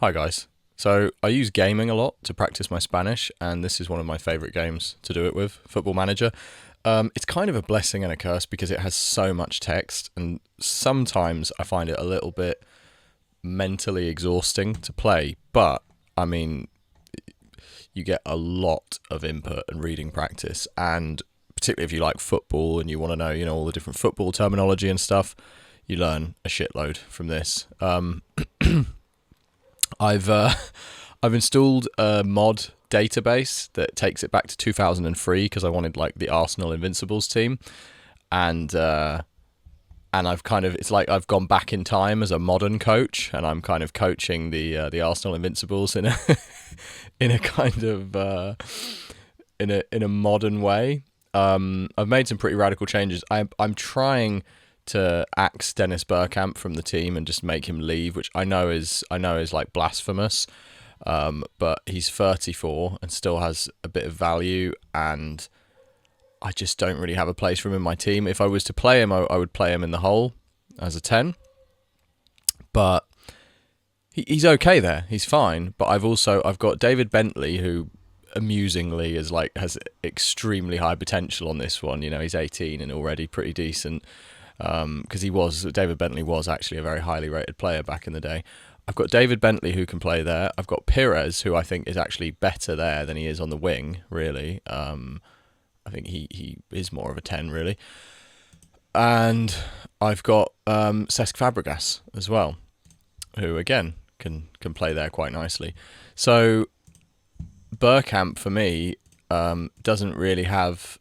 Hi guys. So I use gaming a lot to practice my Spanish, and this is one of my favorite games to do it with, Football Manager. It's kind of a blessing and a curse because it has so much text, and sometimes I find it a little bit mentally exhausting to play. But I mean, you get a lot of input and reading practice, and particularly if you like football and you want to know, all the different football terminology and stuff, you learn a shitload from this. I've I've installed a mod database that takes it back to 2003 because I wanted like the Arsenal Invincibles team, and I've kind of it's like I've gone back in time as a modern coach, and I'm kind of coaching the Arsenal Invincibles in a in a kind of in a modern way. I've made some pretty radical changes. I'm trying to axe Dennis Bergkamp from the team and just make him leave, which I know is like blasphemous. But he's 34 and still has a bit of value, and I just don't really have a place for him in my team. If I was to play him, I would play him in the hole as a 10. But he's okay there. He's fine. But I've got David Bentley, who amusingly has extremely high potential on this one. He's 18 and already pretty decent. Because David Bentley was actually a very highly rated player back in the day. I've got David Bentley who can play there. I've got Pires, who I think is actually better there than he is on the wing, really. I think he is more of a 10, really. And I've got Cesc Fabregas as well, who, again, can play there quite nicely. So Bergkamp, for me, doesn't really have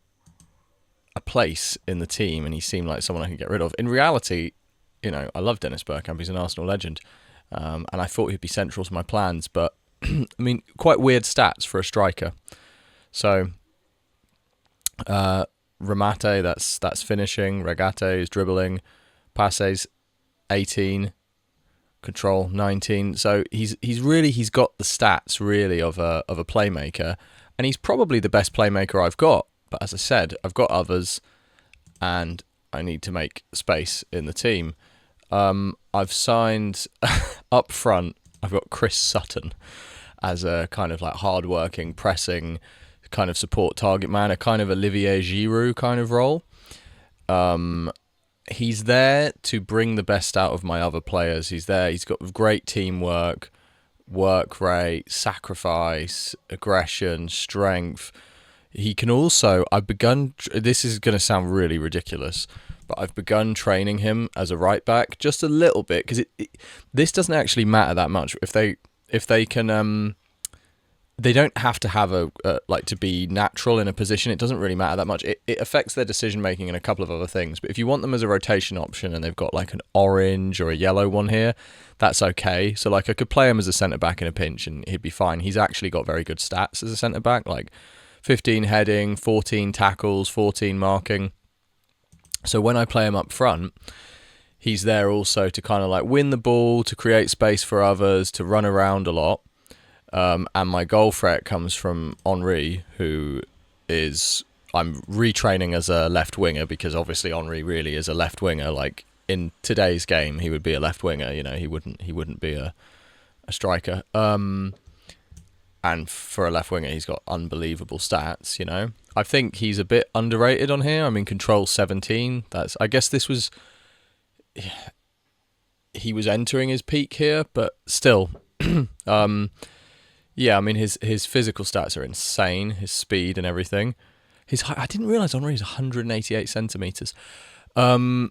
a place in the team, and he seemed like someone I could get rid of. In reality, I love Dennis Bergkamp. He's an Arsenal legend, and I thought he'd be central to my plans. But I mean, quite weird stats for a striker. So, remate, that's finishing. Regate is dribbling. Passes, 18. Control, 19. So he's got the stats really of a playmaker, and he's probably the best playmaker I've got. But as I said, I've got others, and I need to make space in the team. I've signed up front. I've got Chris Sutton as a kind of like hard-working, pressing, kind of support target man, a kind of Olivier Giroud kind of role. He's there to bring the best out of my other players. He's there. He's got great teamwork, work rate, sacrifice, aggression, strength. He can also, this is going to sound really ridiculous, but I've begun training him as a right back just a little bit, because this doesn't actually matter that much. If they can, they don't have to have to be natural in a position. It doesn't really matter that much. It affects their decision making in a couple of other things. But if you want them as a rotation option and they've got like an orange or a yellow one here, that's okay. So like I could play him as a centre back in a pinch and he'd be fine. He's actually got very good stats as a centre back, like 15 heading, 14 tackles, 14 marking. So when I play him up front, he's there also to kind of like win the ball, to create space for others, to run around a lot. And my goal threat comes from Henry, who I'm retraining as a left winger, because obviously Henry really is a left winger. Like in today's game, he would be a left winger. He wouldn't be a striker. And for a left winger, he's got unbelievable stats. I think he's a bit underrated on here. I mean, control 17. I guess he was entering his peak here, but still. Yeah, I mean, his physical stats are insane, his speed and everything. His height, I didn't realise Henry's 188 centimetres. Yeah,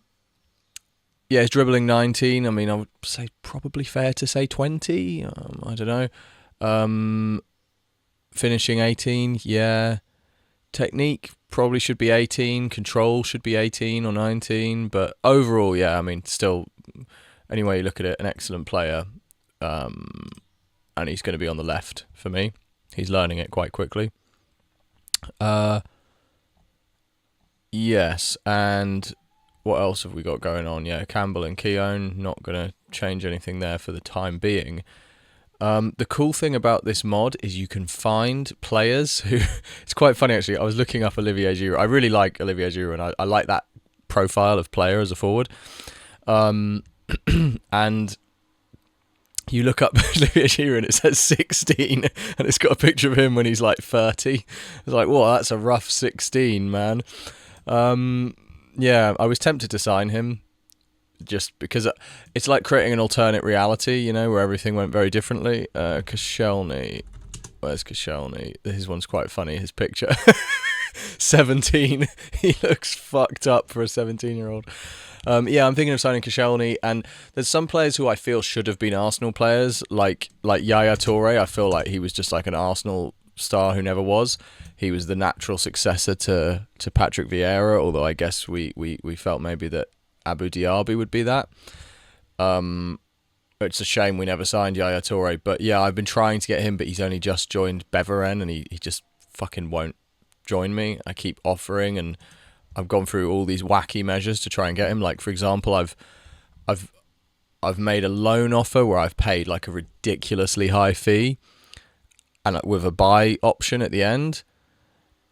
his dribbling 19. I mean, I would say probably fair to say 20. I don't know. Finishing 18, yeah. Technique probably should be 18. Control should be 18 or 19. But overall, yeah, I mean, still, any way you look at it, an excellent player. And he's going to be on the left for me. He's learning it quite quickly. Yes, and what else have we got going on? Yeah, Campbell and Keown, not going to change anything there for the time being. The cool thing about this mod is you can find players who... It's quite funny, actually. I was looking up Olivier Giroud. I really like Olivier Giroud, and I like that profile of player as a forward. And You look up Olivier Giroud and it says 16, and it's got a picture of him when he's like 30. It's like, whoa, that's a rough 16, man. Yeah, I was tempted to sign him just because it's like creating an alternate reality, you know, where everything went very differently. Koscielny. Where's Koscielny? His one's quite funny, his picture. 17. He looks fucked up for a 17-year-old. Yeah, I'm thinking of signing Koscielny, and there's some players who I feel should have been Arsenal players, like Yaya Toure. I feel like he was just like an Arsenal star who never was. He was the natural successor to Patrick Vieira, although I guess we felt maybe that Abu Diaby would be that. It's a shame we never signed Yaya Toure, but yeah, I've been trying to get him, but he's only just joined Beveren, and he just fucking won't join me. I keep offering, and I've gone through all these wacky measures to try and get him. Like, for example, I've made a loan offer where I've paid like a ridiculously high fee, and with a buy option at the end.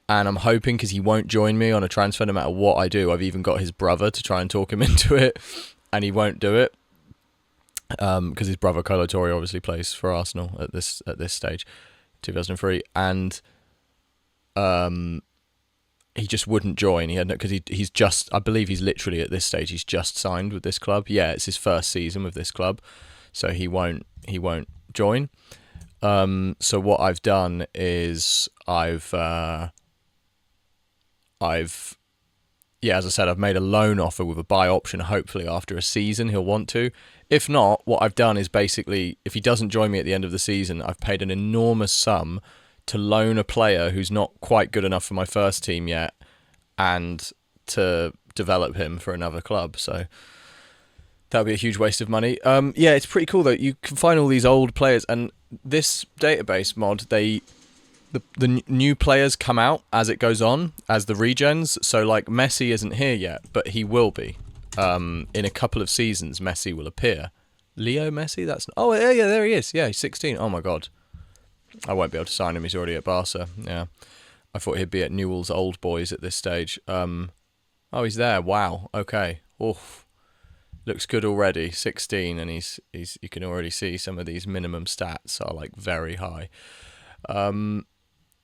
And I'm hoping, because he won't join me on a transfer no matter what I do. I've even got his brother to try and talk him into it, and he won't do it. Because his brother Kolo Toure obviously plays for Arsenal at this stage, 2003, and he just wouldn't join. He had because he's just, I believe he's literally at this stage, he's just signed with this club. Yeah, it's his first season with this club, so he won't join. So what I've done is I've as I said, I've made a loan offer with a buy option. Hopefully after a season he'll want to. If not, what I've done is basically, if he doesn't join me at the end of the season, I've paid an enormous sum to loan a player who's not quite good enough for my first team yet, and to develop him for another club. So that would be a huge waste of money. Yeah, it's pretty cool though. You can find all these old players, and this database mod, the new players come out as it goes on, as the regens. So like Messi isn't here yet, but he will be. In a couple of seasons, Messi will appear. Leo Messi? Yeah, there he is. Yeah, he's 16. Oh my god. I won't be able to sign him. He's already at Barca. Yeah. I thought he'd be at Newell's Old Boys at this stage. Oh, he's there. Wow. Okay. Oof. Looks good already. 16, and he's you can already see some of these minimum stats are like very high.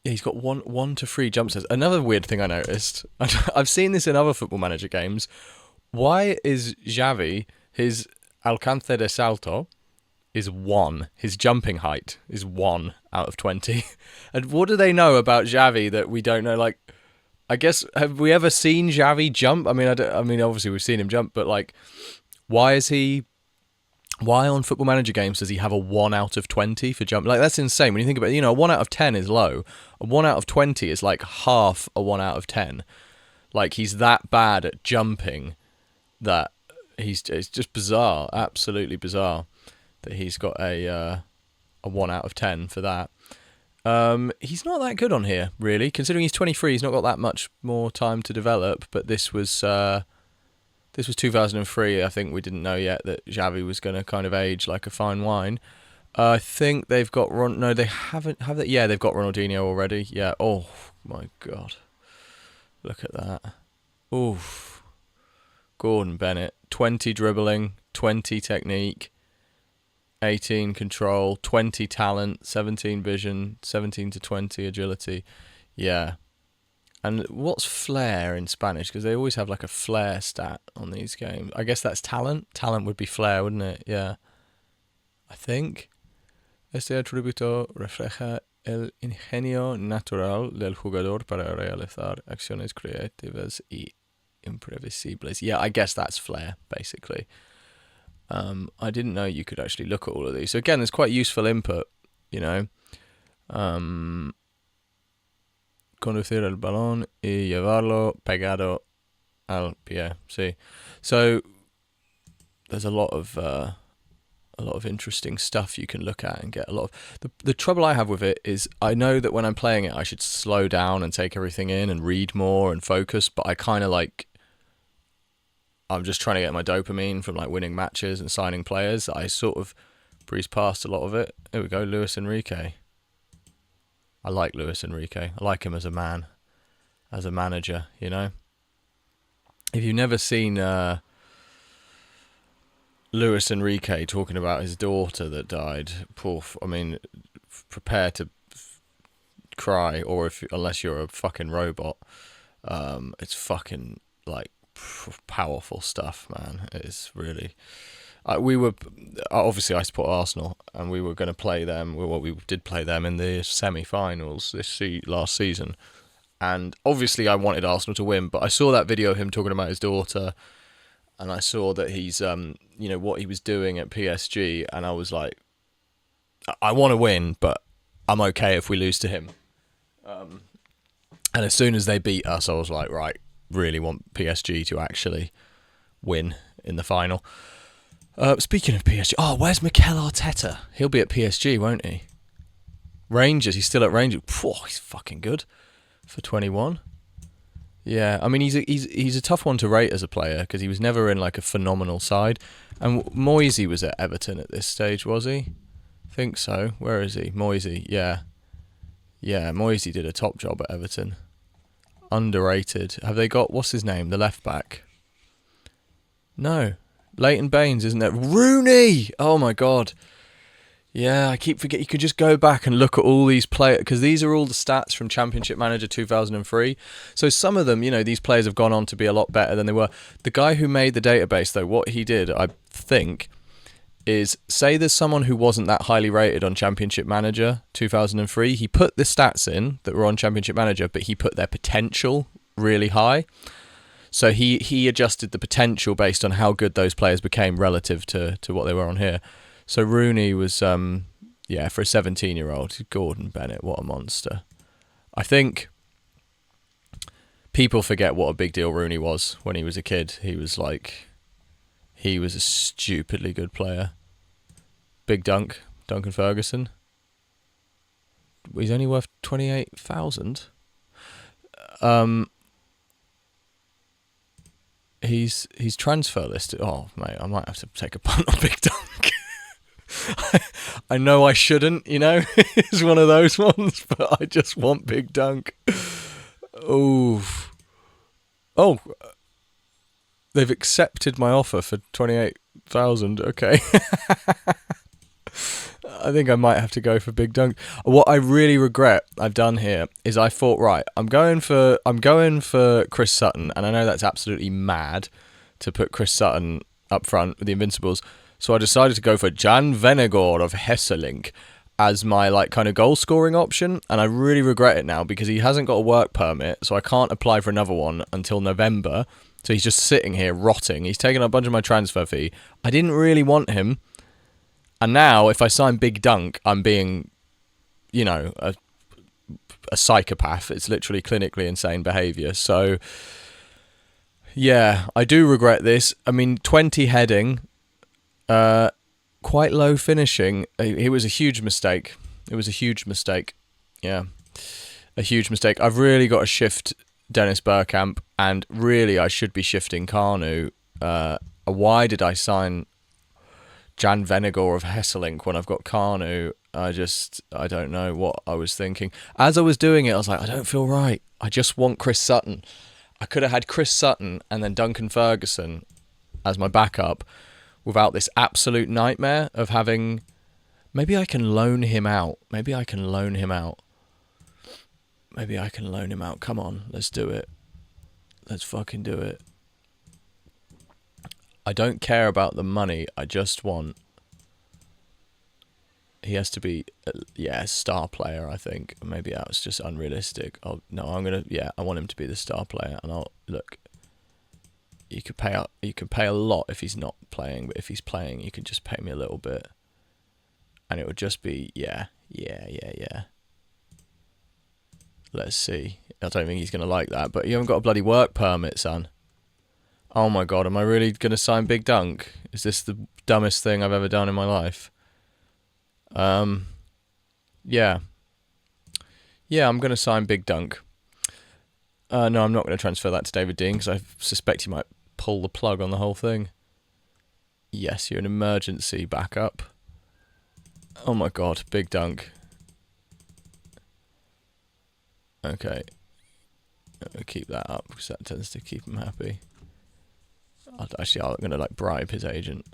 He's got one to 3 jump sets. Another weird thing I noticed, I've seen this in other Football Manager games. Why is Xavi, his alcance de salto is 1. His jumping height is 1 out of 20. And what do they know about Xavi that we don't know? Like, I guess, have we ever seen Xavi jump? I mean, obviously we've seen him jump, but like, why on Football Manager games does he have a 1 out of 20 for jump? Like, that's insane. When you think about it, a 1 out of 10 is low. A 1 out of 20 is like half a 1 out of 10. Like, he's that bad at jumping that it's just bizarre, absolutely bizarre that he's got a 1 out of 10 for that. He's not that good on here, really. Considering he's 23, he's not got that much more time to develop, but this was 2003. I think we didn't know yet that Xavi was going to kind of age like a fine wine. I think they've got no, they haven't. Have they? Yeah, they've got Ronaldinho already. Yeah. Oh my god, look at that. Oof. Gordon Bennett, 20 dribbling, 20 technique, 18 control, 20 talent, 17 vision, 17 to 20 agility. Yeah. And what's flair in Spanish? Because they always have like a flair stat on these games. I guess that's talent. Talent would be flair, wouldn't it? Yeah. I think. Este atributo refleja el ingenio natural del jugador para realizar acciones creativas y imprevisibles. Yeah, I guess that's flair, basically. I didn't know you could actually look at all of these. So again, there's quite useful input, Conducir el balón y llevarlo pegado al pie. See, so there's a lot of interesting stuff you can look at and get a lot of. The trouble I have with it is I know that when I'm playing it, I should slow down and take everything in and read more and focus, but I kind of like. I'm just trying to get my dopamine from like winning matches and signing players. I sort of breeze past a lot of it. Here we go, Luis Enrique. I like Luis Enrique. I like him as a man, as a manager, If you've never seen Luis Enrique talking about his daughter that died. I mean, prepare to cry, or unless you're a fucking robot. It's fucking like powerful stuff, man. It's really. We were obviously I support Arsenal, and we were going to play them. We did play them in the semi-finals last season, and obviously I wanted Arsenal to win. But I saw that video of him talking about his daughter, and I saw that he's what he was doing at PSG, and I was like, I want to win, but I'm okay if we lose to him. And as soon as they beat us, I was like, right, really want PSG to actually win in the final. Speaking of PSG, where's Mikel Arteta? He'll be at PSG, won't he? Rangers, he's still at Rangers. He's fucking good for 21. Yeah, I mean he's a tough one to rate as a player because he was never in like a phenomenal side. And Moisey was at Everton at this stage, was he? I think so. Where is he? Moisey, yeah. Yeah, Moisey did a top job at Everton. Underrated. Have they got, what's his name, the left back? No. Leighton Baines, isn't it? Rooney! Oh my god. Yeah, I keep forgetting. You could just go back and look at all these players, because these are all the stats from Championship Manager 2003. So some of them, these players have gone on to be a lot better than they were. The guy who made the database, though, what he did, I think, is say there's someone who wasn't that highly rated on Championship Manager 2003. He put the stats in that were on Championship Manager, but he put their potential really high. So he adjusted the potential based on how good those players became relative to what they were on here. So Rooney was, for a 17-year-old, Gordon Bennett, what a monster. I think people forget what a big deal Rooney was when he was a kid. He was a stupidly good player. Big Dunk, Duncan Ferguson. He's only worth 28,000. He's transfer listed. Oh mate, I might have to take a punt on Big Dunk. I know I shouldn't, it's one of those ones, but I just want Big Dunk. Oh, they've accepted my offer for 28,000. Okay. I think I might have to go for Big Dunk. What I really regret I've done here is I thought, right, I'm going for Chris Sutton, and I know that's absolutely mad to put Chris Sutton up front with the Invincibles. So I decided to go for Jan Vennegoor of Hesselink as my kind of goal scoring option, and I really regret it now because he hasn't got a work permit, so I can't apply for another one until November. So he's just sitting here rotting. He's taken up a bunch of my transfer fee. I didn't really want him. And now, if I sign Big Dunk, I'm being, a psychopath. It's literally clinically insane behaviour. So, yeah, I do regret this. I mean, 20 heading, quite low finishing. It was a huge mistake. Yeah, a huge mistake. I've really got to shift Dennis Bergkamp, and really I should be shifting Carnu. Why did I sign Jan Vennegoor of Hesselink when I've got Carnu? I don't know what I was thinking. As I was doing it, I was like, I don't feel right. I just want Chris Sutton. I could have had Chris Sutton and then Duncan Ferguson as my backup without this absolute nightmare of having... Maybe I can loan him out. Come on, let's do it. Let's fucking do it. I don't care about the money. I just want... He has to be, a star player, I think. Maybe that was just unrealistic. I want him to be the star player. And look, you can pay a lot if he's not playing, but if he's playing, you can just pay me a little bit. And it would just be, yeah. Let's see. I don't think he's going to like that, but you haven't got a bloody work permit, son. Oh my god, am I really going to sign Big Dunk? Is this the dumbest thing I've ever done in my life? Yeah, I'm going to sign Big Dunk. No, I'm not going to transfer that to David Dein because I suspect he might pull the plug on the whole thing. Yes, you're an emergency backup. Oh my god, Big Dunk. Okay. I'll keep that up because that tends to keep him happy. I'm going to bribe his agent.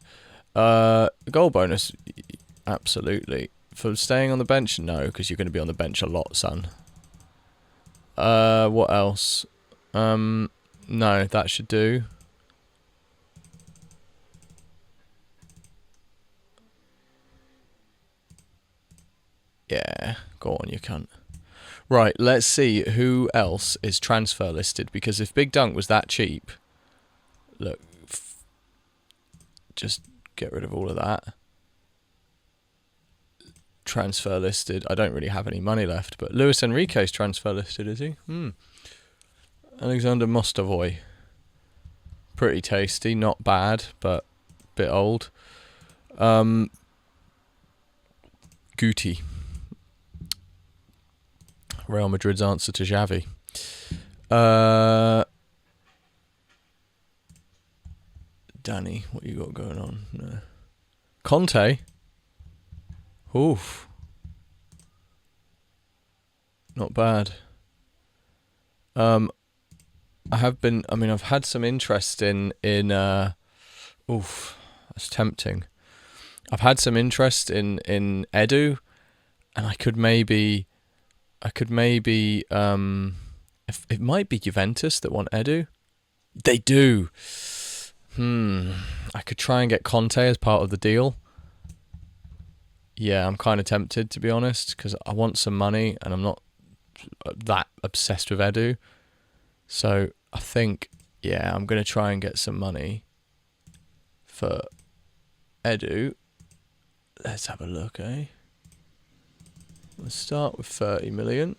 Goal bonus, absolutely. For staying on the bench, no, because you're going to be on the bench a lot, son. What else? No, that should do. Yeah, go on, you cunt. Right, let's see who else is transfer listed, because if Big Dunk was that cheap, look, just get rid of all of that. Transfer listed. I don't really have any money left, but Luis Enrique's transfer listed, is he? Alexander Mostovoy. Pretty tasty, not bad, but a bit old. Guti. Real Madrid's answer to Xavi. Danny, what you got going on? No. Conte. Oof. Not bad. I've had some interest in oof, that's tempting. I've had some interest in Edu, and I could maybe if it might be Juventus that want Edu. They do. I could try and get Conte as part of the deal. Yeah, I'm kind of tempted, to be honest, because I want some money and I'm not that obsessed with Edu. So I think, yeah, I'm going to try and get some money for Edu. Let's have a look, eh? Let's start with 30 million.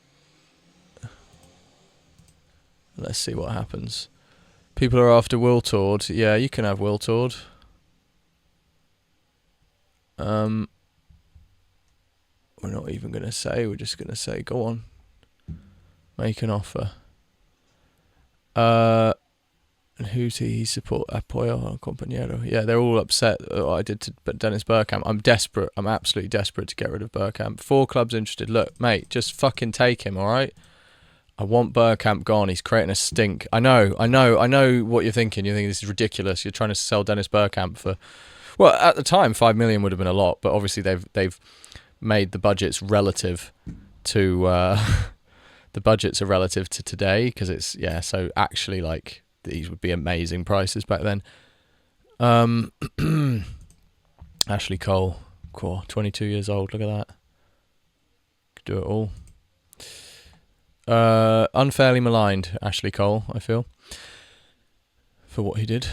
Let's see what happens. People are after Wiltord. Yeah, you can have Wiltord. We're not even going to say. We're just going to say, go on. Make an offer. And who's he support? Apoyo Compañero. Yeah, they're all upset at what I did to Dennis Bergkamp. I'm desperate. I'm absolutely desperate to get rid of Bergkamp. 4 clubs interested. Look, mate, just fucking take him, all right? I want Bergkamp gone. He's creating a stink. I know what you're thinking. You're thinking this is ridiculous. You're trying to sell Dennis Bergkamp for... Well, at the time, 5 million would have been a lot, but obviously they've made the budgets relative to... the budgets are relative to today, because it's... Yeah, so actually, like, these would be amazing prices back then. Ashley Cole, cool, 22 years old. Look at that. Could do it all. Unfairly maligned, Ashley Cole, I feel, for what he did.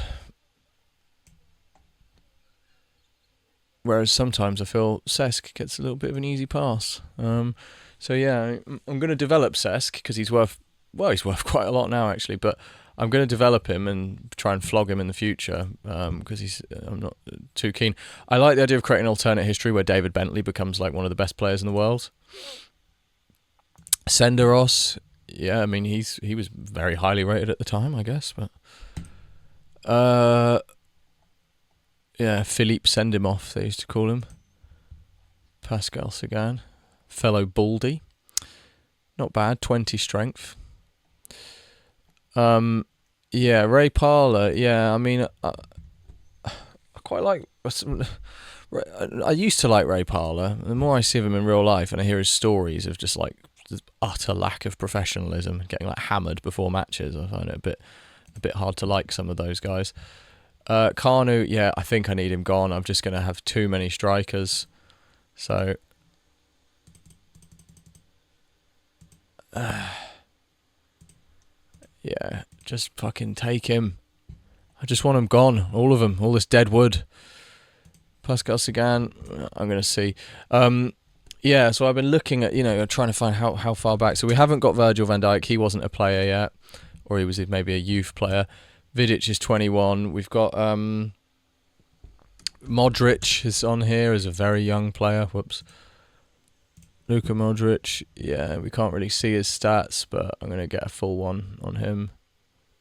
Whereas sometimes I feel Cesc gets a little bit of an easy pass. So yeah, I'm going to develop Cesc, because he's worth quite a lot now, actually, but I'm going to develop him and try and flog him in the future, because I'm not too keen. I like the idea of creating an alternate history where David Bentley becomes like one of the best players in the world. Senderos, yeah, I mean he was very highly rated at the time, I guess, but yeah, Philippe Sendimov, they used to call him. Pascal Sagan, fellow Baldy, not bad, 20 strength. Yeah, Ray Parlour, yeah, I mean I quite like... I used to like Ray Parlour. The more I see of him in real life and I hear his stories of just like the utter lack of professionalism, getting like hammered before matches, I find it a bit hard to like some of those guys. Kanu, yeah, I think I need him gone. I'm just going to have too many strikers. So yeah, just fucking take him. I just want him gone, all of them, all this dead wood. Pascal Sagan, I'm going to see. Yeah, so I've been looking at, trying to find how far back. So we haven't got Virgil van Dijk. He wasn't a player yet, or he was maybe a youth player. Vidic is 21. We've got Modric is on here as a very young player. Whoops. Luka Modric. Yeah, we can't really see his stats, but I'm going to get a full one on him.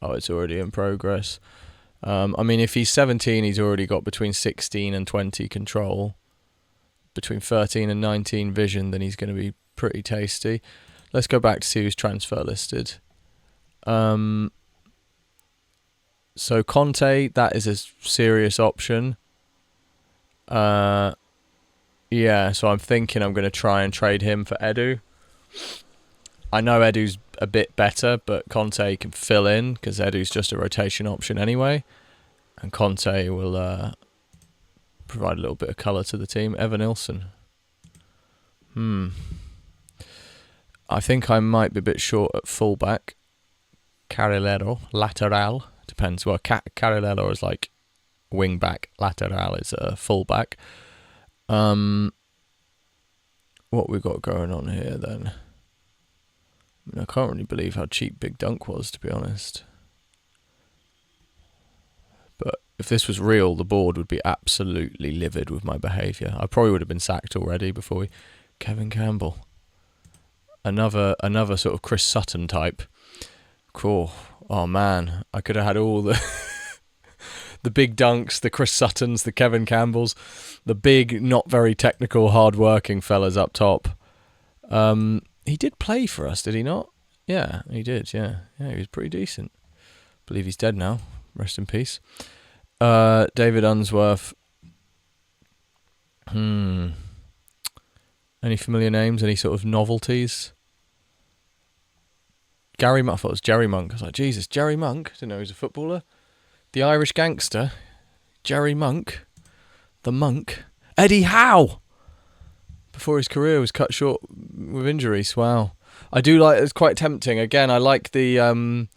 Oh, it's already in progress. I mean, if he's 17, he's already got between 16 and 20 control. Between 13 and 19 vision, then he's going to be pretty tasty. Let's go back to see who's transfer listed. So Conte, that is a serious option. Yeah, so I'm thinking I'm going to try and trade him for Edu. I know Edu's a bit better, but Conte can fill in because Edu's just a rotation option anyway. And Conte will provide a little bit of colour to the team. Evan Nilsson. I think I might be a bit short at fullback. Carrilero, lateral. Depends. Well, Carrilero is like wing back. Lateral is a fullback. What we got going on here then? I mean, I can't really believe how cheap Big Dunk was, to be honest. But if this was real, the board would be absolutely livid with my behaviour. I probably would have been sacked already before we... Kevin Campbell. Another sort of Chris Sutton type. Cool. Oh man, I could have had all the the Big Dunks, the Chris Suttons, the Kevin Campbells, the big, not very technical, hard-working fellas up top. He did play for us, did he not? Yeah, he did. Yeah, he was pretty decent. Believe he's dead now. Rest in peace. David Unsworth. Any familiar names? Any sort of novelties? Gary Monk. I thought it was Jerry Monk. I was like, Jesus, Jerry Monk? Didn't know he was a footballer. The Irish gangster. Jerry Monk. The Monk. Eddie Howe! Before his career was cut short with injuries. Wow. I do like, it's quite tempting. Again, I like the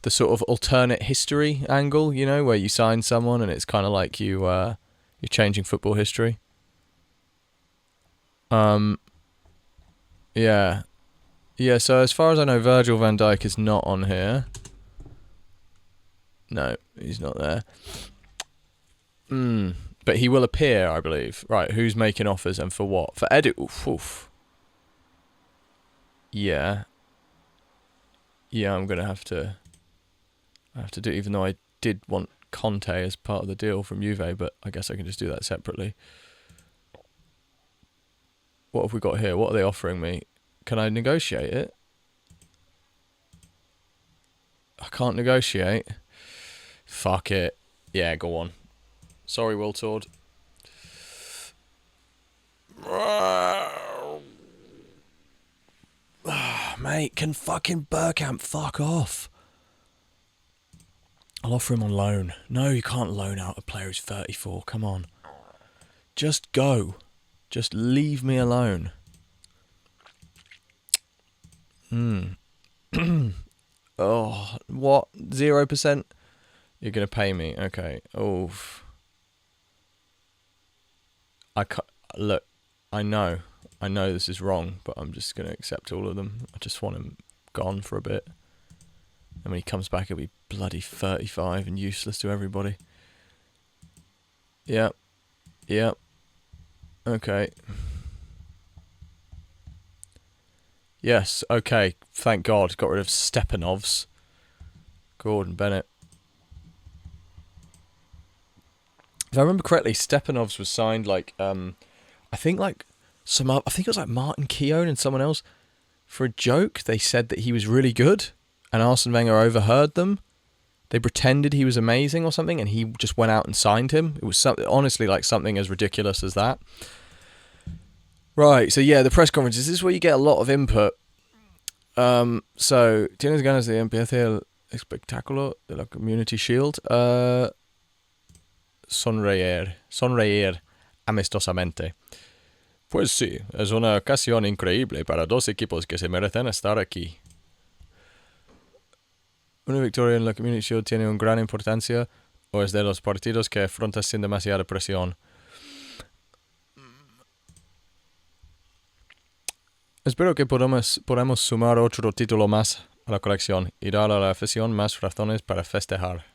sort of alternate history angle, you know, where you sign someone and it's kind of like you're changing football history. Yeah. Yeah, so as far as I know, Virgil van Dijk is not on here. No, he's not there. But he will appear, I believe. Right, who's making offers and for what? For Edu. Oof. Yeah. Yeah, I'm going to have to do it, even though I did want Conte as part of the deal from Juve, but I guess I can just do that separately. What have we got here? What are they offering me? Can I negotiate it? I can't negotiate. Fuck it. Yeah, go on. Sorry, Wiltord. Mate, can fucking Bergkamp fuck off? I'll offer him on loan. No, you can't loan out a player who's 34. Come on. Just go. Just leave me alone. Oh, what? 0%? You're going to pay me? Okay. Oof. Look, I know this is wrong, but I'm just going to accept all of them. I just want him gone for a bit. And when he comes back, he'll be bloody 35 and useless to everybody. Yep. Okay. Yes, okay. Thank God. Got rid of Stepanovs. Gordon Bennett. If I remember correctly, Stepanovs was signed like I think it was like Martin Keown and someone else. For a joke, they said that he was really good, and Arsene Wenger overheard them. They pretended he was amazing or something, and he just went out and signed him. It was honestly like something as ridiculous as that. Right, so yeah, the press conferences. This is where you get a lot of input. So, ¿tienes ganas de empiece el espectáculo de la Community Shield? Sonreír amistosamente. Pues sí, es una ocasión increíble para dos equipos que se merecen estar aquí. Una victoria en la Community Shield tiene una gran importancia, o es de los partidos que afrontas sin demasiada presión. Espero que podamos sumar otro título más a la colección y dar a la afición más razones para festejar.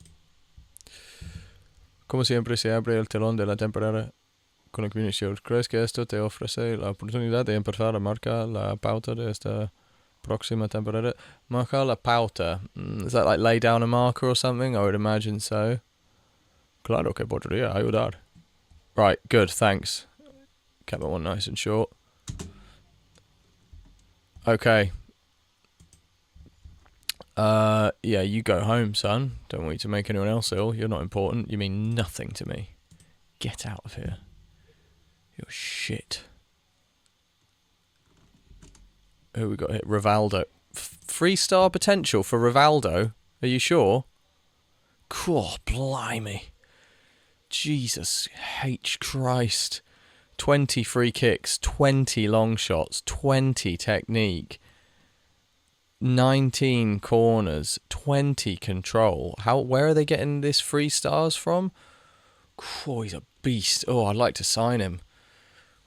Como siempre, se abre el telón de la temporada con la Community Shield. ¿Crees que esto te ofrece la oportunidad de empezar a marcar la pauta de esta próxima temporada? Marcar la pauta. Is that like lay down a marker or something? I would imagine so. Claro que podría ayudar. Right, good, thanks. Kept that one nice and short. Okay. Yeah, you go home, son. Don't want you to make anyone else ill. You're not important. You mean nothing to me. Get out of here. You're shit. Who we got here? Rivaldo. 3-star potential for Rivaldo. Are you sure? Cool, blimey. Jesus H. Christ. 20 free kicks, 20 long shots, 20 technique, 19 corners, 20 control. Where are they getting this 3 stars from? Oh, he's a beast. Oh, I'd like to sign him.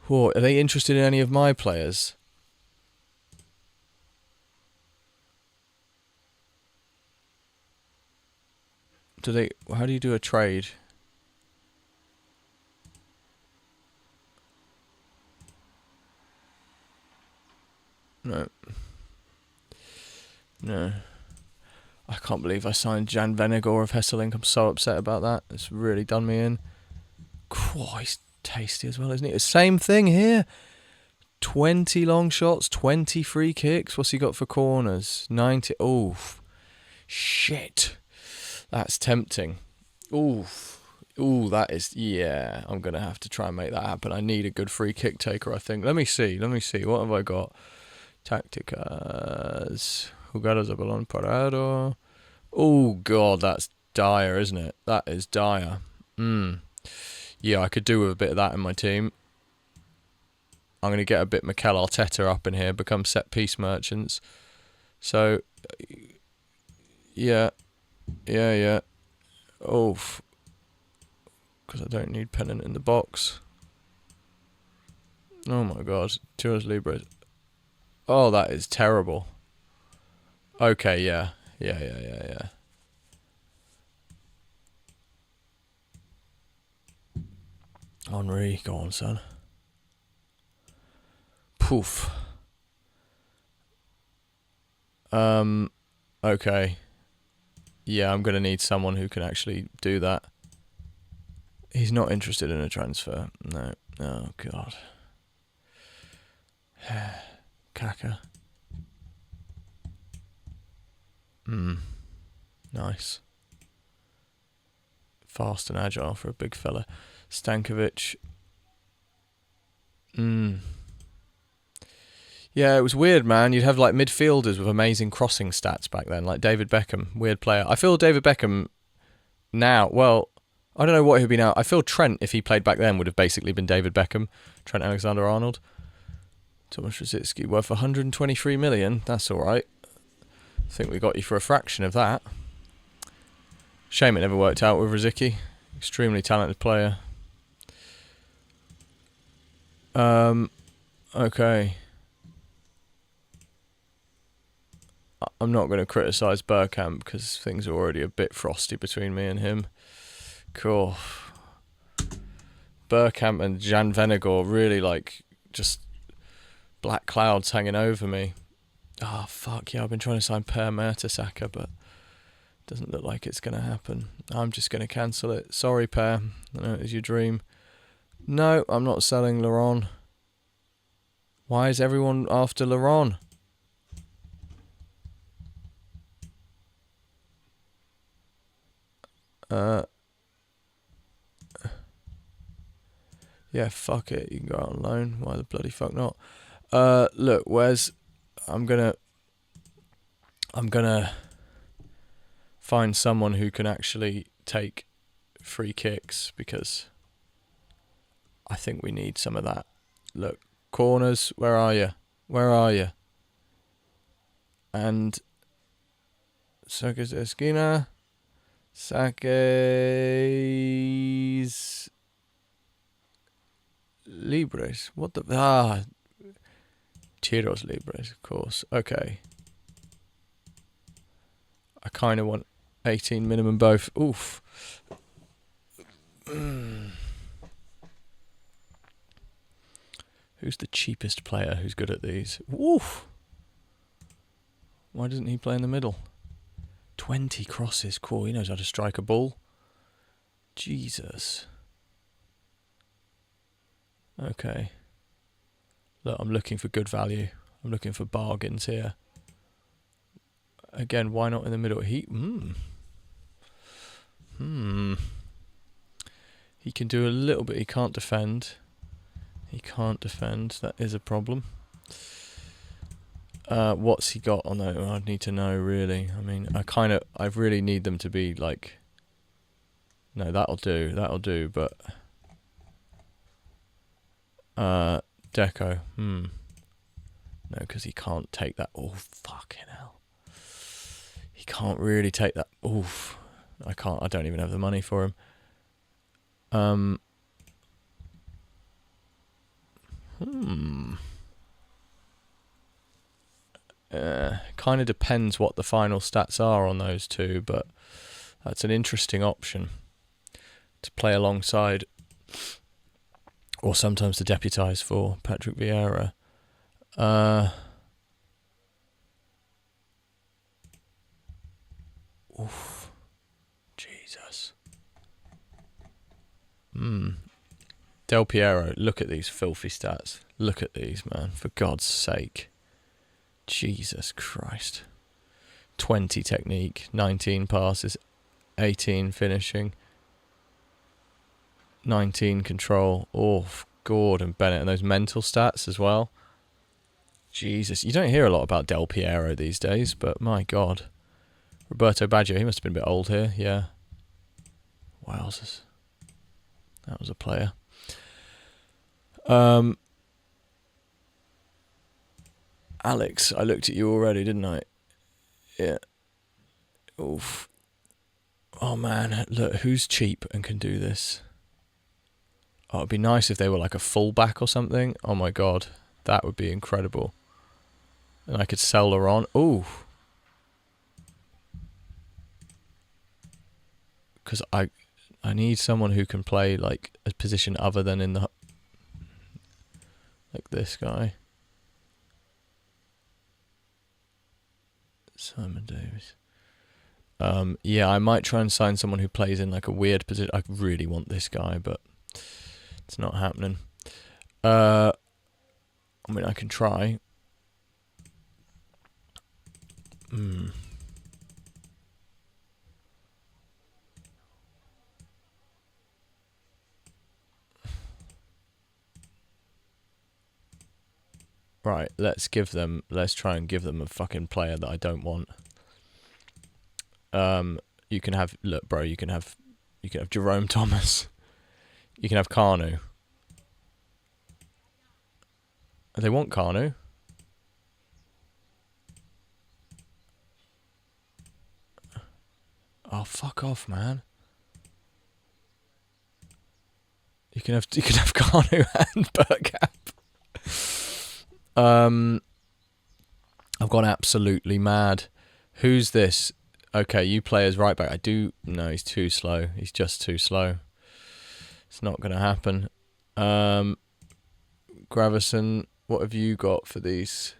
Oh, are they interested in any of my players? How do you do a trade? No. I can't believe I signed Jan Venegor of Hesselink. I'm so upset about that. It's really done me in. Oh, he's tasty as well, isn't he? Same thing here. 20 long shots, 20 free kicks. What's he got for corners? 90. Oof. Shit. That's tempting. Oof. Ooh, that is... Yeah, I'm going to have to try and make that happen. I need a good free kick taker, I think. Let me see. What have I got? Tácticas. Jugadas a balón parado. Oh, God, that's dire, isn't it? That is dire. Yeah, I could do with a bit of that in my team. I'm going to get a bit Mikel Arteta up in here, become set-piece merchants. So, yeah. Oh, because I don't need pennant in the box. Oh my God, Tiros Libres. Oh, that is terrible. Okay, yeah. Henri, go on, son. Poof. Okay. Yeah, I'm going to need someone who can actually do that. He's not interested in a transfer. No. Oh, God. Kaka. Nice. Fast and agile for a big fella. Stankovic. Yeah, it was weird, man. You'd have like midfielders with amazing crossing stats back then, like David Beckham, weird player. I feel David Beckham now, well, I don't know what he'd be now. I feel Trent, if he played back then, would have basically been David Beckham. Trent Alexander-Arnold. Thomas Rosicky, worth 123 million. That's all right. I think we got you for a fraction of that. Shame it never worked out with Rosicky. Extremely talented player. Okay. I'm not going to criticise Bergkamp because things are already a bit frosty between me and him. Cool. Bergkamp and Jan Venegor really like just black clouds hanging over me. Oh, fuck yeah, I've been trying to sign Per Mertesacker, but doesn't look like it's going to happen. I'm just going to cancel it. Sorry, Per. I know it was your dream. No, I'm not selling Laurent. Why is everyone after Laurent? Yeah, fuck it. You can go out on loan. Why the bloody fuck not? Look, Wes, I'm gonna find someone who can actually take free kicks because I think we need some of that. Look, corners, where are you? And Saques de Esquina. Saques Libres. What the... Tiros Libres, of course. Okay. I kind of want 18 minimum both. Oof. Who's the cheapest player who's good at these? Oof. Why doesn't he play in the middle? 20 crosses. Cool. He knows how to strike a ball. Jesus. Okay. Look, I'm looking for good value. I'm looking for bargains here. Again, why not in the middle? He can do a little bit. He can't defend. He can't defend. That is a problem. What's he got on that? I'd need to know, really. I mean, I really need them to be like... No, that'll do, but... Deco, No, because he can't take that. Oh, fucking hell. He can't really take that. Oof. I don't even have the money for him. Kind of depends what the final stats are on those two, but that's an interesting option to play alongside, or sometimes to deputise for Patrick Vieira. Oof. Jesus. Del Piero, look at these filthy stats. Look at these, man. For God's sake. Jesus Christ. 20 technique, 19 passes, 18 finishing, 19 control. Oh, Gordon Bennett. And those mental stats as well. Jesus. You don't hear a lot about Del Piero these days, but my God. Roberto Baggio, he must have been a bit old here. Yeah. Wowzers. That was a player. Alex, I looked at you already, didn't I? Yeah. Oof. Oh man, look, who's cheap and can do this? Oh, it'd be nice if they were like a fullback or something. Oh my God, that would be incredible. And I could sell her on. Ooh. Because I need someone who can play like a position other than in the... Like this guy. Simon Davis. Yeah, I might try and sign someone who plays in like a weird position. I really want this guy, but it's not happening. I mean, I can try. Right, let's try and give them a fucking player that I don't want. You can have, look, bro, you can have Jerome Thomas. You can have Kanu. They want Kanu. Oh, fuck off, man. You can have Kanu and Bergkamp. I've gone absolutely mad. Who's this? Okay, you play as right back. No, he's too slow. He's just too slow. It's not going to happen. Gravison, what have you got for these?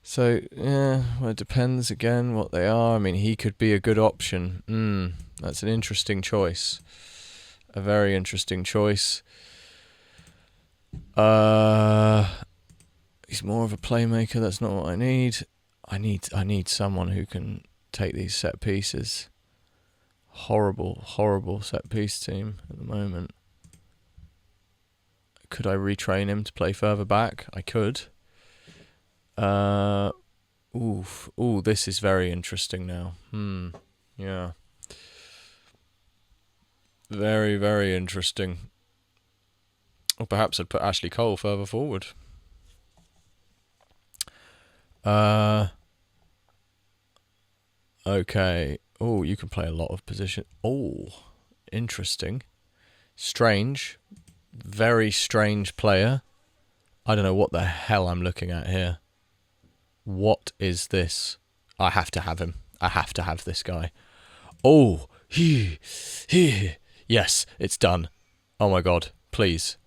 So, yeah, well, it depends again what they are. I mean, he could be a good option. That's an interesting choice. A very interesting choice. He's more of a playmaker. That's not what I need. I need someone who can take these set pieces. Horrible set piece team at the moment. Could I retrain him to play further back? I could. Ooh, this is very interesting now. Yeah. Very, very interesting. Or perhaps I'd put Ashley Cole further forward. Okay. Oh, you can play a lot of position. Oh, interesting. Strange. Very strange player. I don't know what the hell I'm looking at here. What is this? I have to have him. I have to have this guy. Oh, yes, it's done. Oh my God, please.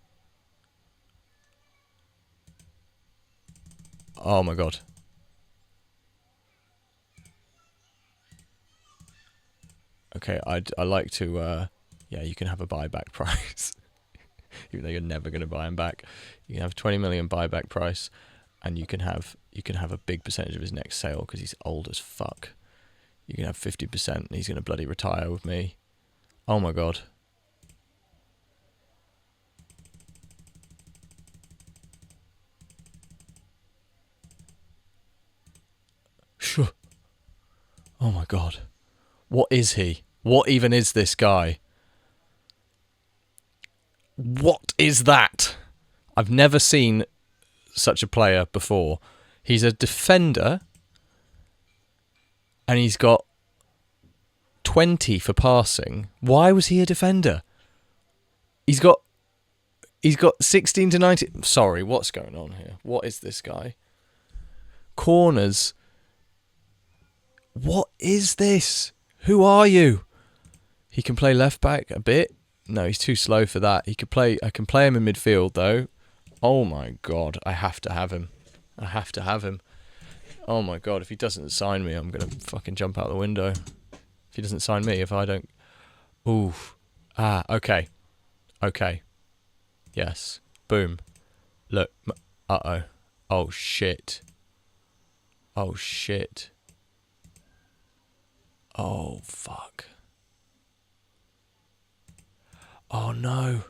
Oh my God. Okay, I like to, yeah, you can have a buyback price. Even though you're never going to buy him back. You can have 20 million buyback price, and you can have a big percentage of his next sale because he's old as fuck. You can have 50% and he's going to bloody retire with me. Oh my God. Oh my god. What is he? What even is this guy? What is that? I've never seen such a player before. He's a defender and he's got 20 for passing. Why was he a defender? He's got 16 to 19. Sorry, what's going on here? What is this guy? Corners. What is this? Who are you? He can play left back a bit. No, he's too slow for that. I can play him in midfield though. Oh my god, I have to have him. I have to have him. Oh my god, if he doesn't sign me, I'm gonna fucking jump out the window. If he doesn't sign me, if I don't... Oof. Ah, okay. Okay. Yes. Boom. Look. Uh-oh. Oh shit. Oh shit. Oh fuck. Oh no.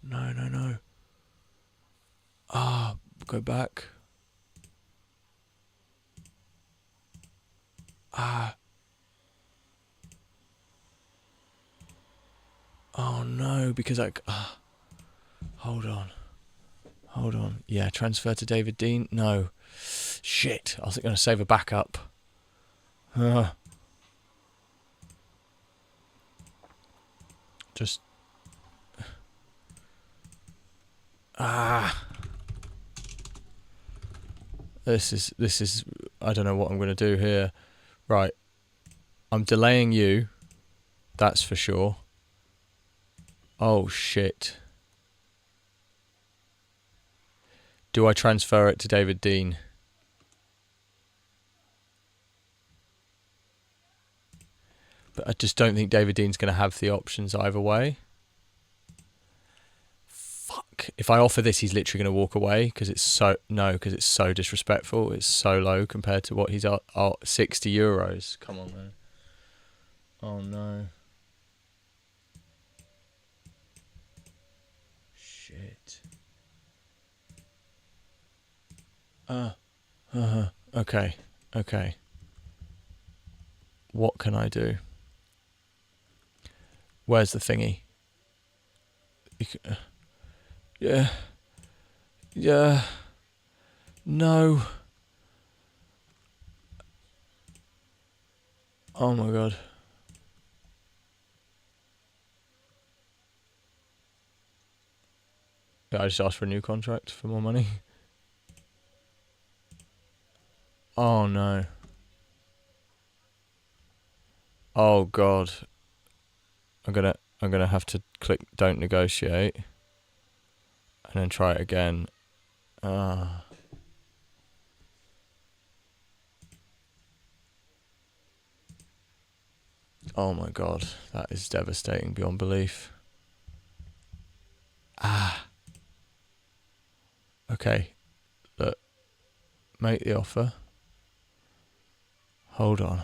No, no, no. Ah, go back. Ah. Oh no, because hold on. Hold on. Yeah, transfer to David Dein? No. Shit, I was going to save a backup. Just... This is... I don't know what I'm going to do here. Right. I'm delaying you. That's for sure. Oh, shit. Do I transfer it to David Dein? But I just don't think David Dean's going to have the options either way. Fuck. If I offer this, he's literally going to walk away because it's so... No, because it's so disrespectful. It's so low compared to what he's... 60 euros. Come on, man. Oh, no. Shit. Okay. Okay. What can I do? Where's the thingy? Yeah. Yeah. No. Oh my god. Yeah, I just asked for a new contract for more money. Oh no. Oh god. I'm gonna have to click don't negotiate and then try it again. Oh my god, that is devastating beyond belief. Okay. Look. Make the offer. Hold on.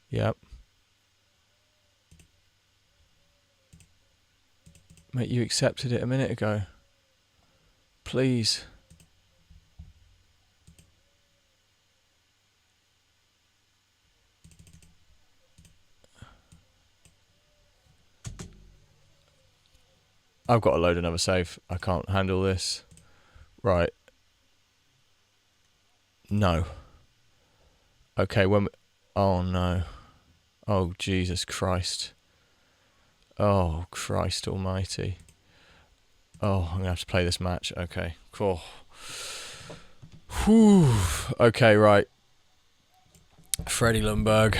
Yep. Mate, you accepted it a minute ago. Please. I've got to load another save. I can't handle this. Right. No. Okay, oh no. Oh, Jesus Christ. Oh, Christ almighty. Oh, I'm going to have to play this match. Okay, cool. Whew. Okay, right. Freddie Ljungberg.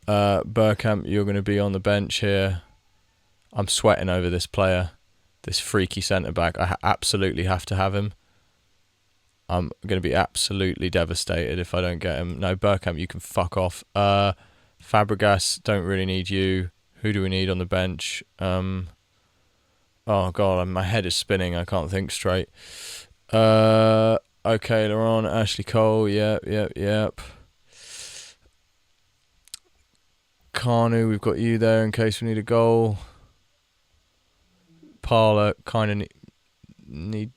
Bergkamp, you're going to be on the bench here. I'm sweating over this player. This freaky centre-back. I absolutely have to have him. I'm going to be absolutely devastated if I don't get him. No, Bergkamp, you can fuck off. Fabregas, don't really need you. Who do we need on the bench? Oh, God, my head is spinning. I can't think straight. Okay, Laurent, Ashley Cole. Yep. Kanu, we've got you there in case we need a goal. Parler, kind of need...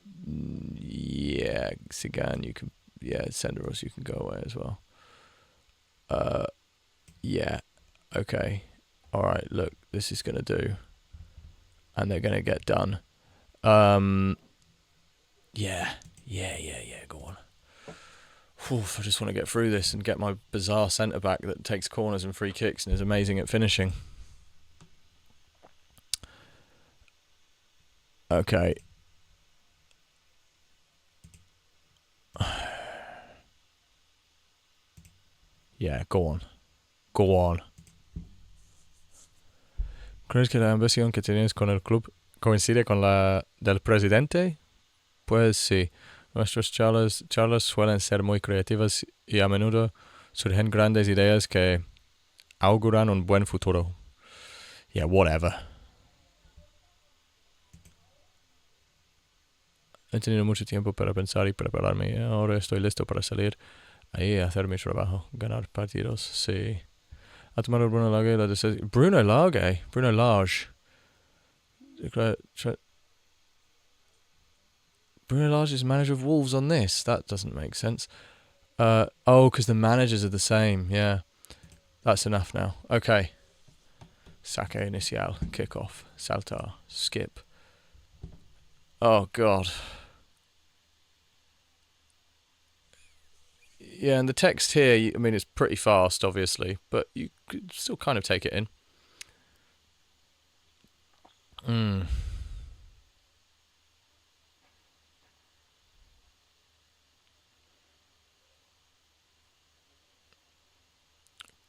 Yeah, Sigan, you can. Yeah, Senderos, you can go away as well. Yeah. Okay. All right. Look, this is gonna do, and they're gonna get done. Yeah. Go on. Oof, I just want to get through this and get my bizarre centre back that takes corners and free kicks and is amazing at finishing. Okay. Yeah, go on. Go on. ¿Crees que la ambición que tienes con el club coincide con la del presidente? Pues sí. Nuestras charlas suelen ser muy creativas y a menudo surgen grandes ideas que auguran un buen futuro. Yeah, whatever. He tenido mucho tiempo para pensar y prepararme. Ahora estoy listo para salir ahí a hacer mi trabajo. Ganar partidos, sí. Ha tomado Bruno Lage la decisión. Bruno Lage? Bruno Lage. Bruno Lage is manager of Wolves on this. That doesn't make sense. Because the managers are the same. Yeah. That's enough now. Okay. Saque inicial. Kickoff. Saltar. Skip. Oh, God. Yeah, and the text here, I mean, it's pretty fast, obviously, but you could still kind of take it in.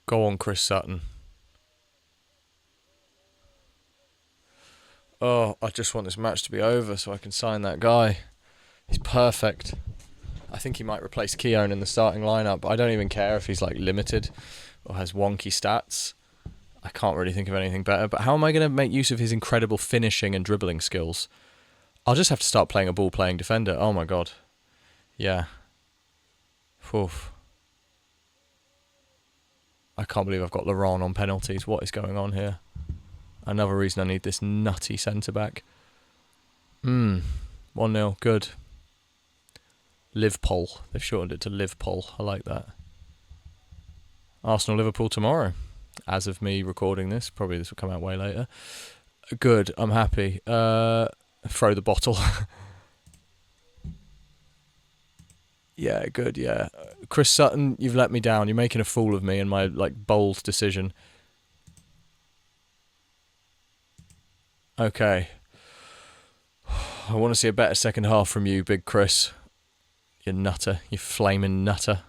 Go on, Chris Sutton. Oh, I just want this match to be over so I can sign that guy. He's perfect. I think he might replace Keown in the starting lineup. I don't even care if he's like limited or has wonky stats. I can't really think of anything better. But how am I going to make use of his incredible finishing and dribbling skills? I'll just have to start playing a ball-playing defender. Oh my god. Yeah. Oof. I can't believe I've got Laurent on penalties. What is going on here? Another reason I need this nutty centre-back. 1-0. Good. Liverpool. They've shortened it to Liverpool. I like that. Arsenal-Liverpool tomorrow. As of me recording this. Probably this will come out way later. Good. I'm happy. Throw the bottle. Yeah, good, yeah. Chris Sutton, you've let me down. You're making a fool of me in my bold decision. Okay. I want to see a better second half from you, Big Chris. You nutter. You flaming nutter.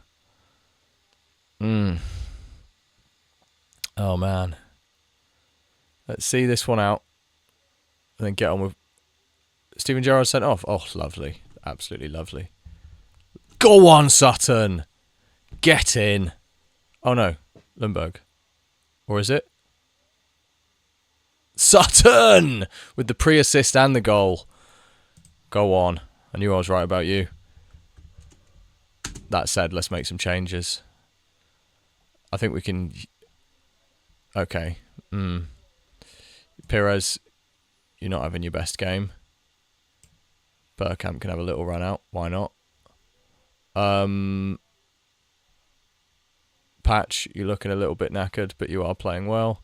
Oh, man. Let's see this one out. And then get on with... Steven Gerrard sent off. Oh, lovely. Absolutely lovely. Go on, Sutton! Get in! Oh, no. Lundberg. Or is it? Sutton! With the pre-assist and the goal. Go on. I knew I was right about you. That said, let's make some changes. I think we can... Okay. Pires, you're not having your best game. Bergkamp can have a little run out. Why not? Patch, you're looking a little bit knackered, but you are playing well.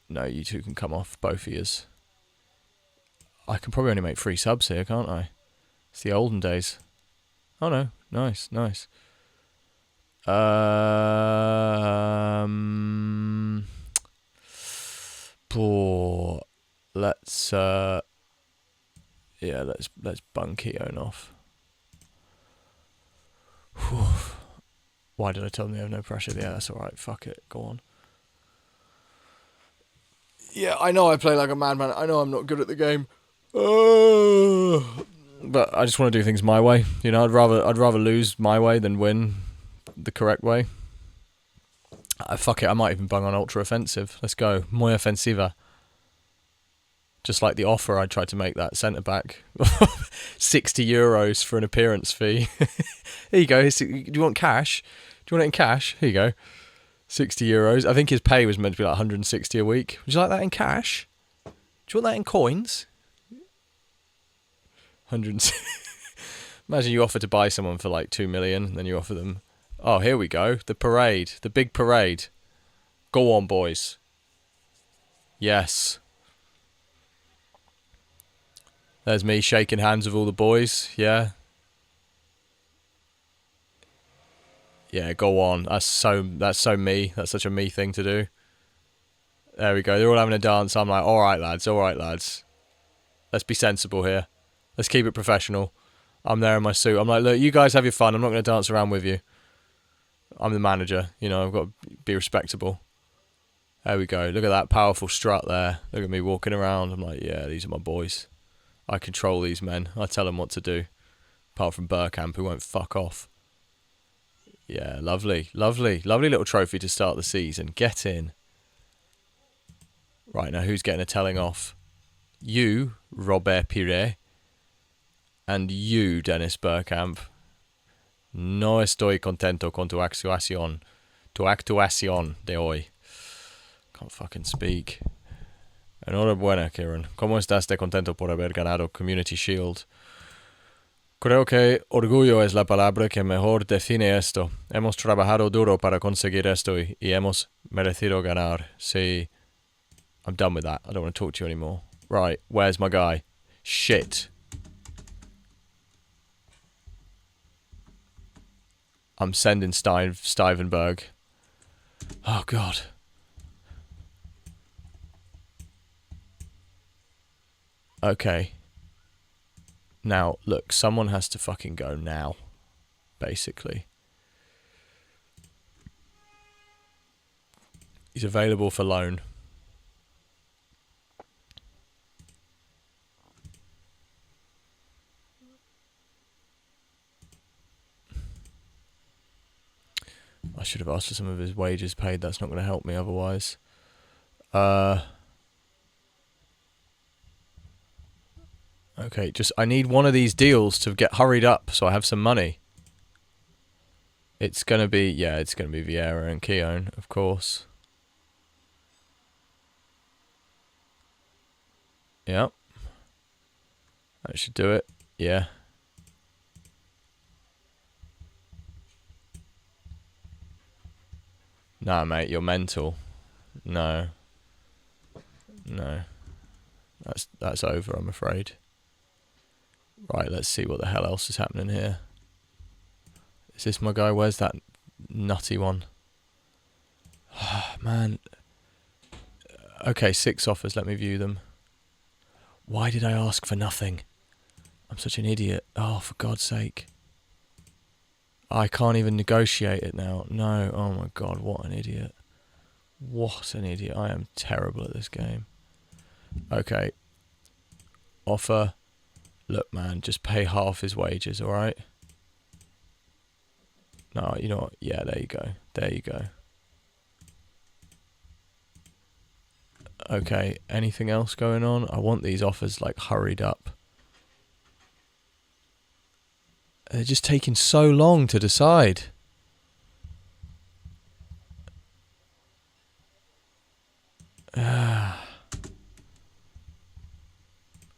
No, you two can come off, both of yous. I can probably only make 3 subs here, can't I? It's the olden days. Oh no, nice. Let's let's bunk Keown off. Whew. Why did I tell them they have no pressure? Yeah, that's alright. Fuck it. Go on. Yeah, I know I play like a madman. I know I'm not good at the game. But I just want to do things my way. You know, I'd rather lose my way than win the correct way. Fuck it, I might even bung on ultra offensive. Let's go. Muy ofensiva. Just like the offer I tried to make that centre back. €60 for an appearance fee. Here you go. Do you want cash? Do you want it in cash? Here you go. €60. I think his pay was meant to be like 160 a week. Would you like that in cash? Do you want that in coins? 160. Imagine you offer to buy someone for like 2 million, and then you offer them, oh, here we go, the parade, the big parade. Go on, boys. Yes. There's me shaking hands with all the boys. Yeah. Yeah, go on. That's so me. That's such a me thing to do. There we go. They're all having a dance. I'm like, all right, lads. All right, lads. Let's be sensible here. Let's keep it professional. I'm there in my suit. I'm like, look, you guys have your fun. I'm not going to dance around with you. I'm the manager. You know, I've got to be respectable. There we go. Look at that powerful strut there. Look at me walking around. I'm like, yeah, these are my boys. I control these men. I tell them what to do. Apart from Burkamp, who won't fuck off. Yeah, lovely. Lovely. Lovely little trophy to start the season. Get in. Right, now who's getting a telling off? You, Robert Pire. And you, Dennis Burkamp. No estoy contento con tu actuación. Tu actuación de hoy. Can't fucking speak. Enhorabuena, Kieran. ¿Cómo estás de contento por haber ganado Community Shield? Creo que orgullo es la palabra que mejor define esto. Hemos trabajado duro para conseguir esto y hemos merecido ganar. Sí. I'm done with that. I don't want to talk to you anymore. Right, where's my guy? Shit. I'm sending Stuyvenberg. Oh, God. Okay. Now, look, someone has to fucking go now, basically. He's available for loan. I should have asked for some of his wages paid. That's not going to help me otherwise. Okay, I need one of these deals to get hurried up so I have some money. It's going to be Vieira and Keown, of course. Yep. That should do it. Yeah. Nah, mate, you're mental. No. That's over, I'm afraid. Right, let's see what the hell else is happening here. Is this my guy? Where's that nutty one? Man. Okay, 6 offers. Let me view them. Why did I ask for nothing? I'm such an idiot. Oh, for God's sake. I can't even negotiate it now. No. Oh my God, what an idiot. What an idiot. I am terrible at this game. Okay. Offer. Look, man, just pay half his wages, alright? No, you know what? Yeah, there you go. There you go. Okay, anything else going on? I want these offers, like, hurried up. They're just taking so long to decide.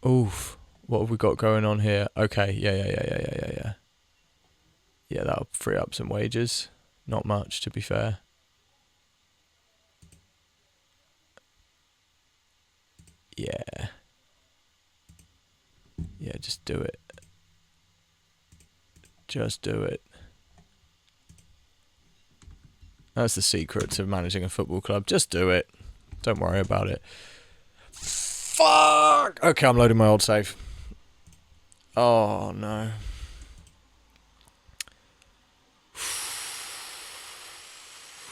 Oof. What have we got going on here? Okay, yeah. Yeah, that'll free up some wages. Not much, to be fair. Yeah. Yeah, just do it. Just do it. That's the secret to managing a football club. Just do it. Don't worry about it. Fuck! Okay, I'm loading my old save. Oh, no.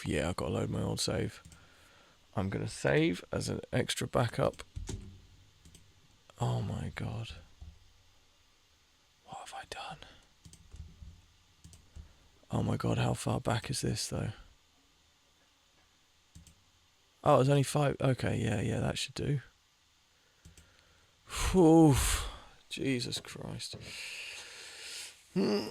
Yeah, I've got to load my old save. I'm going to save as an extra backup. Oh, my God. What have I done? Oh, my God, how far back is this, though? Oh, it's only 5. Okay, yeah, that should do. Oof. Jesus Christ. Yeah,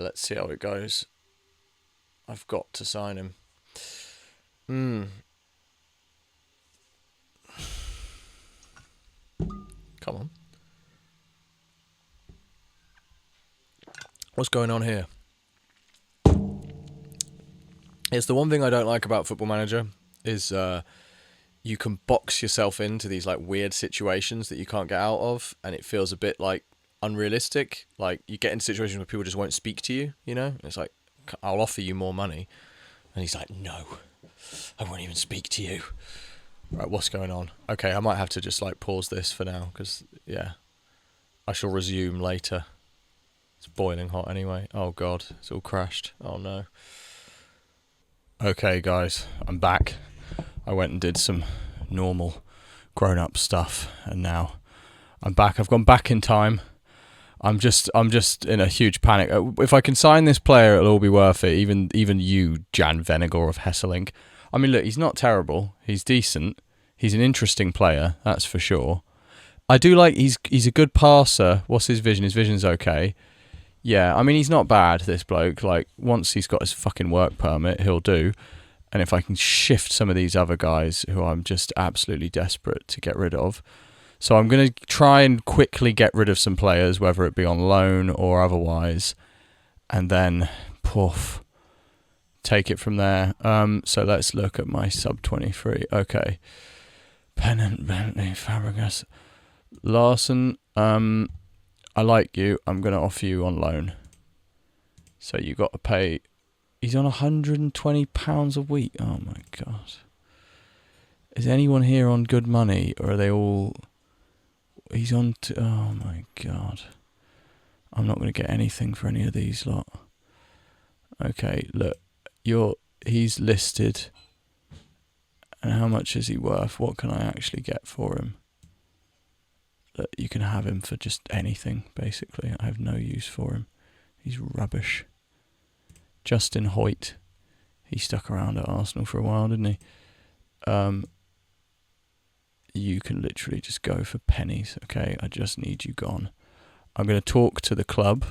let's see how it goes. I've got to sign him. Mm. Come on. What's going on here? It's the one thing I don't like about Football Manager is you can box yourself into these like weird situations that you can't get out of, and it feels a bit like unrealistic. Like you get into situations where people just won't speak to you, you know? And it's like, I'll offer you more money. And he's like, no, I won't even speak to you. Right, what's going on? Okay, I might have to just like pause this for now because, yeah, I shall resume later. It's boiling hot anyway. Oh god, it's all crashed. Oh no. Okay, guys, I'm back. I went and did some normal grown-up stuff, and now I'm back. I've gone back in time. I'm just in a huge panic. If I can sign this player, it'll all be worth it. Even you, Jan Vennegoor of Hesselink. I mean, look, he's not terrible. He's decent. He's an interesting player, that's for sure. I do like he's a good passer. What's his vision? His vision's okay. Yeah, I mean, he's not bad, this bloke. Like, once he's got his fucking work permit, he'll do. And if I can shift some of these other guys who I'm just absolutely desperate to get rid of. So I'm going to try and quickly get rid of some players, whether it be on loan or otherwise. And then, poof, take it from there. So let's look at my sub-23. Okay. Pennant, Bentley, Fabregas, Larson, I like you. I'm going to offer you on loan. So you got to pay. He's on £120 a week. Oh my god. Is anyone here on good money, or are they all? He's on. Oh my god. I'm not going to get anything for any of these lot. Okay, look. He's listed. And how much is he worth? What can I actually get for him? You can have him for just anything, basically. I have no use for him. He's rubbish. Justin Hoyt. He stuck around at Arsenal for a while, didn't he? You can literally just go for pennies, okay? I just need you gone. I'm going to talk to the club.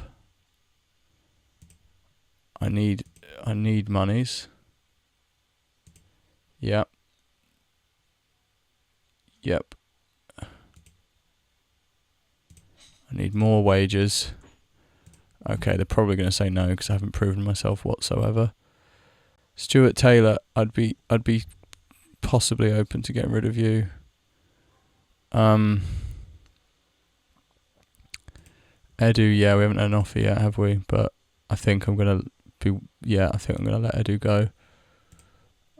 I need monies. Yep. I need more wages. Okay, they're probably going to say no because I haven't proven myself whatsoever. Stuart Taylor, I'd be possibly open to getting rid of you. Edu, yeah, we haven't had an offer yet, have we? But I think I'm going to I think I'm going to let Edu go.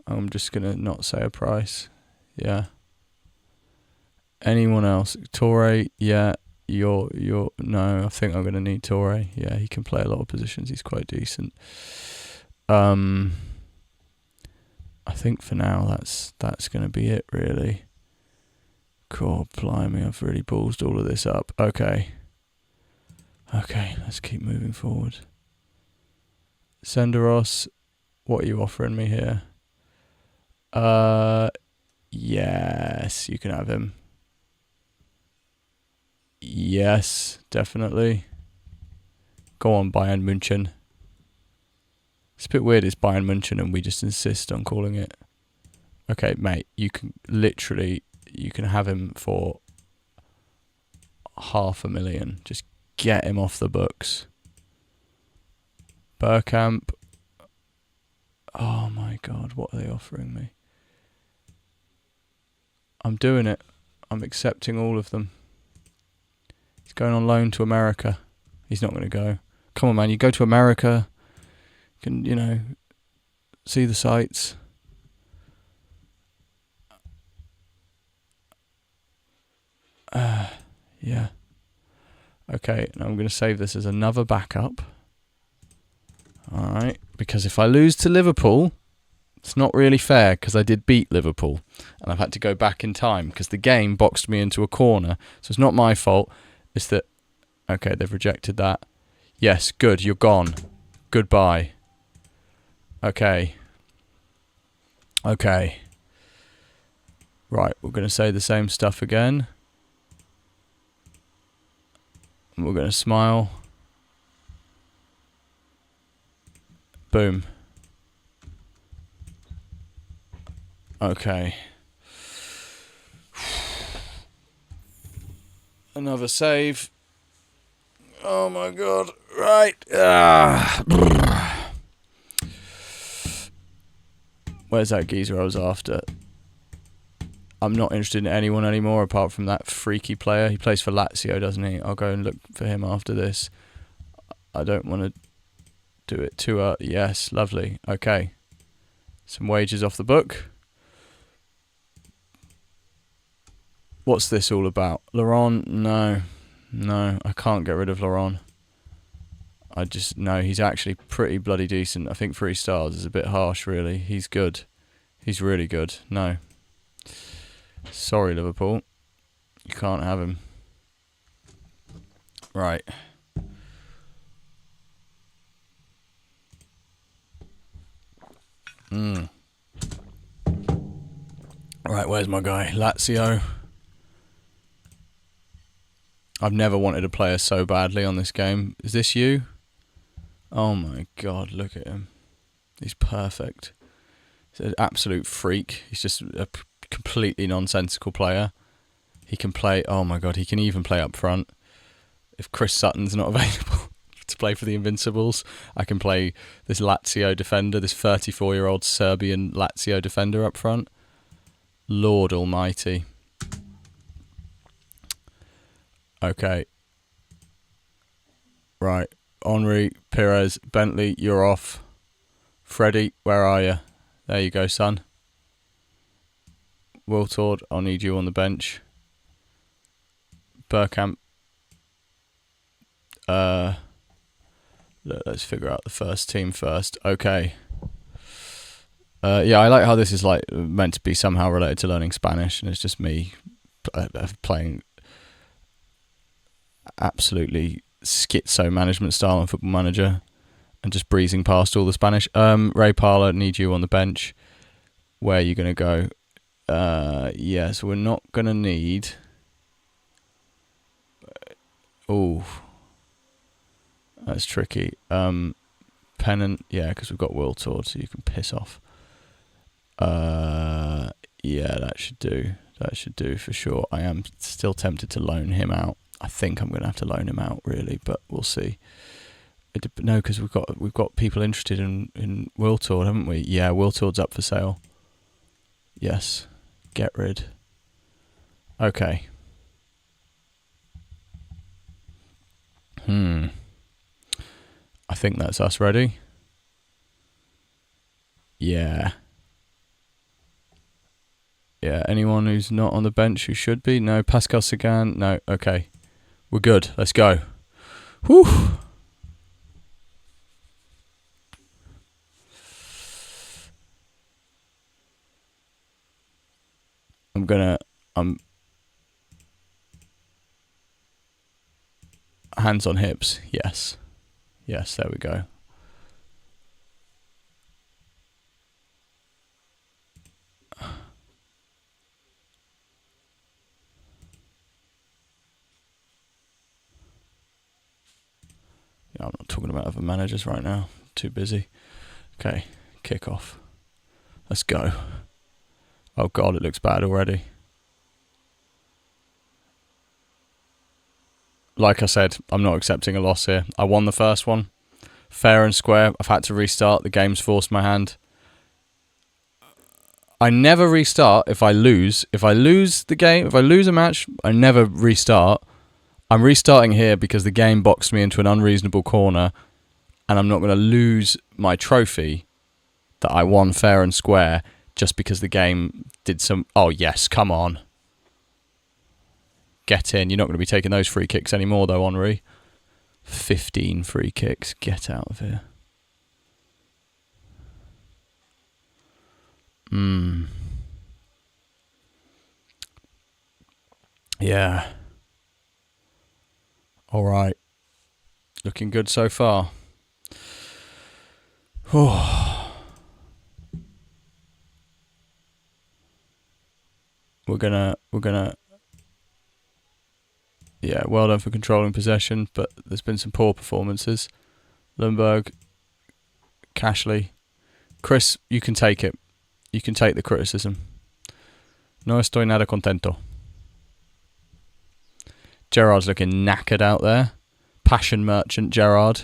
I'm just going to not say a price. Yeah. Anyone else? Torre, yeah. No, I think I'm going to need Torre. Yeah, he can play a lot of positions. He's quite decent. I think for now that's going to be it, really. God, blimey, I've really ballsed all of this up. Okay, let's keep moving forward. Senderos, what are you offering me here? Yes, you can have him. Yes, definitely. Go on, Bayern München. It's a bit weird, it's Bayern München and we just insist on calling it. Okay, mate, you can have him for $500,000. Just get him off the books. Bergkamp. Oh my god, what are they offering me? I'm doing it. I'm accepting all of them. He's going on loan to America. He's not going to go. Come on, man, you go to America. You can, see the sights. Yeah. Okay, now I'm going to save this as another backup. Alright, because if I lose to Liverpool, it's not really fair because I did beat Liverpool. And I've had to go back in time because the game boxed me into a corner. So it's not my fault. It's that... Okay, they've rejected that. Yes, good, you're gone. Goodbye. Okay. Right, we're going to say the same stuff again. And we're going to smile. Boom. Okay. Another save. Oh my god. Right. Where's that geezer I was after? I'm not interested in anyone anymore apart from that freaky player. He plays for Lazio, doesn't he? I'll go and look for him after this. I don't want to do it too yes, lovely. Okay. Some wages off the book. What's this all about? Laurent? No, I can't get rid of Laurent. No, he's actually pretty bloody decent. I think 3 stars is a bit harsh, really. He's good. He's really good. No. Sorry, Liverpool. You can't have him. Right. Right, where's my guy? Lazio. I've never wanted a player so badly on this game. Is this you? Oh my god, look at him. He's perfect. He's an absolute freak. He's just a completely nonsensical player. He can play, oh my god, he can even play up front. If Chris Sutton's not available to play for the Invincibles, I can play this Lazio defender, this 34-year-old Serbian Lazio defender up front. Lord almighty. Okay. Right. Henry, Pires, Bentley, you're off. Freddie, where are you? There you go, son. Wiltord, I'll need you on the bench. Bergkamp. Let's figure out the first team first. Okay. Yeah, I like how this is like meant to be somehow related to learning Spanish, and it's just me playing absolutely schizo management style on Football Manager and just breezing past all the Spanish. Ray Parler, need you on the bench. Where are you going to go? Yeah, so we're not going to need... Oh, that's tricky. Pennant, yeah, because we've got Wiltord, so you can piss off. Yeah, that should do. That should do for sure. I am still tempted to loan him out. I think I'm going to have to loan him out, really, but we'll see. No, because we've got people interested in Wiltord, haven't we? Yeah, Wiltord's up for sale. Yes, get rid. Okay. I think that's us ready. Yeah. Yeah, anyone who's not on the bench who should be? No, Pascal Sagan? No, okay. We're good. Let's go. Whew. I'm hands on hips. Yes. Yes, there we go. Yeah, I'm not talking about other managers right now. Too busy. Okay, kick off. Let's go. Oh god, it looks bad already. Like I said, I'm not accepting a loss here. I won the first one. Fair and square. I've had to restart. The game's forced my hand. I never restart if I lose. If I lose the game, if I lose a match, I never restart. I'm restarting here because the game boxed me into an unreasonable corner, and I'm not going to lose my trophy that I won fair and square just because the game did some... Oh, yes, come on. Get in. You're not going to be taking those free kicks anymore, though, Henry. 15 free kicks. Get out of here. Yeah. All right. Looking good so far. Oh. We're gonna. Yeah, well done for controlling possession, but there's been some poor performances. Lundberg, Cashley, Chris, you can take it. You can take the criticism. No estoy nada contento. Gerrard's looking knackered out there. Passion merchant Gerrard.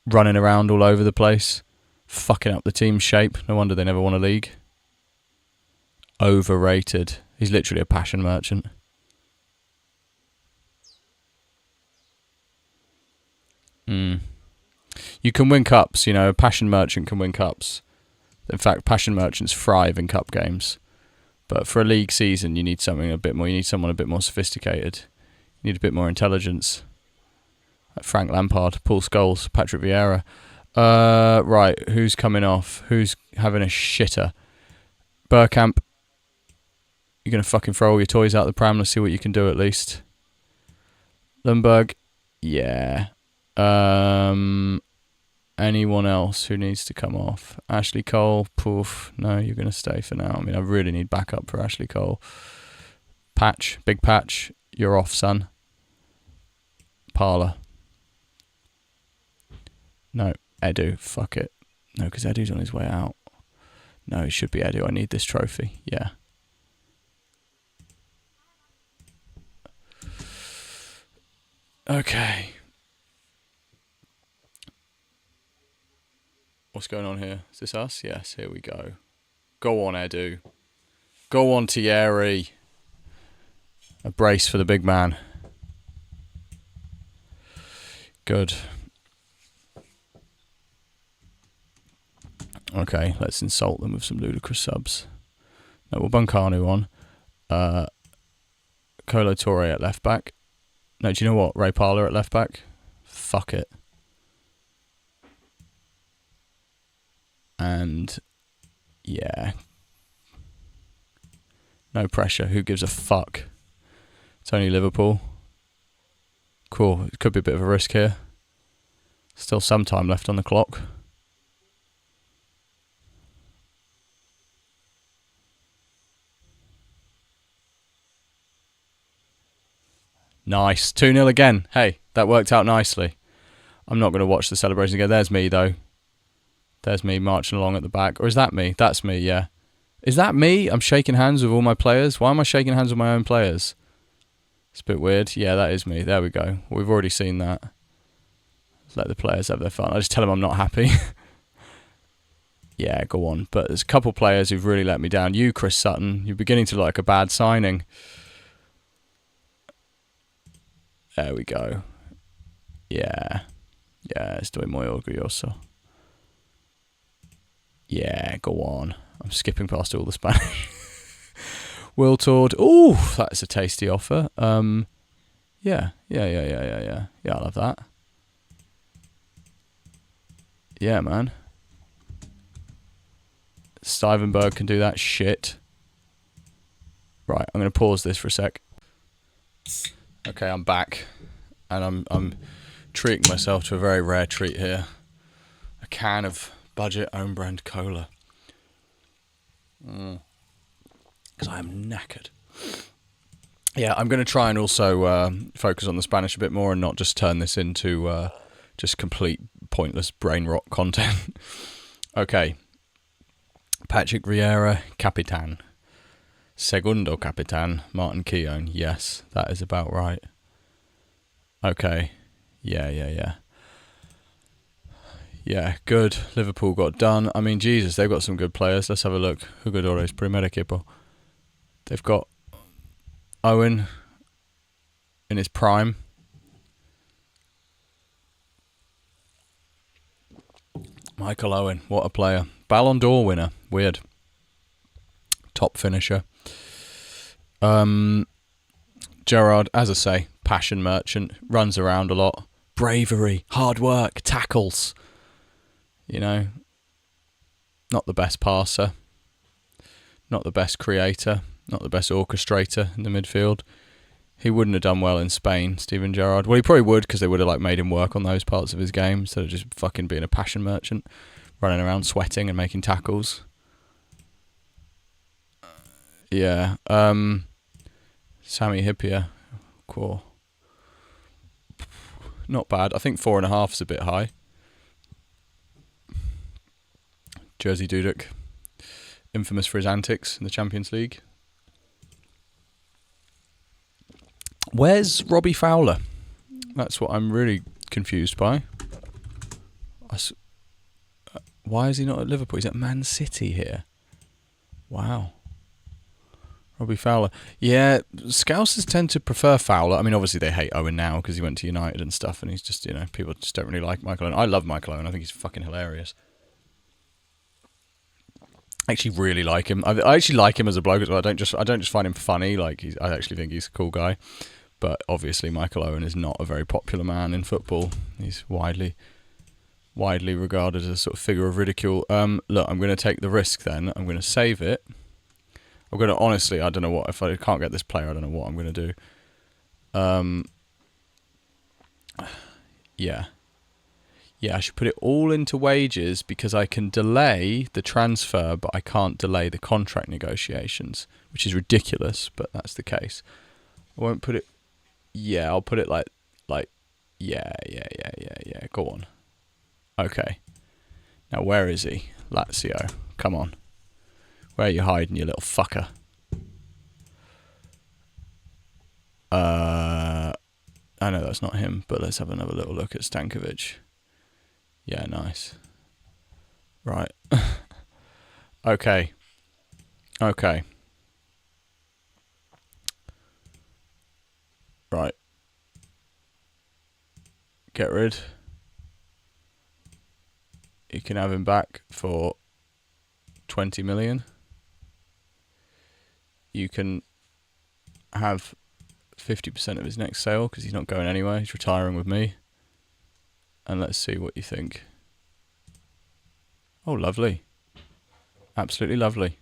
Running around all over the place. Fucking up the team's shape. No wonder they never won a league. Overrated. He's literally a passion merchant. You can win cups, you know. A passion merchant can win cups. In fact, passion merchants thrive in cup games. But for a league season, you need something a bit more. You need someone a bit more sophisticated. You need a bit more intelligence. Like Frank Lampard, Paul Scholes, Patrick Vieira. Right, who's coming off? Who's having a shitter? Bergkamp. You're going to fucking throw all your toys out the pram. Let's see what you can do at least. Lundberg. Yeah. Anyone else who needs to come off? Ashley Cole. Poof. No, you're going to stay for now. I mean, I really need backup for Ashley Cole. Patch. Big Patch. You're off, son. Parlour. No. Edu. Fuck it. No, because Edu's on his way out. No, it should be Edu. I need this trophy. Yeah. Okay. What's going on here? Is this us? Yes, here we go. Go on, Edu. Go on, Thierry. A brace for the big man. Good. Okay, let's insult them with some ludicrous subs. No, we'll bung Kanu on. Kolo Touré at left back. No, do you know what? Ray Parlour at left back. Fuck it. And yeah. No pressure. Who gives a fuck? It's only Liverpool. Cool. It could be a bit of a risk here. Still some time left on the clock. Nice. 2-0 again. Hey, that worked out nicely. I'm not going to watch the celebration again. There's me, though. There's me marching along at the back. Or is that me? That's me, yeah. Is that me? I'm shaking hands with all my players. Why am I shaking hands with my own players? It's a bit weird. Yeah, that is me. There we go. We've already seen that. Let the players have their fun. I just tell them I'm not happy. Yeah, go on. But there's a couple players who've really let me down. You, Chris Sutton, you're beginning to look like a bad signing. There we go. Yeah. Yeah, estoy muy orgulloso. Yeah, go on. I'm skipping past all the Spanish. Will Tord. Ooh, that's a tasty offer. Yeah, I love that. Yeah, man. Stevenberg can do that shit. Right, I'm going to pause this for a sec. Okay, I'm back. And I'm treating myself to a very rare treat here. A can of budget own brand cola. Because I am knackered. Yeah, I'm going to try and also focus on the Spanish a bit more and not just turn this into just complete pointless brain rot content. Okay. Patrick Vieira, Capitan. Segundo Capitan, Martin Keown. Yes, that is about right. Okay. Yeah. Yeah, good. Liverpool got done. I mean, Jesus, they've got some good players. Let's have a look. Jugadores, primer equipo. They've got Owen in his prime. Michael Owen, what a player. Ballon d'Or winner. Weird. Top finisher. Gerrard, as I say, passion merchant. Runs around a lot. Bravery, hard work, tackles. You know, not the best passer. Not the best creator. Not the best orchestrator in the midfield. He wouldn't have done well in Spain, Steven Gerrard. Well, he probably would, because they would have made him work on those parts of his game instead of just fucking being a passion merchant, running around sweating and making tackles. Yeah. Sami Hyypiä. Cool. Not bad. I think 4.5 is a bit high. Jerzy Dudek, infamous for his antics in the Champions League. Where's Robbie Fowler? That's what I'm really confused by. Why is he not at Liverpool? He's at Man City here. Wow. Robbie Fowler. Yeah, Scousers tend to prefer Fowler. I mean, obviously they hate Owen now because he went to United and stuff, and he's just, people just don't really like Michael Owen. I love Michael Owen. I think he's fucking hilarious. I actually really like him. I actually like him as a bloke as well. I don't just find him funny. Like, I actually think he's a cool guy. But obviously Michael Owen is not a very popular man in football. He's widely regarded as a sort of figure of ridicule. Look, I'm going to take the risk then. I'm going to save it. I'm going to, honestly, I don't know what, if I can't get this player, I don't know what I'm going to do. Yeah, I should put it all into wages because I can delay the transfer, but I can't delay the contract negotiations, which is ridiculous, but that's the case. I won't put it, I'll put it like, yeah, go on. Okay. Now, where is he? Lazio. Come on. Where are you hiding, you little fucker? I know that's not him, but let's have another little look at Stankovic. Yeah, nice. Right. Okay. Right. Get rid. You can have him back for 20 million. You can have 50% of his next sale because he's not going anywhere. He's retiring with me. And let's see what you think. Oh, lovely. Absolutely lovely.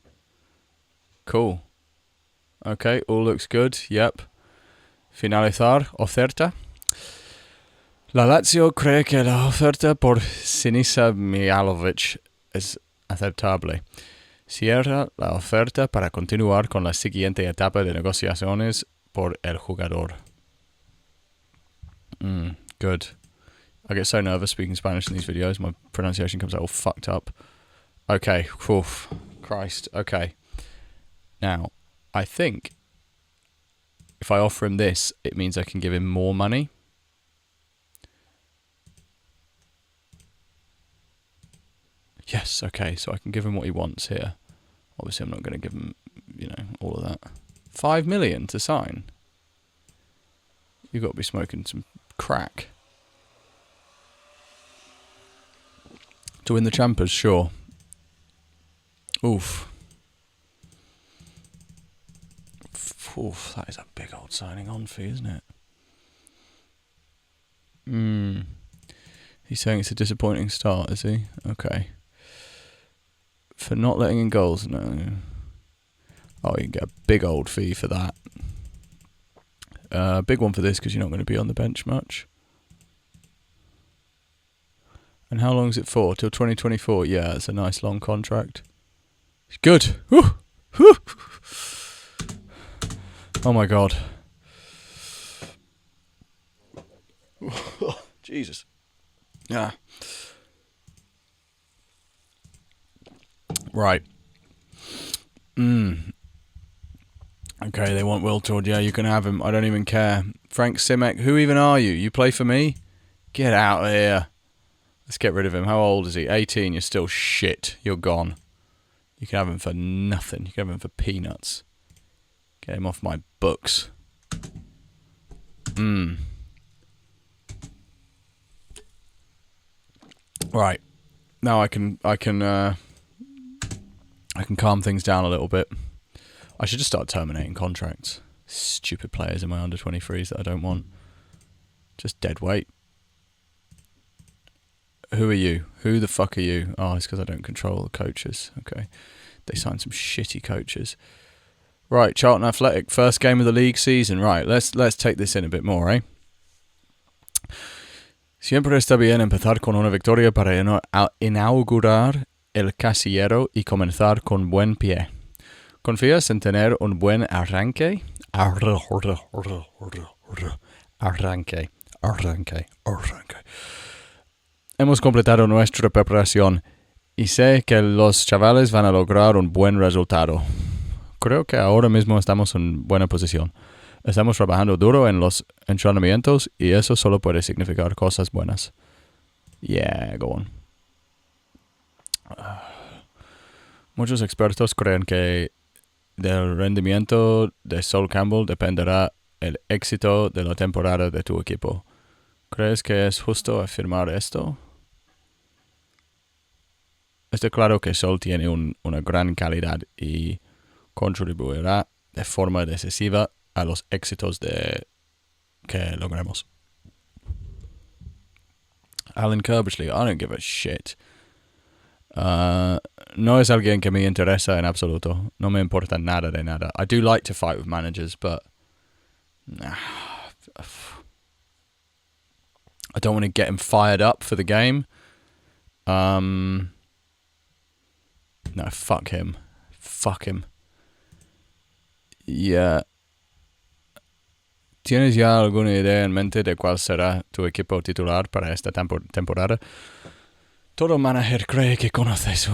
Cool. Okay, all looks good. Yep. Finalizar, oferta. La Lazio cree que la oferta por Sinisa Mihajlovic es aceptable. Cierra la oferta para continuar con la siguiente etapa de negociaciones por el jugador. Good. I get so nervous speaking Spanish in these videos. My pronunciation comes out all fucked up. Okay. Oof. Christ. Okay. Now, I think if I offer him this, it means I can give him more money. Yes, okay, so I can give him what he wants here. Obviously, I'm not going to give him, all of that. 5 million to sign? You've got to be smoking some crack. To win the Champions, sure. Oof. Oof, that is a big old signing on fee, isn't it? He's saying it's a disappointing start, is he? Okay. For not letting in goals, no. Oh, you can get a big old fee for that. Big one for this because you're not going to be on the bench much. And how long is it for? Till 2024? Yeah, it's a nice long contract. It's good. Woo! Woo! Oh my God. Jesus. Yeah. Right. Okay, they want Wiltord. Yeah, you can have him. I don't even care. Frank Simek. Who even are you? You play for me? Get out of here. Let's get rid of him. How old is he? 18. You're still shit. You're gone. You can have him for nothing. You can have him for peanuts. Get him off my books. Right. Now I can calm things down a little bit. I should just start terminating contracts. Stupid players in my under 23s that I don't want. Just dead weight. Who are you? Who the fuck are you? Oh, it's because I don't control the coaches. Okay. They signed some shitty coaches. Right, Charlton Athletic, first game of the league season. Right, let's take this in a bit more, eh? Siempre está bien empezar con una victoria para inaugurar el casillero y comenzar con buen pie. ¿Confías en tener un buen arranque? Arranque. Hemos completado nuestra preparación y sé que los chavales van a lograr un buen resultado. Creo que ahora mismo estamos en buena posición. Estamos trabajando duro en los entrenamientos y eso solo puede significar cosas buenas. Yeah, go on. Muchos expertos creen que del rendimiento de Sol Campbell dependerá el éxito de la temporada de tu equipo. ¿Crees que es justo afirmar esto? Está claro que Sol tiene una gran calidad y contribuirá de forma decisiva a los éxitos que logremos. Alan Kirbishley, I don't give a shit. No es alguien que me interesa en absoluto. No me importa nada de nada. I do like to fight with managers, but I don't want to get him fired up for the game. No, fuck him. Fuck him. Yeah. ¿Tienes ya alguna idea en mente de cuál será tu equipo titular para esta temporada? Todo manager cree que conoce su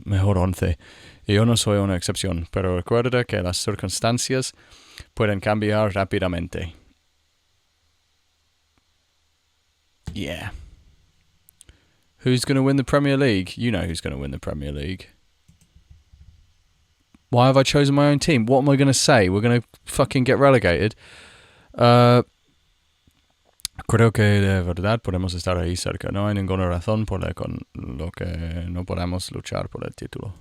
mejor once, y yo no soy una excepción, pero recuerda que las circunstancias pueden cambiar rápidamente. Yeah. Who's going to win the Premier League? You know who's going to win the Premier League. Why have I chosen my own team? What am I going to say? We're going to fucking get relegated? Creo que de verdad podemos estar ahí cerca. No hay ninguna razón por la con lo que no podamos luchar por el título.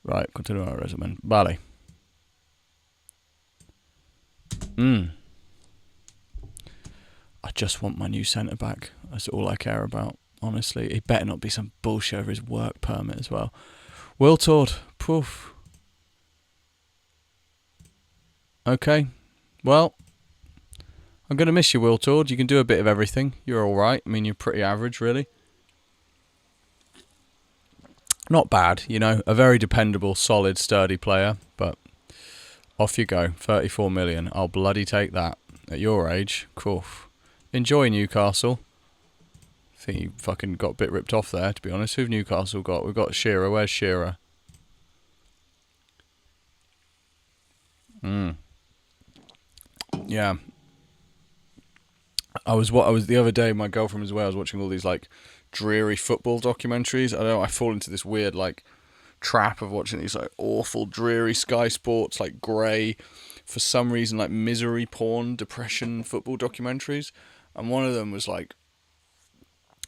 Right, continúa el resumen. Vale. I just want my new centre back. That's all I care about, honestly. It better not be some bullshit over his work permit as well. Will Tord. Poof. Okay. Well, I'm going to miss you, Will Tord. You can do a bit of everything. You're all right. I mean, you're pretty average, really. Not bad, you know. A very dependable, solid, sturdy player. But off you go. 34 million. I'll bloody take that. At your age. Cool. Enjoy Newcastle. I think you fucking got a bit ripped off there, to be honest. Who've Newcastle got? We've got Shearer. Where's Shearer? Yeah. I was the other day, my girlfriend was away, I was watching all these like dreary football documentaries. I don't know, I fall into this weird like trap of watching these like awful dreary Sky Sports, like grey, for some reason like misery porn, depression football documentaries. And one of them was like,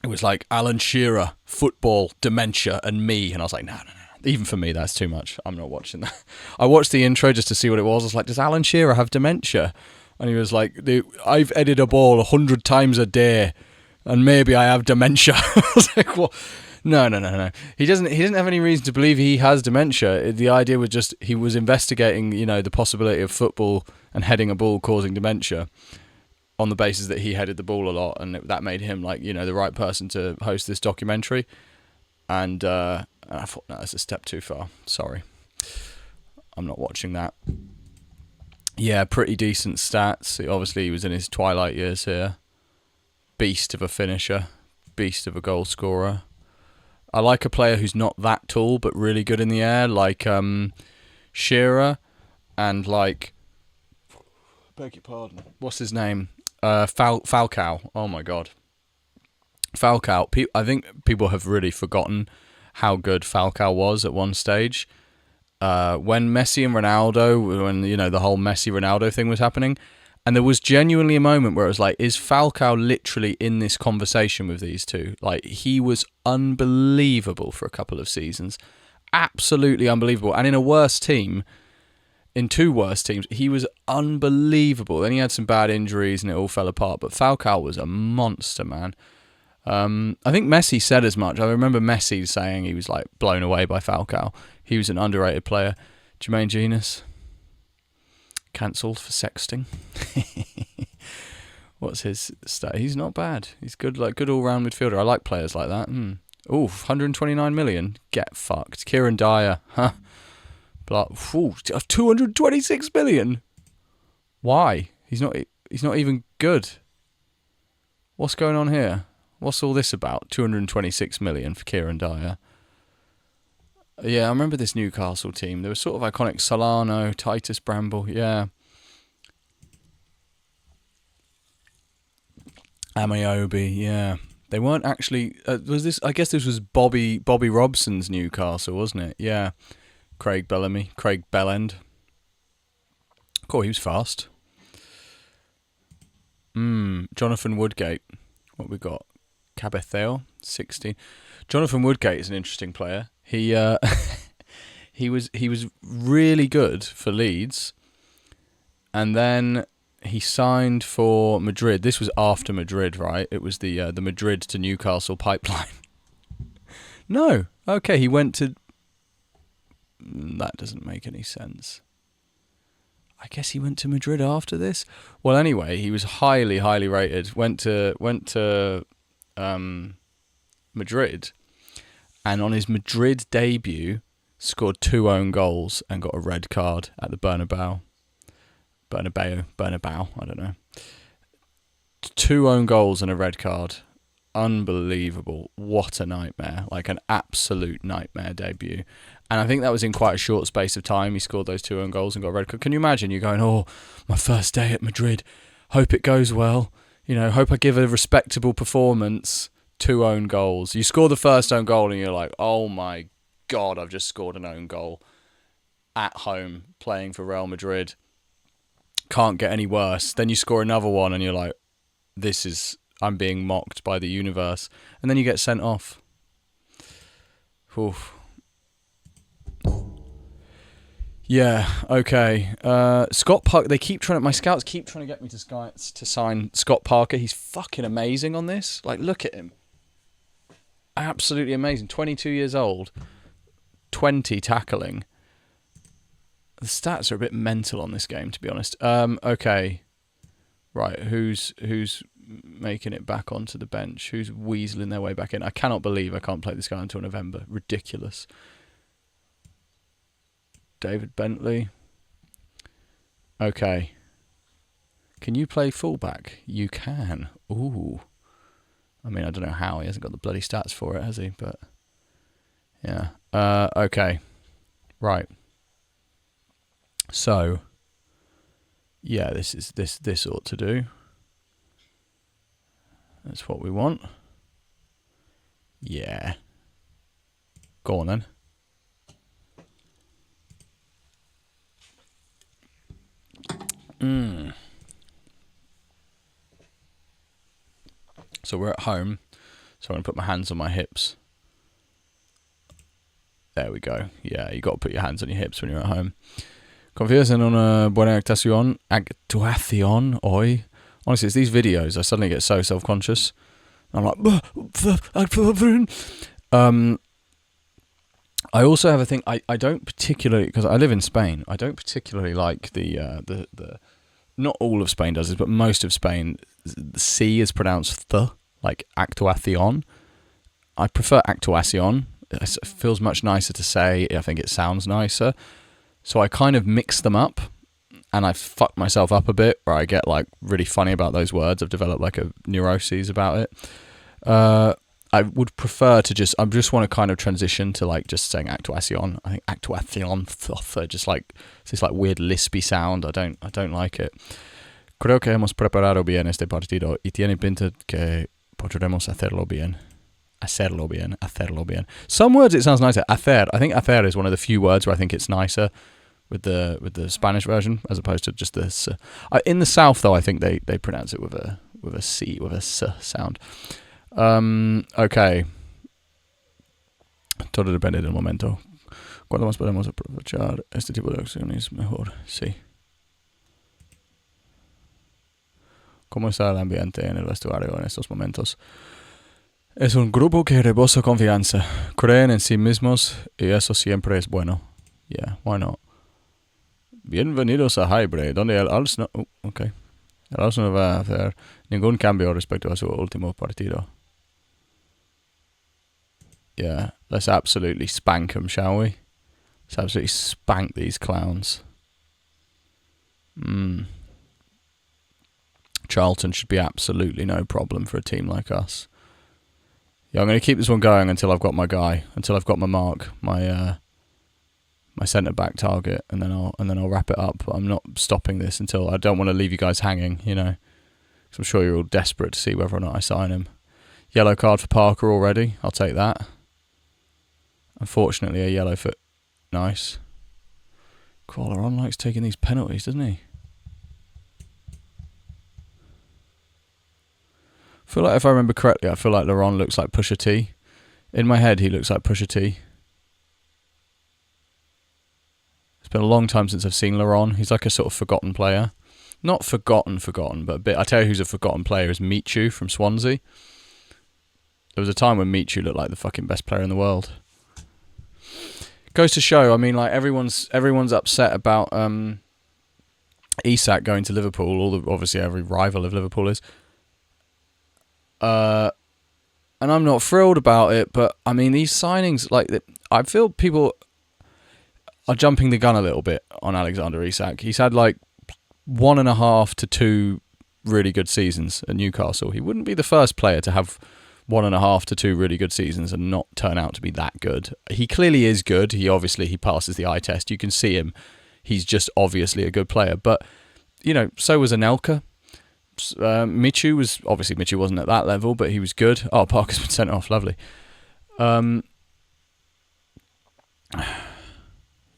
it was like Alan Shearer, football, dementia, and me. And I was like, no. Even for me, that's too much. I'm not watching that. I watched the intro just to see what it was. I was like, does Alan Shearer have dementia? And he was like, I've edited a ball 100 times a day, and maybe I have dementia. I was like, what? No. He doesn't have any reason to believe he has dementia. The idea was just he was investigating, you know, the possibility of football and heading a ball causing dementia on the basis that he headed the ball a lot, and that made him like, you know, the right person to host this documentary. And I thought, no, that's a step too far. Sorry, I'm not watching that. Yeah, pretty decent stats. Obviously, he was in his twilight years here. Beast of a finisher. Beast of a goal scorer. I like a player who's not that tall, but really good in the air, like Shearer, and like, beg your pardon, what's his name? Falcao. Oh my God. Falcao. I think people have really forgotten how good Falcao was at one stage. When Messi and Ronaldo, when, you know, the whole Messi-Ronaldo thing was happening, and there was genuinely a moment where it was like, is Falcao literally in this conversation with these two? Like, he was unbelievable for a couple of seasons. Absolutely unbelievable. And in a worse team, in two worse teams, he was unbelievable. Then he had some bad injuries and it all fell apart. But Falcao was a monster, man. I think Messi said as much. I remember Messi saying he was like blown away by Falcao. He was an underrated player. Jermaine Genius cancelled for sexting. What's his stat? He's not bad. He's good, like good all-round midfielder. I like players like that. Ooh, 129 million. Get fucked. Kieran Dyer. Huh. 226 million. Why? He's not even good. What's going on here? What's all this about? 226 million for Kieran Dyer. Yeah, I remember this Newcastle team. They were sort of iconic. Solano, Titus Bramble, yeah. Amayobi, yeah. They weren't actually. Was this? I guess this was Bobby Robson's Newcastle, wasn't it? Yeah. Craig Bellend. Cool, he was fast. Jonathan Woodgate. What we got? Cabetheo, 16. Jonathan Woodgate is an interesting player. He he was really good for Leeds, and then he signed for Madrid. This was after Madrid, right? It was the Madrid to Newcastle pipeline. No, okay, he went to. That doesn't make any sense. I guess he went to Madrid after this. Well, anyway, he was highly rated. Went to Madrid, and on his Madrid debut, scored 2 own goals and got a red card at the Bernabeu, I don't know. 2 own goals and a red card. Unbelievable. What a nightmare. Like an absolute nightmare debut. And I think that was in quite a short space of time. He scored those 2 own goals and got a red card. Can you imagine? You're going, oh, my first day at Madrid. Hope it goes well. You know, hope I give a respectable performance. 2 own goals. You score the first own goal and you're like, oh my God, I've just scored an own goal at home playing for Real Madrid. Can't get any worse. Then you score another one and you're like, I'm being mocked by the universe. And then you get sent off. Oof. Yeah, okay. Scott Parker, my scouts keep trying to get me to sign Scott Parker. He's fucking amazing on this. Like, look at him. Absolutely amazing. 22 years old. 20 tackling. The stats are a bit mental on this game, to be honest. Okay. Right, who's making it back onto the bench? Who's weaseling their way back in? I cannot believe I can't play this guy until November. Ridiculous. David Bentley. Okay. Can you play fullback? You can. Ooh. I mean, I don't know how. He hasn't got the bloody stats for it, has he? But yeah. Okay. Right. So yeah, this ought to do. That's what we want. Yeah. Go on then. So we're at home. So I'm going to put my hands on my hips. There we go. Yeah, you got to put your hands on your hips when you're at home. Confías en una buena actuación hoy? Honestly, it's these videos. I suddenly get so self-conscious. I'm like, I also have a thing. I don't particularly, because I live in Spain. I don't particularly like the not all of Spain does this, but most of Spain, the C is pronounced th, like actuación. I prefer actuación. It feels much nicer to say. I think it sounds nicer. So I kind of mix them up, and I fuck myself up a bit, where I get like really funny about those words. I've developed like a neuroses about it. I would prefer to just want to kind of transition to like just saying actuación. I think actuación, just like it's this like weird lispy sound. I don't like it. Creo que hemos preparado bien este partido y tiene pinta que podremos hacerlo bien. Hacerlo bien. Some words it sounds nicer. Hacer. I think hacer is one of the few words where I think it's nicer with the Spanish version as opposed to just this. In the South though, I think they pronounce it with a C, with a S sound. Okay. Todo depende del momento. ¿Cuándo más podemos aprovechar este tipo de acciones mejor? Sí. ¿Cómo está el ambiente en el vestuario en estos momentos? Es un grupo que rebosa confianza. Creen en sí mismos y eso siempre es bueno. Yeah, why not? Bienvenidos a Highbury, donde el Arsenal... okay. El Arsenal va a hacer ningún cambio respecto a su último partido. Yeah, let's absolutely spank them, shall we? Let's absolutely spank these clowns. Charlton should be absolutely no problem for a team like us. Yeah, I'm going to keep this one going until I've got my guy, until I've got my mark, my centre back target, and then I'll wrap it up. I'm not stopping this until I don't want to leave you guys hanging, you know. 'Cause I'm sure you're all desperate to see whether or not I sign him. Yellow card for Parker already. I'll take that. Unfortunately, a yellow for... Nice. Qualeron likes taking these penalties, doesn't he? I feel like if I remember correctly, I feel like Laurent looks like Pusha T. In my head, he looks like Pusha T. It's been a long time since I've seen Laurent. He's like a sort of forgotten player. Not forgotten, but a bit. I tell you who's a forgotten player is Michu from Swansea. There was a time when Michu looked like the fucking best player in the world. Goes to show, I mean, like everyone's upset about Isak going to Liverpool. Obviously every rival of Liverpool is. And I'm not thrilled about it, but I mean these signings, like I feel people are jumping the gun a little bit on Alexander Isak. He's had like 1.5 to 2 really good seasons at Newcastle. He wouldn't be the first player to have 1.5 to 2 really good seasons and not turn out to be that good. He clearly is good. He passes the eye test. You can see him. He's just obviously a good player. But, you know, so was Anelka. Michu wasn't at that level, but he was good. Oh, Parker's been sent off. Lovely.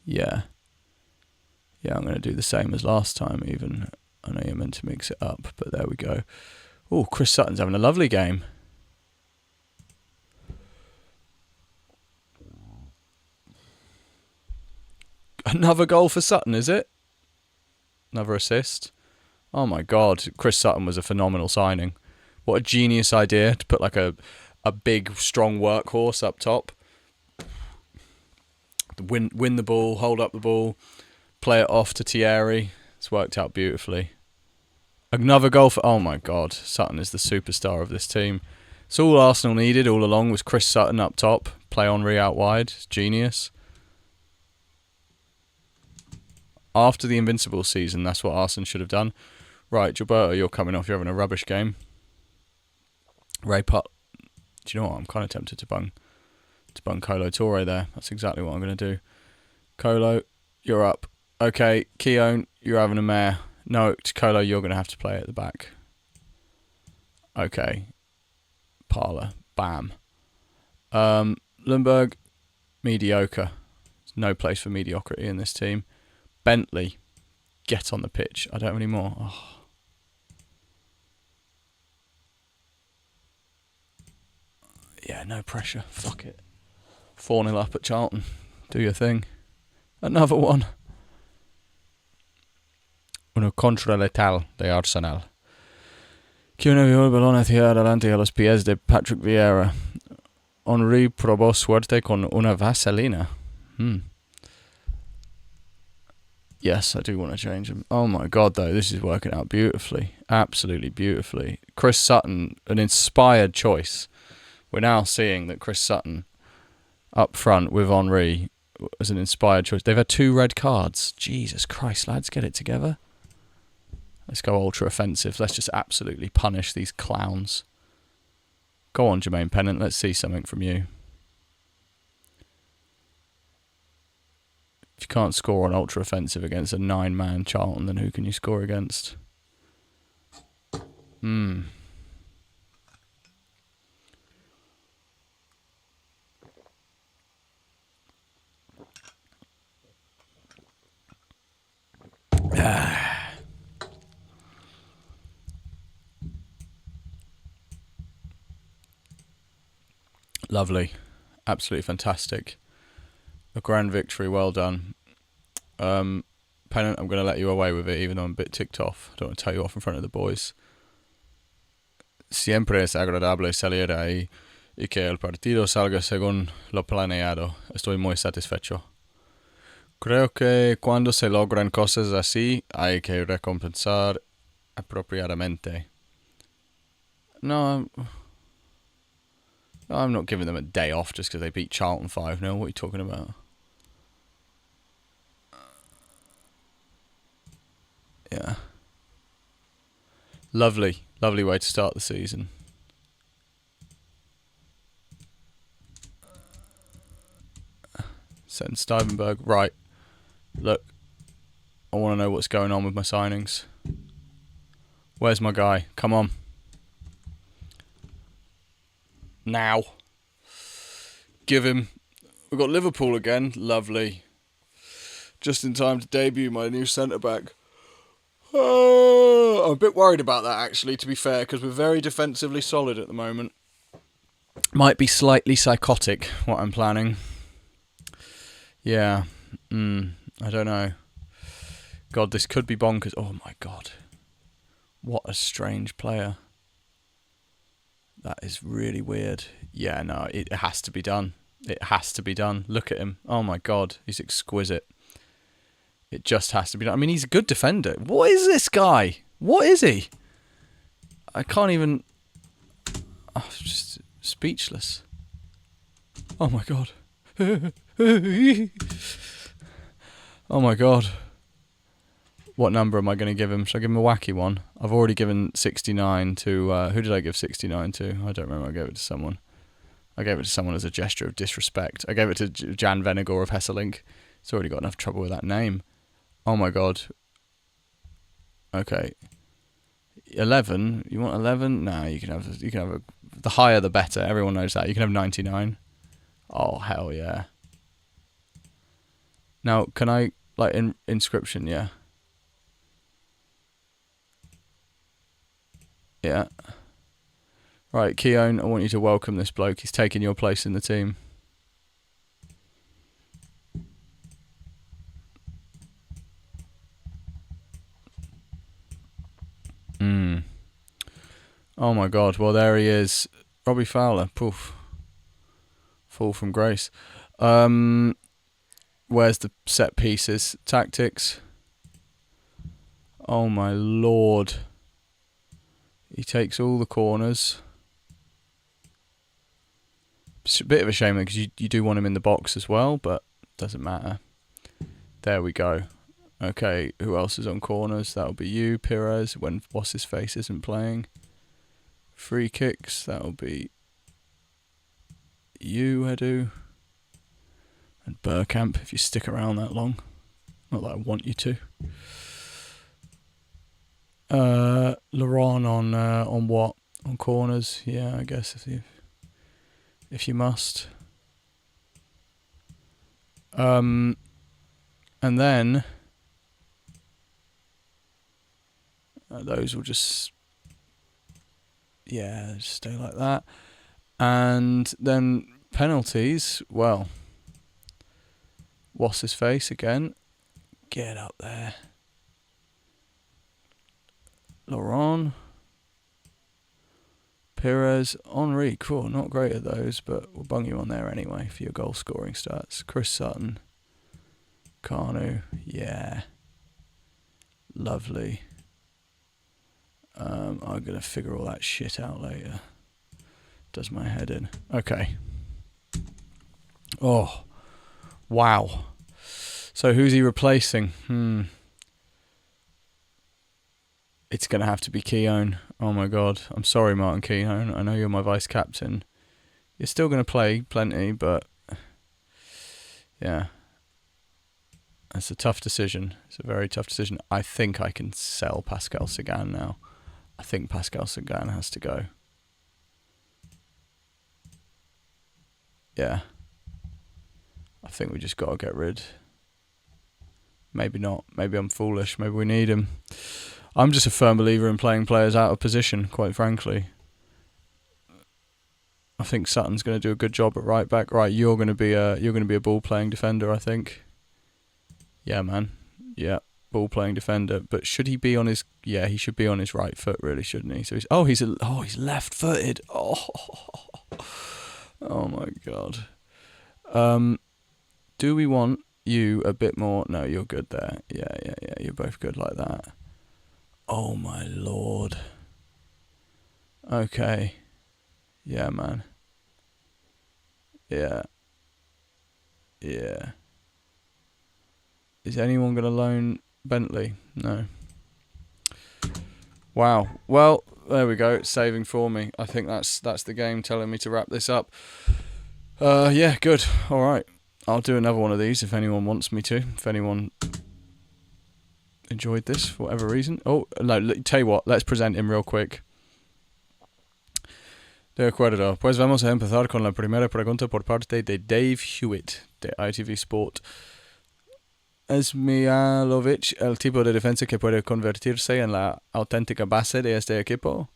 Yeah. Yeah, I'm going to do the same as last time even. I know you're meant to mix it up, but there we go. Oh, Chris Sutton's having a lovely game. Another goal for Sutton, is it? Another assist. Oh my God, Chris Sutton was a phenomenal signing. What a genius idea to put like a big, strong workhorse up top. Win the ball, hold up the ball, play it off to Thierry. It's worked out beautifully. Another goal for... Oh my God, Sutton is the superstar of this team. It's all Arsenal needed all along was Chris Sutton up top. Play Henry out wide. It's genius. After the Invincible season, that's what Arsenal should have done. Right, Gilberto, you're coming off. You're having a rubbish game. Ray Putt. Do you know what? I'm kind of tempted to bung Kolo Toure there. That's exactly what I'm going to do. Kolo, you're up. Okay, Keown, you're having a mare. No, Kolo, you're going to have to play at the back. Okay. Parler. Bam. Lundberg, mediocre. There's no place for mediocrity in this team. Bentley, get on the pitch. I don't have any more. Oh. Yeah, no pressure. Fuck it. 4-0 up at Charlton. Do your thing. Another one. Uno contra letal de Arsenal. Que uno vio el balón hacia adelante a los pies de Patrick Vieira. Henry probó suerte con una vaselina. Yes, I do want to change him. Oh my God, though, this is working out beautifully. Absolutely beautifully. Chris Sutton, an inspired choice. We're now seeing that Chris Sutton up front with Henry as an inspired choice. They've had 2 red cards. Jesus Christ, lads, get it together. Let's go ultra offensive. Let's just absolutely punish these clowns. Go on, Jermaine Pennant. Let's see something from you. If you can't score on ultra offensive against a 9-man Charlton, then who can you score against? Lovely. Absolutely fantastic. A grand victory, well done. Pennant, I'm going to let you away with it, even though I'm a bit ticked off. I don't want to tell you off in front of the boys. Siempre es agradable salir ahí y que el partido salga según lo planeado. Estoy muy satisfecho. Creo que cuando se logran cosas así, hay que recompensar apropiadamente. No, I'm not giving them a day off just because they beat Charlton 5-0. What are you talking about? Yeah. Lovely way to start the season. Send Stuyvenberg. Right. Look, I want to know what's going on with my signings. Where's my guy? Come on. Now. Give him. We've got Liverpool again. Lovely. Just in time to debut my new centre-back. I'm a bit worried about that, actually, to be fair, because we're very defensively solid at the moment. Might be slightly psychotic, what I'm planning. Yeah. I don't know. God, this could be bonkers. Oh, my God. What a strange player. That is really weird. Yeah, no, it has to be done. It has to be done. Look at him. Oh, my God. He's exquisite. It just has to be done. I mean, he's a good defender. What is this guy? What is he? I can't even... I'm just speechless. Oh, my God. Oh, my God. What number am I going to give him? Should I give him a wacky one? I've already given 69 to... who did I give 69 to? I don't remember. I gave it to someone. I gave it to someone as a gesture of disrespect. I gave it to Jan Vennegoor of Hesselink. He's already got enough trouble with that name. Oh, my God. Okay. 11? You want 11? Nah, you can have the higher the better. Everyone knows that. You can have 99. Oh, hell yeah. Now, can I... Like, inscription, yeah. Yeah. Right, Keown, I want you to welcome this bloke. He's taking your place in the team. Oh my God. Well, there he is. Robbie Fowler. Poof. Fall from grace. Where's the set pieces? Tactics. Oh my Lord. He takes all the corners. It's a bit of a shame because you do want him in the box as well, but doesn't matter. There we go. Okay, who else is on corners? That'll be you, Pires, when what's his face isn't playing. Free kicks, that'll be you, Edu. And Burkamp, if you stick around that long. Not that I want you to. Laurent on what? On corners? Yeah, I guess if you must. And then those will just stay like that. And then penalties, well, what's his face again? Get up there. Laurent, Pires, Henri. Cool, not great at those, but we'll bung you on there anyway for your goal scoring stats. Chris Sutton, Carnu, yeah, lovely. I'm gonna figure all that shit out later. Does my head in. Okay. Oh, wow. So who's he replacing? It's going to have to be Keown. Oh my God. I'm sorry, Martin Keown. I know you're my vice captain. You're still going to play plenty, but yeah. That's a tough decision. It's a very tough decision. I think I can sell Pascal Sagan now. I think Pascal Sagan has to go. Yeah. I think we just got to get rid. Maybe not. Maybe I'm foolish. Maybe we need him. I'm just a firm believer in playing players out of position, quite frankly. I think Sutton's going to do a good job at right back. Right, you're going to be a ball playing defender, I think. Yeah, man. Yeah, ball playing defender. But should he be on his? Yeah, he should be on his right foot, really, shouldn't he? So he's left-footed. Oh my God. Do we want you a bit more? No, you're good there. Yeah. You're both good like that. Oh my Lord. Okay. Yeah, man. Yeah. Is anyone going to loan Bentley? No. Wow. Well, there we go. It's saving for me. I think that's the game telling me to wrap this up. Yeah, good. All right. I'll do another one of these if anyone wants me to. If anyone enjoyed this for whatever reason. Oh, no, tell you what, let's present him real quick. De acuerdo, pues vamos a empezar con la primera pregunta por parte de Dave Hewitt, de ITV Sport. ¿Es Mihajlovic el tipo de defensa que puede convertirse en la auténtica base de este equipo?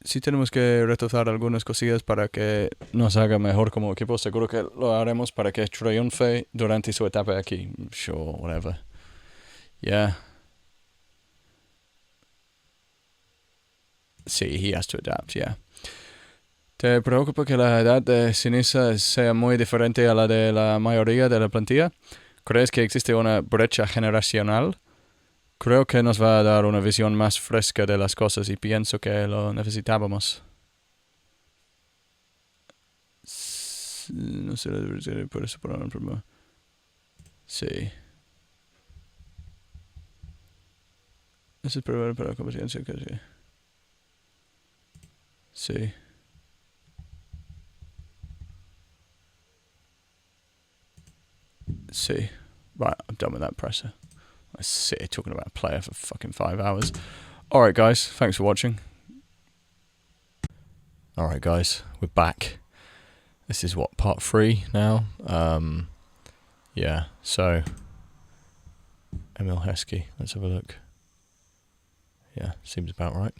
Si tenemos que retozar algunas cosillas para que nos haga mejor como equipo, seguro que lo haremos para que triunfe durante su etapa aquí. Sure, whatever. Yeah. Sí, he has to adapt, yeah. ¿Te preocupa que la edad de Sinisa sea muy diferente a la de la mayoría de la plantilla? ¿Crees que existe una brecha generacional? Creo que nos va a dar una visión más fresca de las cosas y pienso que lo necesitábamos. No sé, puede superar un problema. Sí. Eso es probable para la competencia que sí. Sí. See, right, I'm done with that presser. I sit here talking about a player for fucking 5 hours. Alright guys, thanks for watching. Alright guys, we're back. This is what, part 3 now? Yeah, so Emil Heskey, let's have a look. Yeah, seems about right.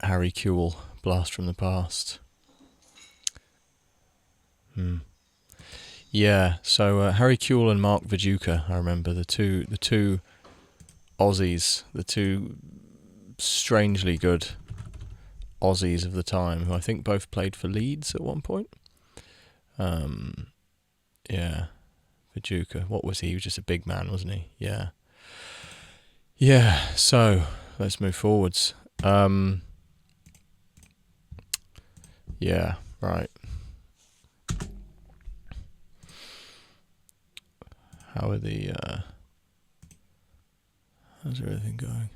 Harry Kewell, blast from the past. Yeah, so Harry Kewell and Mark Viduka, I remember the two Aussies, the two strangely good Aussies of the time, who I think both played for Leeds at one point. Yeah, Viduka, what was he? He was just a big man, wasn't he? Yeah. Yeah, so let's move forwards. Yeah, right. How's everything going?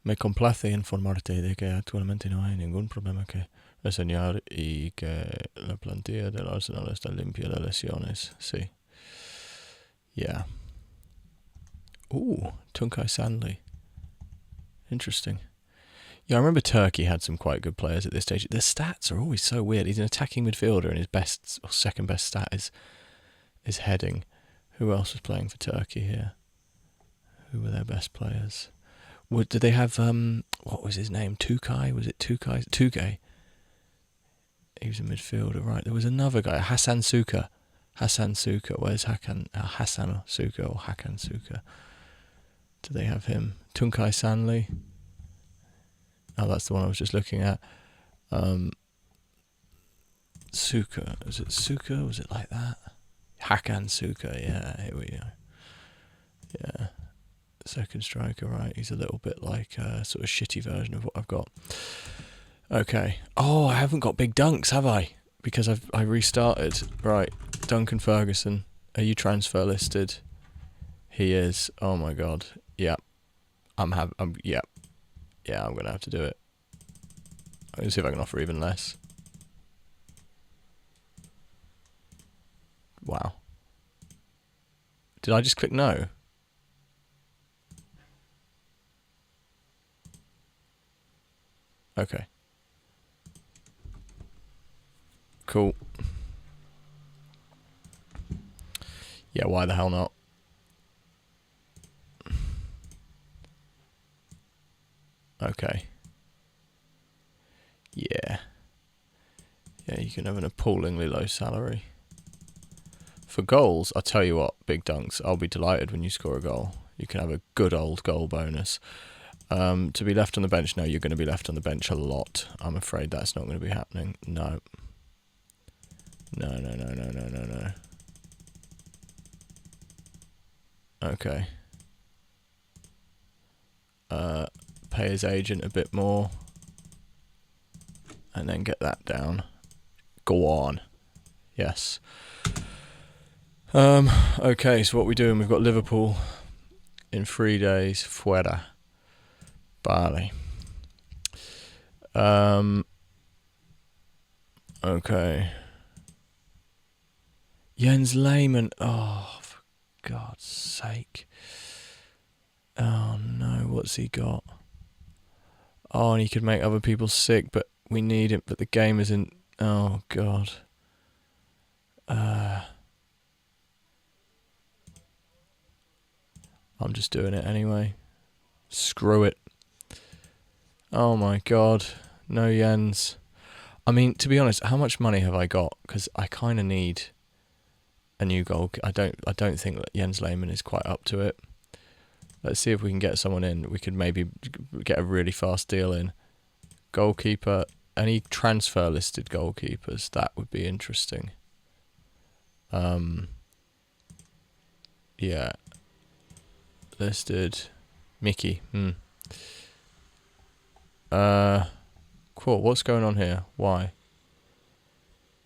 Me complace informarte de que actualmente no hay ningún problema que reseñar y que la plantilla del Arsenal está limpia de lesiones. Sí. Yeah. Ooh, Tunkai Sandley. Interesting. Yeah, I remember Turkey had some quite good players at this stage. The stats are always so weird. He's an attacking midfielder and his best or second best stat is heading. Who else was playing for Turkey here? Who were their best players? Did they have, what was his name? Tukay? Was it Tukay? Tugay. He was a midfielder, right. There was another guy, Hassan Suka. Hassan Suka. Where's Hassan Suka or Hakan Suka? Do they have him? Tunkai Sanli. Oh, that's the one I was just looking at. Suka. Was it Suka? Was it like that? Hakan Suka, yeah, here we go. Yeah. Second striker, right? He's a little bit like a sort of shitty version of what I've got. Okay. Oh, I haven't got big dunks, have I? Because I restarted. Right. Duncan Ferguson. Are you transfer listed? He is. Oh my god. Yeah. Yeah. Yeah, I'm gonna have to do it. I'm gonna see if I can offer even less. Wow. Did I just click no? Okay. Cool. Yeah, why the hell not? Okay. Yeah. Yeah, you can have an appallingly low salary. For goals, I'll tell you what, big dunks, I'll be delighted when you score a goal. You can have a good old goal bonus. To be left on the bench, no, you're going to be left on the bench a lot. I'm afraid that's not going to be happening. No. No. Okay. Pay his agent a bit more. And then get that down. Go on. Yes. Okay, so what we're doing, we've got Liverpool in 3 days. Fuera. Bali. Okay. Jens Lehmann. Oh, for God's sake. Oh no, what's he got? Oh, and he could make other people sick, but we need it. But the game isn't. Oh God. I'm just doing it anyway. Screw it. Oh my God. No Jens. I mean, to be honest, how much money have I got? Because I kind of need a new goal. I don't think that Jens Lehmann is quite up to it. Let's see if we can get someone in. We could maybe get a really fast deal in. Goalkeeper. Any transfer listed goalkeepers? That would be interesting. Yeah. Listed. Mickey. Cool. What's going on here? Why?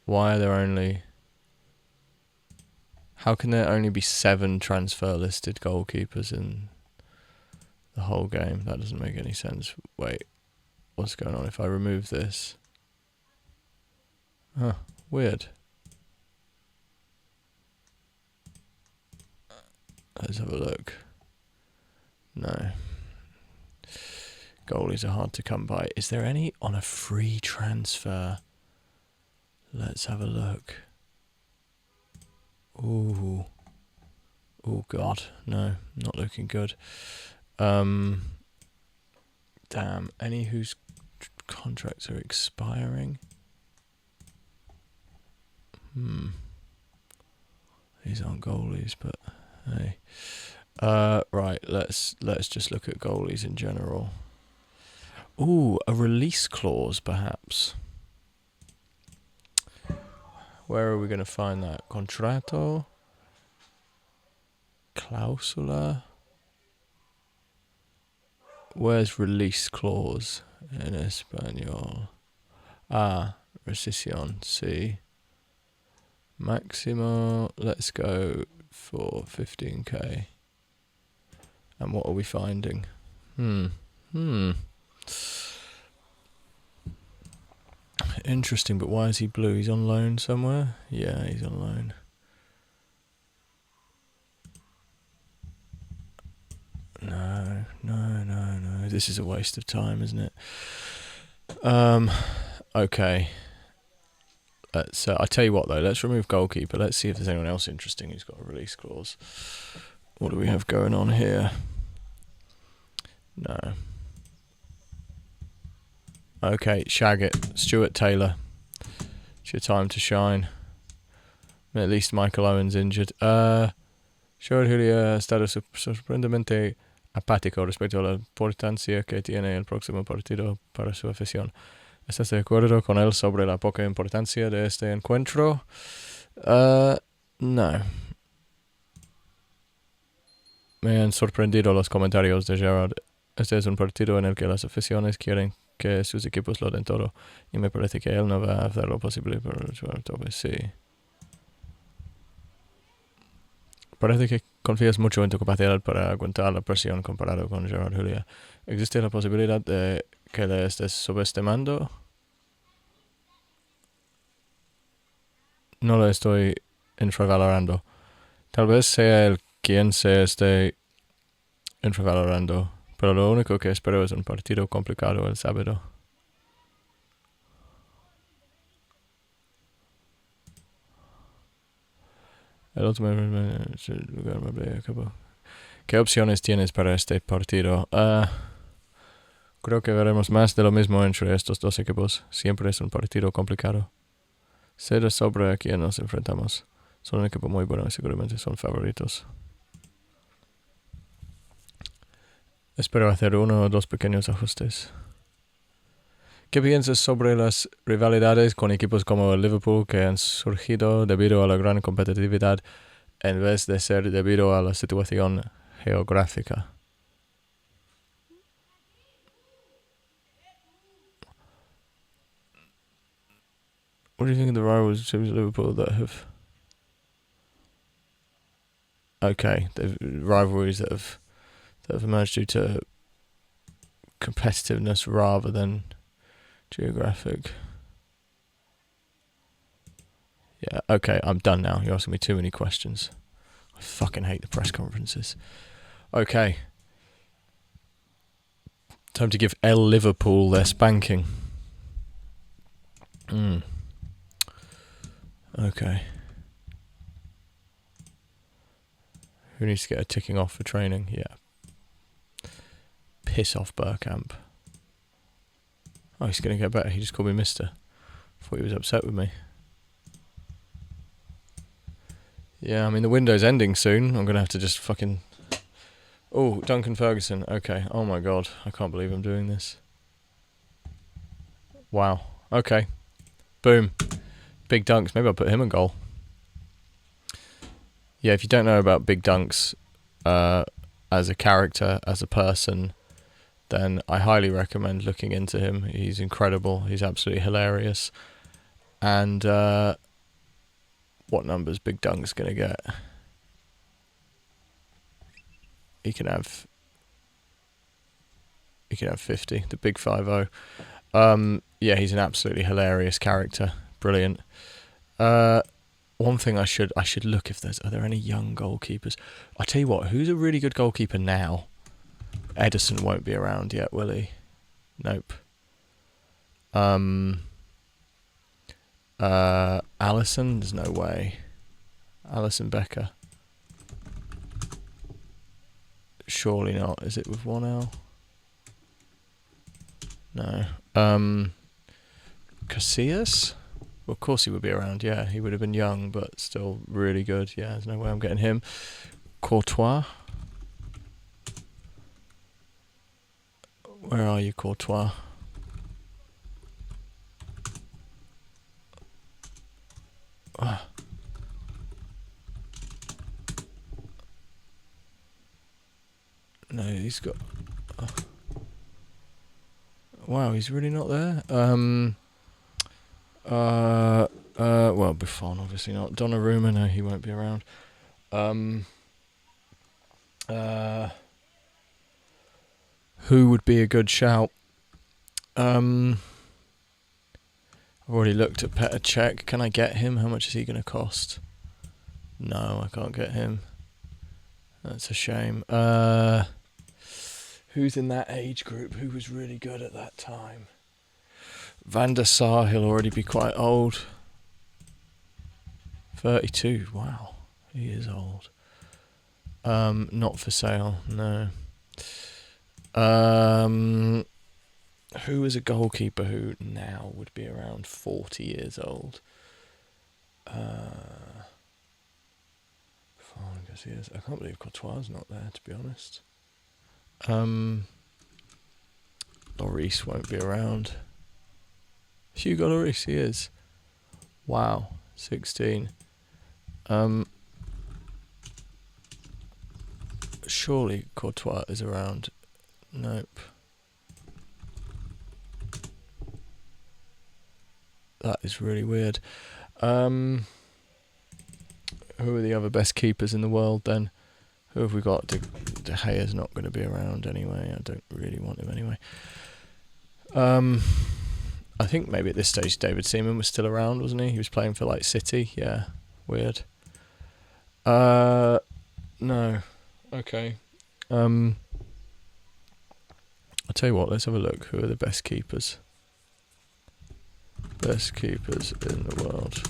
Why are there only... How can there only be 7 transfer listed goalkeepers in the whole game? That doesn't make any sense. Wait. What's going on if I remove this? Huh. Weird. Let's have a look. No. Goalies are hard to come by. Is there any on a free transfer? Let's have a look. Ooh. Oh God. No, not looking good. Damn. Any whose contracts are expiring? These aren't goalies, but hey. Right, let's just look at goalies in general. Ooh, a release clause, perhaps. Where are we going to find that? Contrato? Cláusula? Where's release clause in Espanol? Ah, rescisión, sí. Maximo, let's go for 15k. And what are we finding? Interesting, but why is he blue? He's on loan somewhere? Yeah, he's on loan. No. This is a waste of time, isn't it? Okay. Let's. I tell you what, though. Let's remove goalkeeper. Let's see if there's anyone else interesting who's got a release clause. What do we have going on here? No. Okay, shag it. Stuart Taylor. It's your time to shine. At least Michael Owen's injured. Stuart Julia ha estado sorprendentemente apático respecto a la importancia que tiene el próximo partido para su afición. ¿Estás de acuerdo con él sobre la poca importancia de este encuentro? No. Me han sorprendido los comentarios de Gerard. Este es un partido en el que las aficiones quieren que sus equipos lo den todo. Y me parece que él no va a hacer lo posible para jugar todo. Sí. Parece que confías mucho en tu capacidad para aguantar la presión comparado con Gerard Julia. ¿Existe la posibilidad de que le estés subestimando? No lo estoy infravalorando. Tal vez sea él quien se esté infravalorando, pero lo único que espero es un partido complicado el sábado. El último lugar me acabó. ¿Qué opciones tienes para este partido? Creo que veremos más de lo mismo entre estos dos equipos. Siempre es un partido complicado. Sé de sobra a quién nos enfrentamos. Son un equipo muy bueno y seguramente son favoritos. Espero hacer 1 o 2 pequeños ajustes. ¿Qué piensas sobre las rivalidades con equipos como el Liverpool que han surgido debido a la gran competitividad en vez de ser debido a la situación geográfica? What do you think of the rivals teams of Liverpool that have... Okay, the rivalries that have emerged due to competitiveness rather than geographic. Yeah, okay, I'm done now. You're asking me too many questions. I fucking hate the press conferences. Okay. Time to give El Liverpool their spanking. Okay. Who needs to get a ticking off for training? Yeah. Piss off, Burkamp. Oh, he's going to get better. He just called me mister. Thought he was upset with me. Yeah, I mean, the window's ending soon. I'm going to have to just fucking... Oh, Duncan Ferguson. Okay. Oh my god. I can't believe I'm doing this. Wow. Okay. Boom. Big Dunks. Maybe I'll put him in goal. Yeah, if you don't know about Big Dunks as a character, as a person, then I highly recommend looking into him. He's incredible. He's absolutely hilarious. And what number's Big Dunk's going to get? He can have 50, the big 50. Yeah, he's an absolutely hilarious character. Brilliant. One thing I should look if are there any young goalkeepers. I tell you what, who's a really good goalkeeper now? Edison won't be around yet, will he? Nope. Allison, there's no way. Alison Becker. Surely not. Is it with one L? No. Casillas? Well, of course he would be around, yeah. He would have been young, but still really good. Yeah, there's no way I'm getting him. Courtois? Where are you, Courtois? No, he's got... Wow, he's really not there? Well, Buffon, obviously not. Donnarumma, no, he won't be around. Who would be a good shout? I've already looked at Petr Cech. Can I get him? How much is he going to cost? No, I can't get him. That's a shame. Who's in that age group? Who was really good at that time? Van der Sar, he'll already be quite old. 32, wow. He is old. Not for sale, no. Who is a goalkeeper who now would be around 40 years old? I can't believe Courtois not there, to be honest. Lloris won't be around. Hugo Lloris, he is. Wow, 16. Surely Courtois is around. Nope. That is really weird. Who are the other best keepers in the world then? Who have we got? De Gea's not going to be around anyway. I don't really want him anyway. I think maybe at this stage David Seaman was still around, wasn't he? He was playing for like City. Yeah, weird. No. Okay. I'll tell you what. Let's have a look. Who are the best keepers? Best keepers in the world.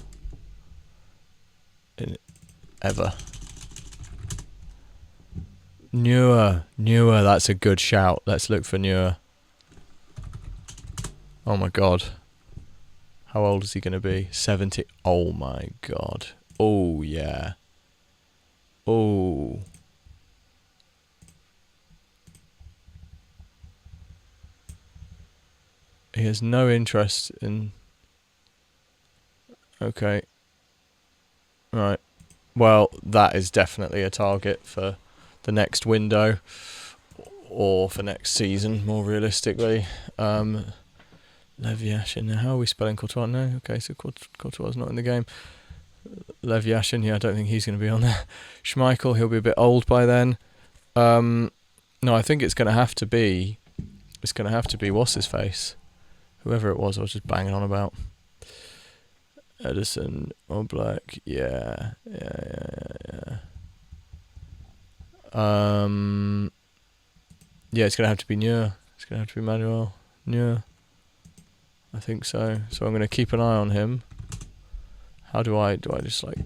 Ever. Neuer, that's a good shout. Let's look for Neuer. Oh my god. How old is he going to be? 70. Oh my god. Oh yeah. Oh. He has no interest in... Okay. Right. Well, that is definitely a target for the next window, or for next season, more realistically. Lev Yashin. How are we spelling Courtois? No, okay, so Courtois is not in the game. Lev Yashin, yeah, I don't think he's going to be on there. Schmeichel, he'll be a bit old by then. No, I think it's going to have to be. It's going to have to be what's his face, whoever it was. I was just banging on about. Edison, Oblak, yeah. Yeah, it's gonna have to be Neuer. It's gonna have to be Manuel Neuer. I think so. So I'm gonna keep an eye on him. How do I just like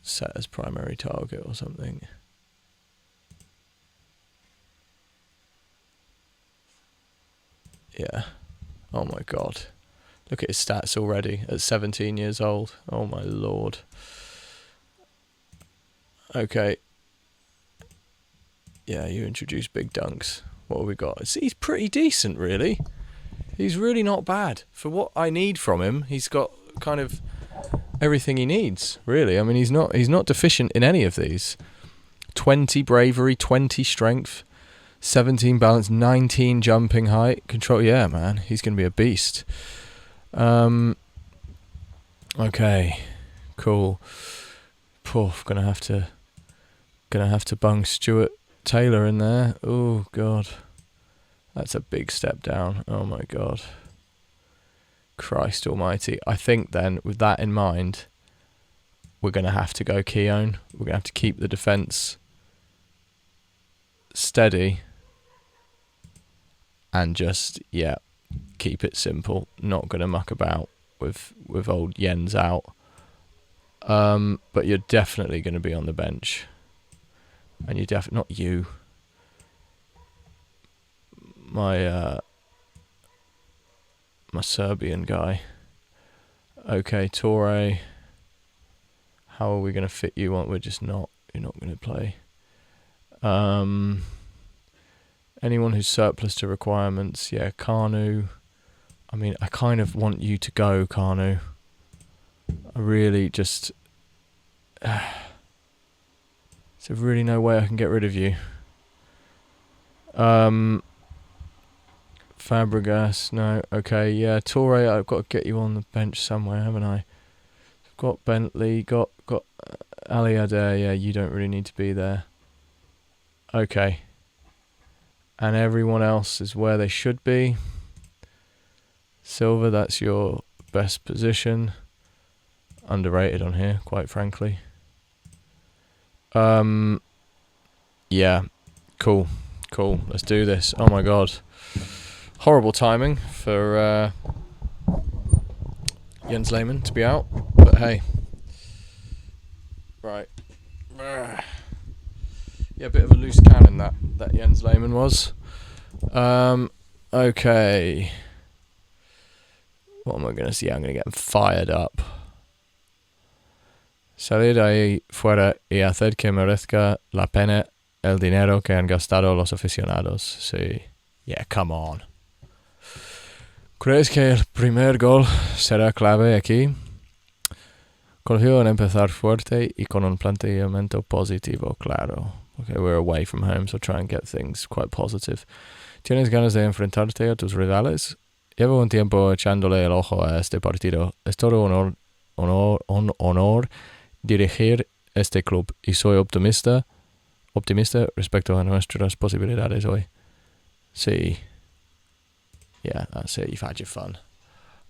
set as primary target or something? Yeah. Oh my god. Look at his stats already at 17 years old. Oh my lord. Okay. Yeah, you introduce big dunks. What have we got? He's pretty decent, really. He's really not bad. For what I need from him, he's got kind of everything he needs, really. I mean, he's not deficient in any of these. 20 bravery, 20 strength, 17 balance, 19 jumping height, control. Yeah, man, he's going to be a beast. Okay, cool. Poof, gonna have to bung Stuart Taylor in there. Oh god, that's a big step down. Oh my god, Christ Almighty. I think then, with that in mind, we're gonna have to go Keown. We're gonna have to keep the defence steady and just keep it simple. Not gonna muck about with old Jens out. But you're definitely going to be on the bench, and you're not you. My Serbian guy. Okay, Torre. How are we going to fit you on? We're just not. You're not going to play. Anyone who's surplus to requirements, yeah, Kanu. I mean, I kind of want you to go, Kanu. I really just... There's really no way I can get rid of you. Fabregas, no. Okay, yeah, Torre, I've got to get you on the bench somewhere, haven't I? I've got Bentley, got Ali Adair, yeah, you don't really need to be there. Okay. And everyone else is where they should be. Silva, that's your best position. Underrated on here, quite frankly. Yeah, cool. Let's do this. Oh my god, horrible timing for Jens Lehmann to be out, but hey, right. Yeah, a bit of a loose cannon that Jens Lehmann was. Okay. What am I gonna see? I'm gonna get him fired up. Salir de ahí fuera y hacer que merezca la pena el dinero que han gastado los aficionados. Sí. Yeah, come on. ¿Crees que el primer gol será clave aquí? Confío en empezar fuerte y con un planteamiento positivo, claro. Okay, we're away from home, so try and get things quite positive. ¿Tienes ganas de enfrentarte a tus rivales? Llevo un tiempo echándole el ojo a este partido. Es todo un honor dirigir este club y soy optimista respecto a nuestras posibilidades hoy. Sí. Yeah, that's it. You've had your fun.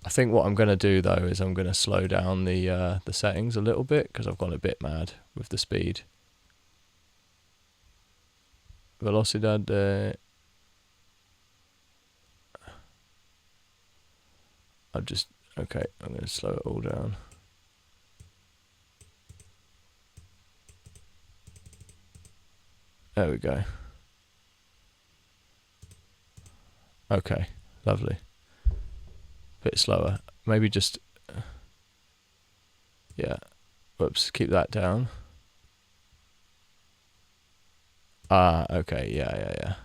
I think what I'm going to do though is I'm going to slow down the settings a little bit because I've gone a bit mad with the speed. Velocidad de... I'm going to slow it all down. There we go. Okay, lovely. Bit slower. Maybe just... yeah. Whoops, keep that down. Okay, yeah.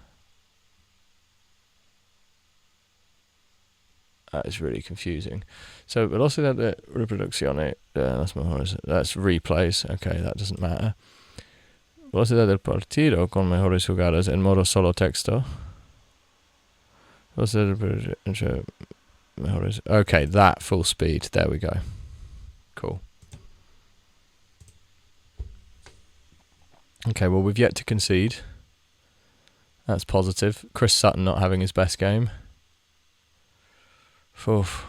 That is really confusing. So, velocidad de reproducción, that's replays. Okay, that doesn't matter. Velocidad del partido con mejores jugadas en modo solo texto. Okay, that full speed. There we go. Cool. Okay, well, we've yet to concede. That's positive. Chris Sutton not having his best game. Oof.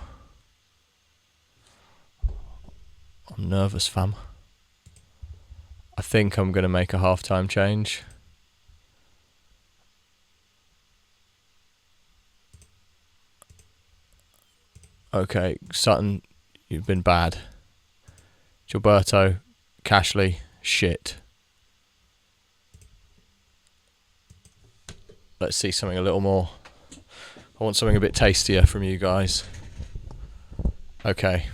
I'm nervous, fam. I think I'm going to make a half-time change. Okay, Sutton, you've been bad. Gilberto, Cashley, shit. Let's see something a little more. I want something a bit tastier from you guys. Okay.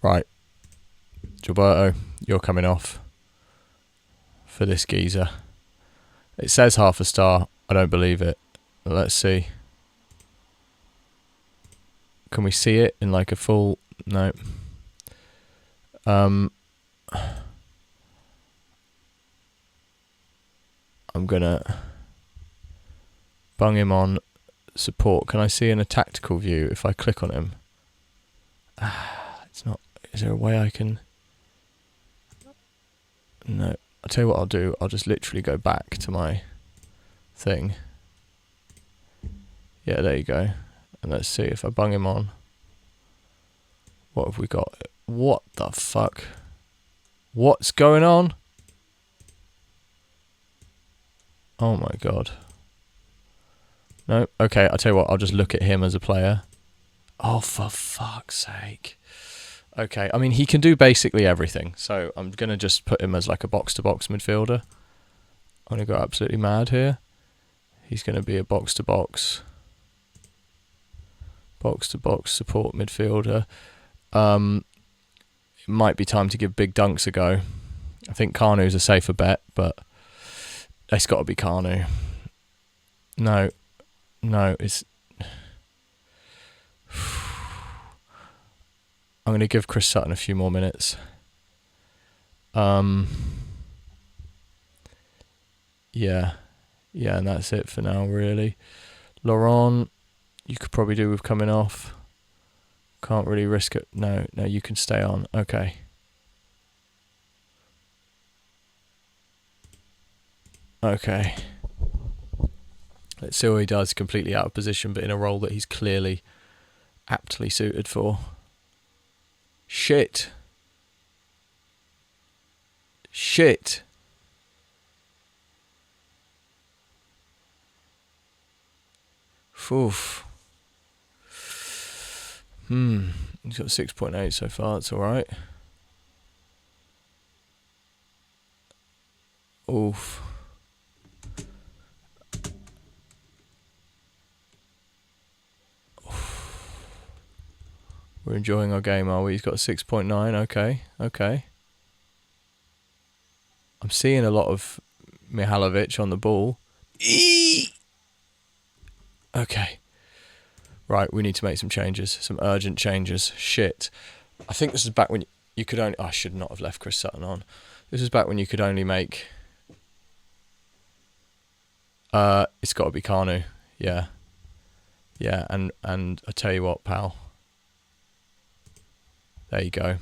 Right. Gilberto, you're coming off for this geezer. It says half a star. I don't believe it. Let's see. Can we see it in like a full... No. I'm gonna bung him on support. Can I see in a tactical view if I click on him? It's not... Is there a way I can... No. I'll tell you what I'll do. I'll just literally go back to my thing. Yeah, there you go. And let's see if I bung him on. What have we got? What the fuck? What's going on? Oh my god. No? Okay, I'll tell you what. I'll just look at him as a player. Oh, for fuck's sake. Okay, I mean, he can do basically everything. So I'm going to just put him as like a box-to-box midfielder. I'm going to go absolutely mad here. He's going to be a box-to-box support midfielder. It might be time to give Big Dunks a go. I think Kanu's a safer bet, but it's got to be Kanu. No, it's... I'm going to give Chris Sutton a few more minutes. Yeah, and that's it for now, really. Laurent, you could probably do with coming off. Can't really risk it. No, you can stay on. Okay. Okay. Let's see what he does. Completely out of position, but in a role that he's clearly aptly suited for. Shit. Oof. He's got 6.8 so far. That's all right. Oof. We're enjoying our game, are we? He's got 6.9. Okay. I'm seeing a lot of Mihalovic on the ball. Okay. Right, we need to make some changes. Some urgent changes. Shit. I think this is back when you could only... I should not have left Chris Sutton on. This is back when you could only make... it's got to be Kanu. Yeah, and I tell you what, pal. There you go.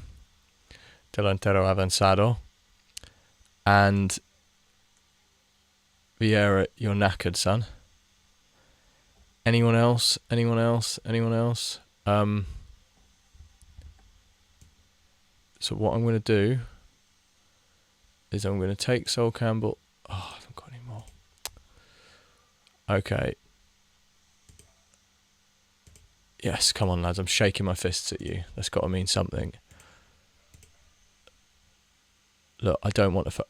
Delantero avanzado. And Vieira, you're knackered, son. Anyone else? So what I'm going to do is I'm going to take Sol Campbell. Oh, I haven't got any more. Okay. Yes, come on, lads. I'm shaking my fists at you. That's got to mean something. Look, I don't want to...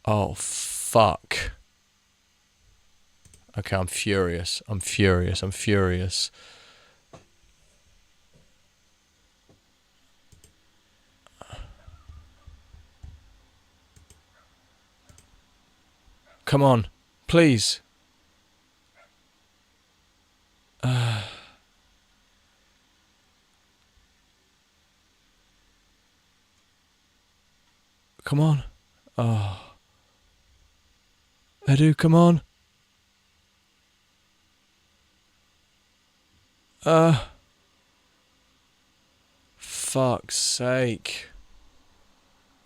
Oh, fuck. Okay, I'm furious. Come on, please. Come on. Oh. Edu, come on. Fuck's sake.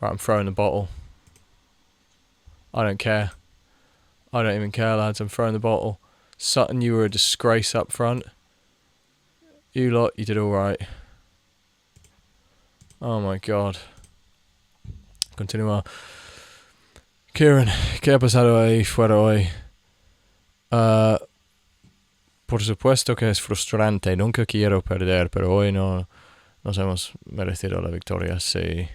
Right, I'm throwing the bottle. I don't care. I don't even care, lads. I'm throwing the bottle. Sutton, you were a disgrace up front. You lot, you did alright. Oh my god. Continúa. Kieran, ¿qué ha pasado ahí fuera hoy? Por supuesto que es frustrante. Nunca quiero perder, pero hoy no nos hemos merecido la victoria. Sí.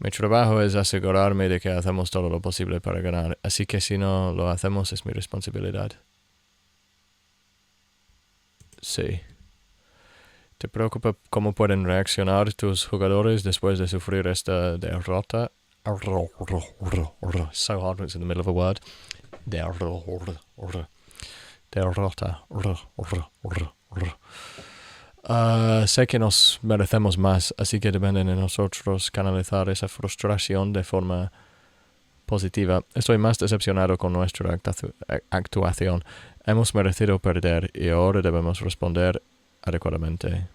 Mi trabajo es asegurarme de que hacemos todo lo posible para ganar. Así que si no lo hacemos es mi responsabilidad. Sí. ¿Te preocupa cómo pueden reaccionar tus jugadores después de sufrir esta derrota? So hard when it's in the middle of a word. Derrota. Sé que nos merecemos más, así que depende de nosotros canalizar esa frustración de forma positiva. Estoy más decepcionado con nuestra actuación. Hemos merecido perder y ahora debemos responder adecuadamente.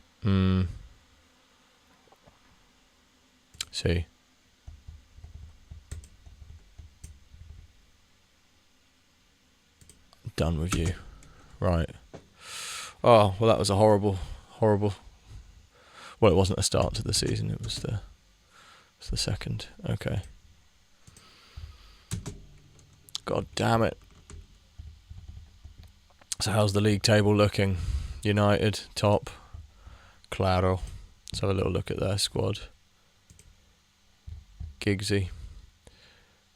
Sí. Done with you. Right. Oh, well, that was a horrible. Well, it wasn't the start to the season. It was the second. Okay. God damn it. So how's the league table looking? United top. Claro. Let's have a little look at their squad. Giggsy.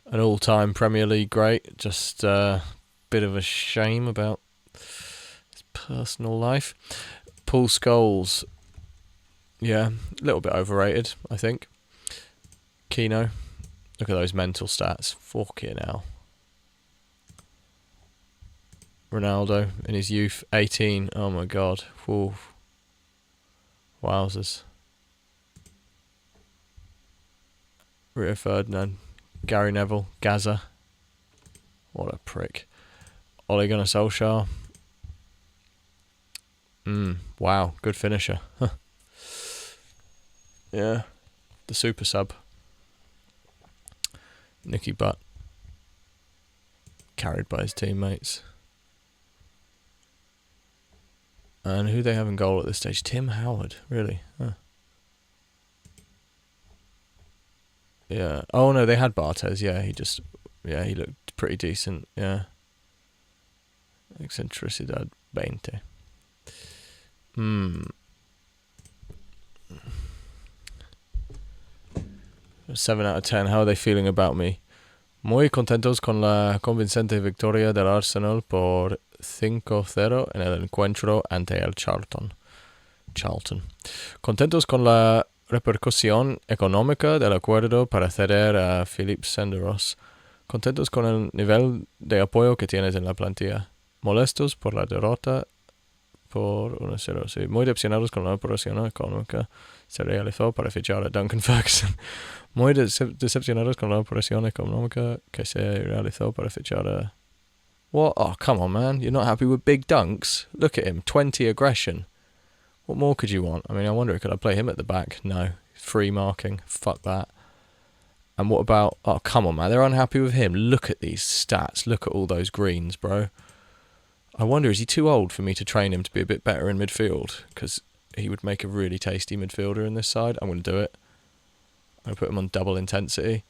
An all-time Premier League great. Just bit of a shame about his personal life. Paul Scholes, yeah, a little bit overrated, I think. Keno, look at those mental stats. Fucking hell. Ronaldo in his youth, 18. Oh my god. Whew. Wowzers. Rio Ferdinand, Gary Neville, Gaza. What a prick. Ole Gunnar Solskjaer. Wow, good finisher. Yeah, the super sub. Nicky Butt. Carried by his teammates. And who they have in goal at this stage? Tim Howard, really? Huh. Yeah. Oh no, they had Barthez. Yeah, he looked pretty decent. Yeah. Excentricidad 20. 7 out of 10. How are they feeling about me? Muy contentos con la convincente victoria del Arsenal por 5-0 en el encuentro ante el Charlton. Contentos con la repercusión económica del acuerdo para ceder a Philippe Senderos. Contentos con el nivel de apoyo que tienes en la plantilla. Molestos por la derrota por 1-0. Sí, muy decepcionados con la operación económica se realizó para fichar a Duncan Ferguson. Muy decepcionados con la operación económica que se realizó para fichar a... What? Oh, come on, man. You're not happy with Big Dunks? Look at him. 20 aggression. What more could you want? I mean, I wonder, could I play him at the back? No. Free marking. Fuck that. And what about... Oh, come on, man. They're unhappy with him. Look at these stats. Look at all those greens, bro. I wonder, is he too old for me to train him to be a bit better in midfield? Because he would make a really tasty midfielder in this side. I'm going to do it. I'm going to put him on double intensity.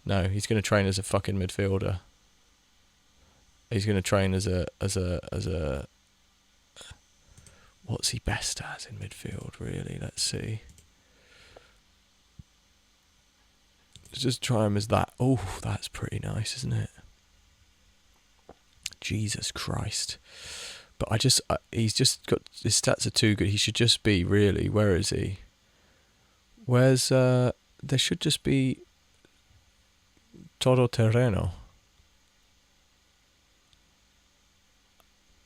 No, he's going to train as a fucking midfielder. He's going to train as a... What's he best as in midfield, really? Let's see. Let's just try him as that. Oh, that's pretty nice, isn't it? Jesus Christ. But he's just got... His stats are too good. He should just be, really... Where is he? Where's... There should just be... Todo Terreno.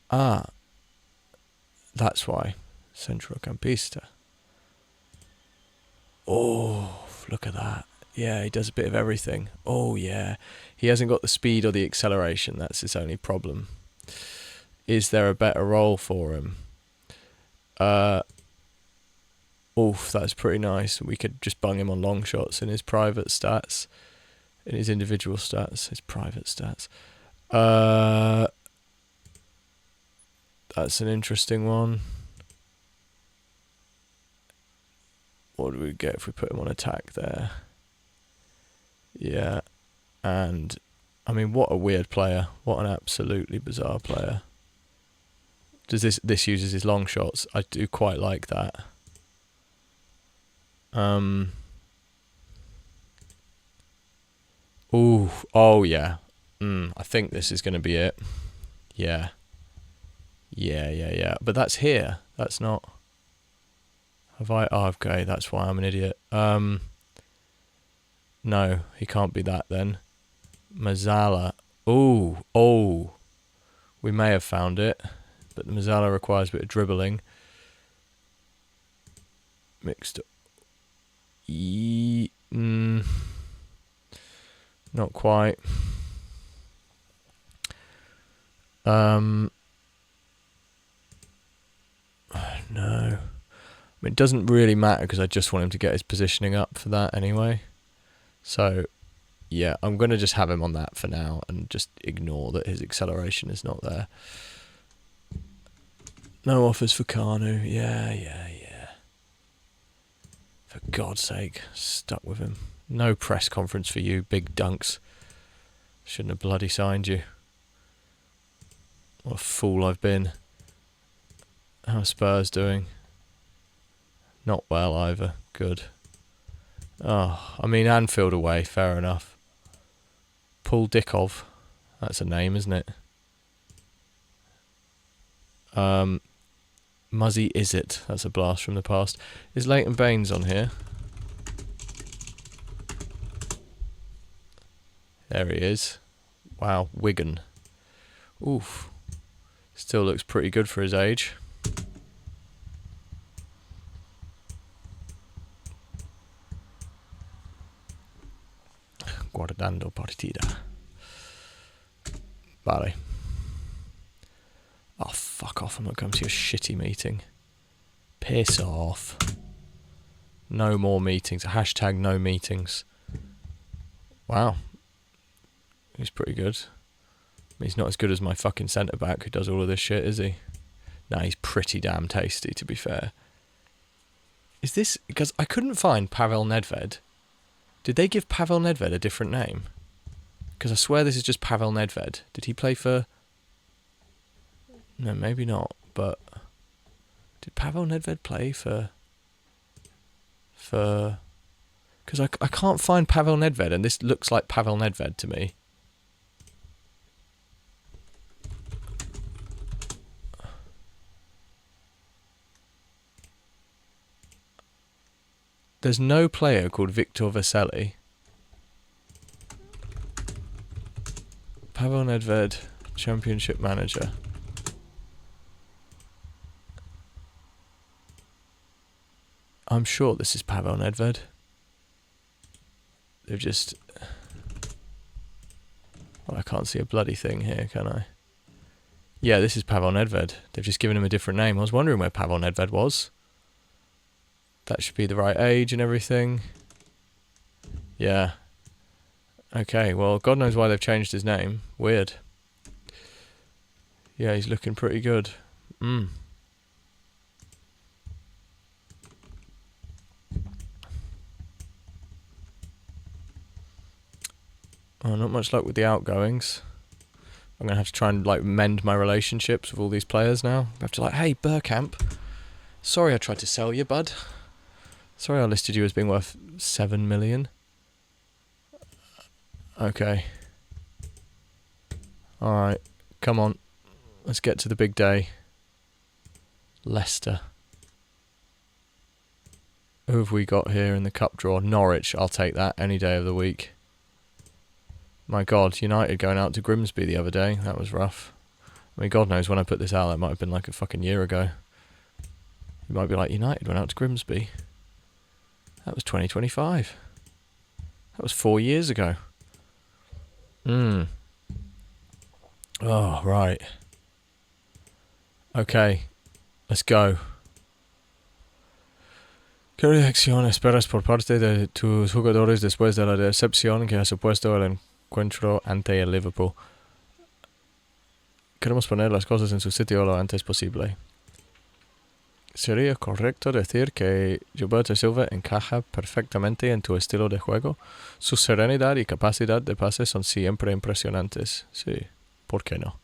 Ah. That's why. Centrocampista. Oh, look at that. Yeah, he does a bit of everything. Oh, yeah. He hasn't got the speed or the acceleration. That's his only problem. Is there a better role for him? Oof, that's pretty nice. We could just bung him on long shots in his private stats. In his individual stats. His private stats. That's an interesting one. What do we get if we put him on attack there? Yeah. And, I mean, what a weird player. What an absolutely bizarre player. Does this uses his long shots? I do quite like that. Ooh, oh yeah. I think this is going to be it. Yeah. Yeah. But that's here. That's not... Have I... Oh, okay, that's why I'm an idiot. No, he can't be that then. Mezzala. Ooh, oh. We may have found it. But the Mezzala requires a bit of dribbling. Mixed up. Not quite. No. I mean, it doesn't really matter because I just want him to get his positioning up for that anyway. So, yeah, I'm going to just have him on that for now and just ignore that his acceleration is not there. No offers for Kanu. Yeah. For God's sake, stuck with him. No press conference for you, big dunks. Shouldn't have bloody signed you. What a fool I've been. How are Spurs doing? Not well either. Good. Oh, I mean, Anfield away, fair enough. Paul Dickov. That's a name, isn't it? Muzzy Izzet. That's a blast from the past. Is Leighton Baines on here? There he is. Wow, Wigan. Oof. Still looks pretty good for his age. Guardando partida. Vale. Oh, fuck off. I'm not going to your shitty meeting. Piss off. No more meetings. Hashtag no meetings. Wow. He's pretty good. He's not as good as my fucking centre-back who does all of this shit, is he? Nah, he's pretty damn tasty, to be fair. Is this... Because I couldn't find Pavel Nedved. Did they give Pavel Nedved a different name? Because I swear this is just Pavel Nedved. Did he play for... No, maybe not, but... Did Pavel Nedved play for... Because I can't find Pavel Nedved, and this looks like Pavel Nedved to me. There's no player called Victor Vesely. Pavel Nedved, Championship Manager. I'm sure this is Pavel Nedved. They've just... Well, I can't see a bloody thing here, can I? Yeah, this is Pavel Nedved. They've just given him a different name. I was wondering where Pavel Nedved was. That should be the right age and everything. Yeah. Okay, well, God knows why they've changed his name. Weird. Yeah, he's looking pretty good. Oh, not much luck with the outgoings. I'm going to have to try and, like, mend my relationships with all these players now. I have to, like, hey, Burkamp. Sorry I tried to sell you, bud. Sorry I listed you as being worth 7 million. Okay. Alright. Come on. Let's get to the big day. Leicester. Who have we got here in the cup draw? Norwich. I'll take that any day of the week. My God, United going out to Grimsby the other day. That was rough. I mean, God knows when I put this out, that might have been like a fucking year ago. You might be like, United went out to Grimsby. That was 2025. That was 4 years ago. Oh, right. Okay. Let's go. ¿Qué reacción esperas por parte de tus jugadores después de la decepción que ha supuesto el encuentro ante el Liverpool? Queremos poner las cosas en su sitio lo antes posible. ¿Sería correcto decir que Gilberto Silva encaja perfectamente en tu estilo de juego? Su serenidad y capacidad de pase son siempre impresionantes. Sí, ¿por qué no?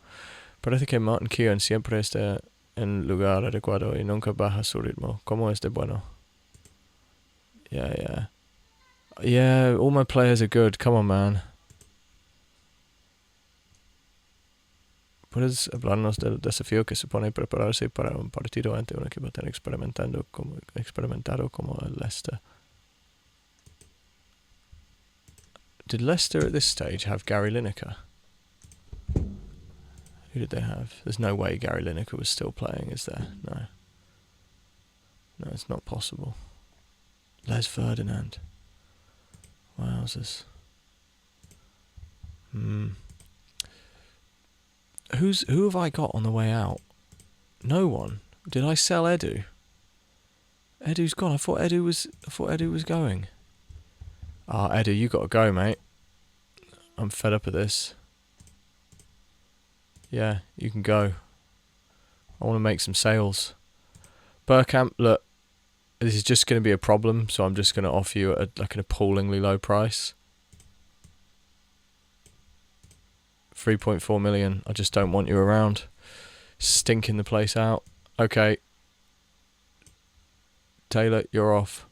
Parece que Martin Keown siempre está en el lugar adecuado y nunca baja su ritmo. ¿Cómo es de bueno? Yeah. Yeah, all my players are good. Come on, man. ¿Puedes hablarnos del desafío que supone prepararse para un partido ante un equipo tan experimentado como el Leicester? Did Leicester at this stage have Gary Lineker? Who did they have? There's no way Gary Lineker was still playing, is there? No. No, it's not possible. Les Ferdinand. Wowzers. Who have I got on the way out? No one. Did I sell Edu? Edu's gone. I thought Edu was going. Edu, you gotta go, mate. I'm fed up of this. Yeah, you can go. I want to make some sales. Bergkamp, look, this is just going to be a problem, so I'm just going to offer you an appallingly low price. 3.4 million. I just don't want you around. Stinking the place out. Okay. Taylor, you're off.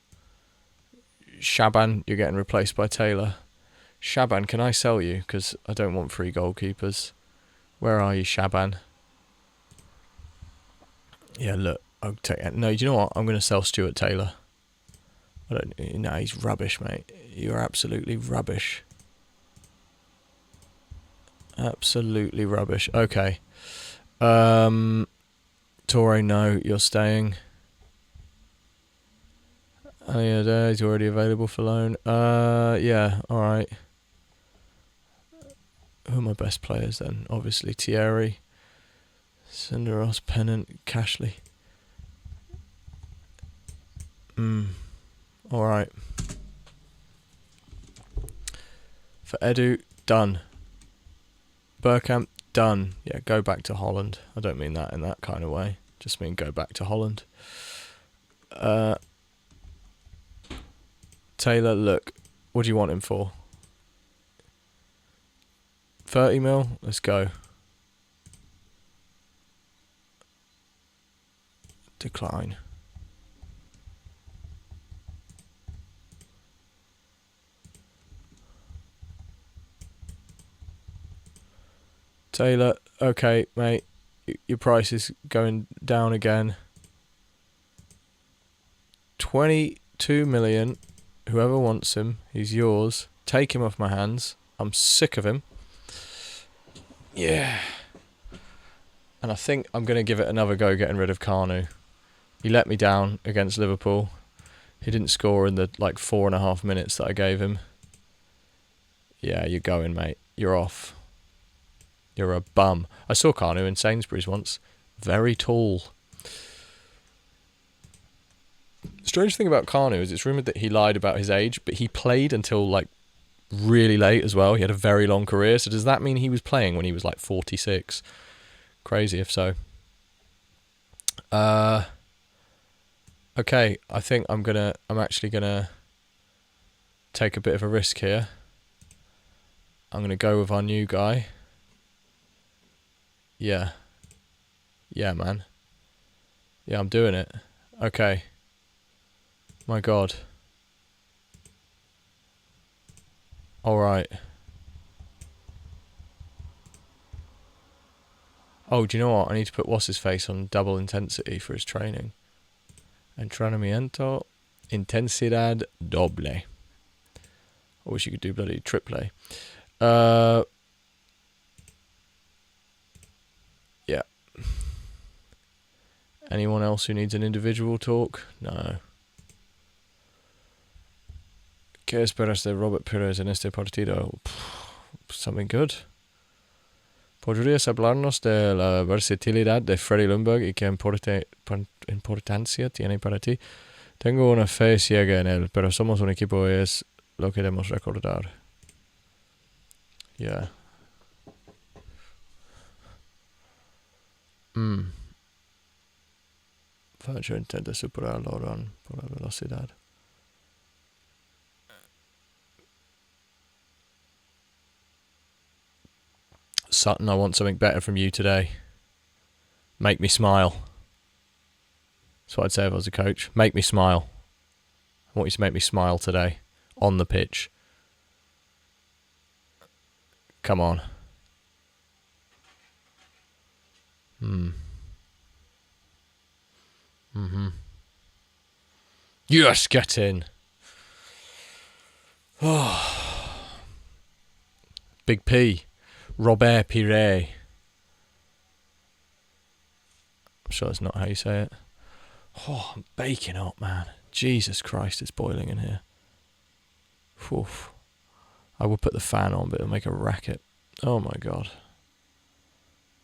Shaban, you're getting replaced by Taylor. Shaban, can I sell you? Because I don't want free goalkeepers. Where are you, Shaban? Yeah, look, I'll take it. No, do you know what? I'm going to sell Stuart Taylor. No, he's rubbish, mate. You're absolutely rubbish. Absolutely rubbish. Okay. Torre, no, you're staying. Oh yeah, there, he's already available for loan. Yeah, alright. Who are my best players then? Obviously Thierry, Cinderos, Pennant, Cashley. Alright. For Edu, done. Bergkamp, done. Yeah, go back to Holland. I don't mean that in that kind of way. Just mean go back to Holland. Taylor, look, what do you want him for? 30 mil? Let's go. Decline. Taylor, okay, mate, your price is going down again. 22 million. Whoever wants him, he's yours. Take him off my hands. I'm sick of him. Yeah. And I think I'm going to give it another go getting rid of Kanu. He let me down against Liverpool. He didn't score in the 4.5 minutes that I gave him. Yeah, you're going, mate. You're off. You're a bum. I saw Kanu in Sainsbury's once. Very tall. Strange thing about Kanu is it's rumoured that he lied about his age, but he played until really late as well. He had a very long career. So does that mean he was playing when he was 46? Crazy if so. Okay, I think I'm actually gonna take a bit of a risk here. I'm gonna go with our new guy. Yeah. Yeah, man. Yeah, I'm doing it. Okay. My God. Alright. Oh, do you know what? I need to put what's-his-face on double intensity for his training. Entrenamiento intensidad doble. I wish you could do bloody triple. Yeah. Anyone else who needs an individual talk? No. ¿Qué esperas de Robert Pires en este partido? Something good. ¿Podrías hablarnos de la versatilidad de Freddie Ljungberg y qué importancia tiene para ti? Tengo una fe ciega en él, pero somos un equipo y es lo que debemos recordar. Yeah. Fercho intenta superar a Loran por la velocidad. Sutton, I want something better from you today. Make me smile. That's what I'd say if I was a coach. Make me smile. I want you to make me smile today. On the pitch. Come on. Yes, get in. Oh. Big P. Robert Pire. I'm sure that's not how you say it. Oh, I'm baking up, man. Jesus Christ, it's boiling in here. Oof. I would put the fan on, but it'll make a racket. Oh my god.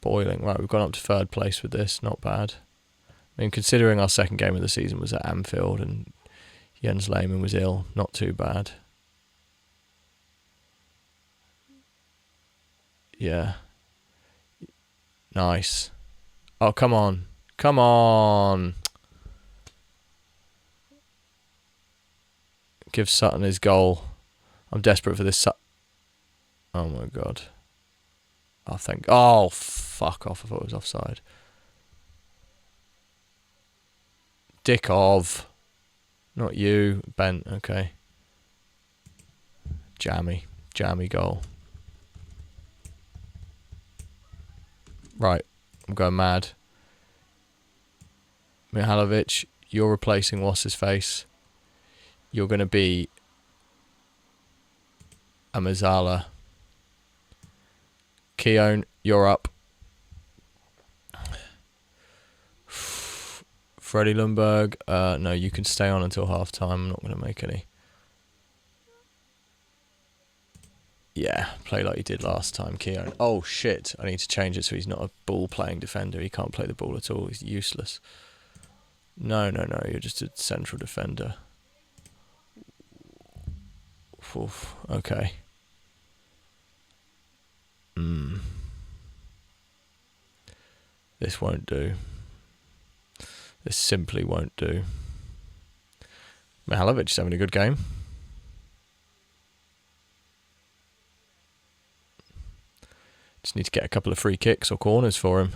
Boiling. Right, we've gone up to third place with this. Not bad. I mean, considering our second game of the season was at Anfield and Jens Lehmann was ill, not too bad. Yeah. Nice. Oh, come on. Come on. Give Sutton his goal. I'm desperate for this. Oh my god. Oh, fuck off. I thought it was offside. Dick of. Not you. Bent. Okay. Jammy goal. Right. I'm going mad. Mihalovic, you're replacing what's his face. You're going to be a Mazzala. Keown, you're up. Freddie Lundberg, no, you can stay on until half time. I'm not going to make any. Yeah, play like you did last time, Keown. Oh shit, I need to change it so he's not a ball playing defender. He can't play the ball at all. He's useless. No, you're just a central defender. Oof, okay. This won't do. This simply won't do. Mihalovic is having a good game. Just need to get a couple of free kicks or corners for him.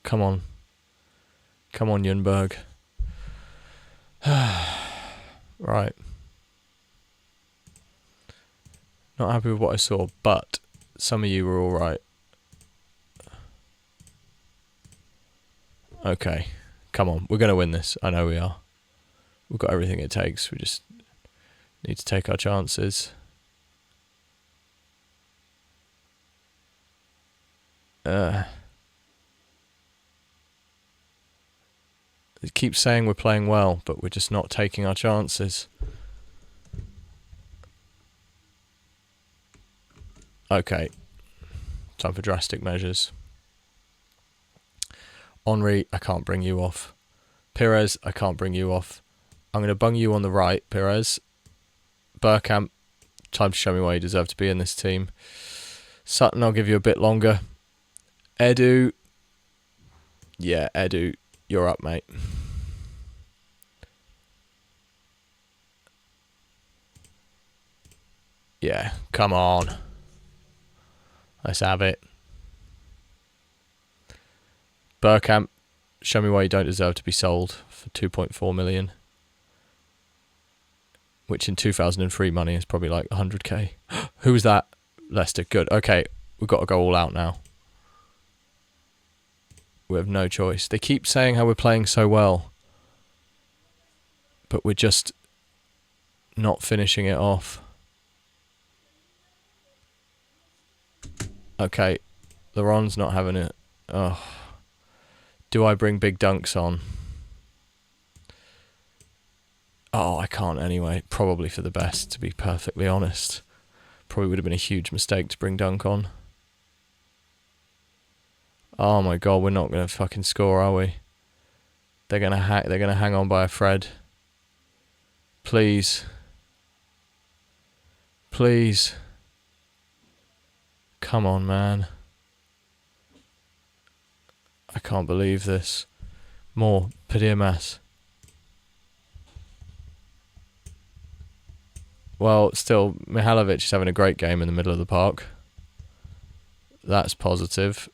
Come on. Come on, Ljungberg. Right. Not happy with what I saw, but some of you were alright. Okay. Come on. We're going to win this. I know we are. We've got everything it takes. We just need to take our chances. They keep saying we're playing well, but we're just not taking our chances. Okay. Time for drastic measures. Henry, I can't bring you off. Pires, I can't bring you off. I'm going to bung you on the right, Pires. Bergkamp, time to show me why you deserve to be in this team. Sutton, I'll give you a bit longer. Edu. Yeah, Edu, you're up, mate. Yeah, come on. Let's have it. Bergkamp, show me why you don't deserve to be sold for 2.4 million. Which in 2003 money is probably like 100k. Who was that? Leicester. Good. Okay, we've got to go all out now. We have no choice. They keep saying how we're playing so well, but we're just not finishing it off. Okay, Laron's not having it. Oh. Do I bring Big Dunks on? Oh, I can't anyway. Probably for the best, to be perfectly honest. Probably would have been a huge mistake to bring Dunk on. Oh my god, we're not going to fucking score, are we? They're going to hang on by a thread. Please. Please. Come on, man. I can't believe this. More Padiamas. Well, still, Mihalovic is having a great game in the middle of the park. That's positive.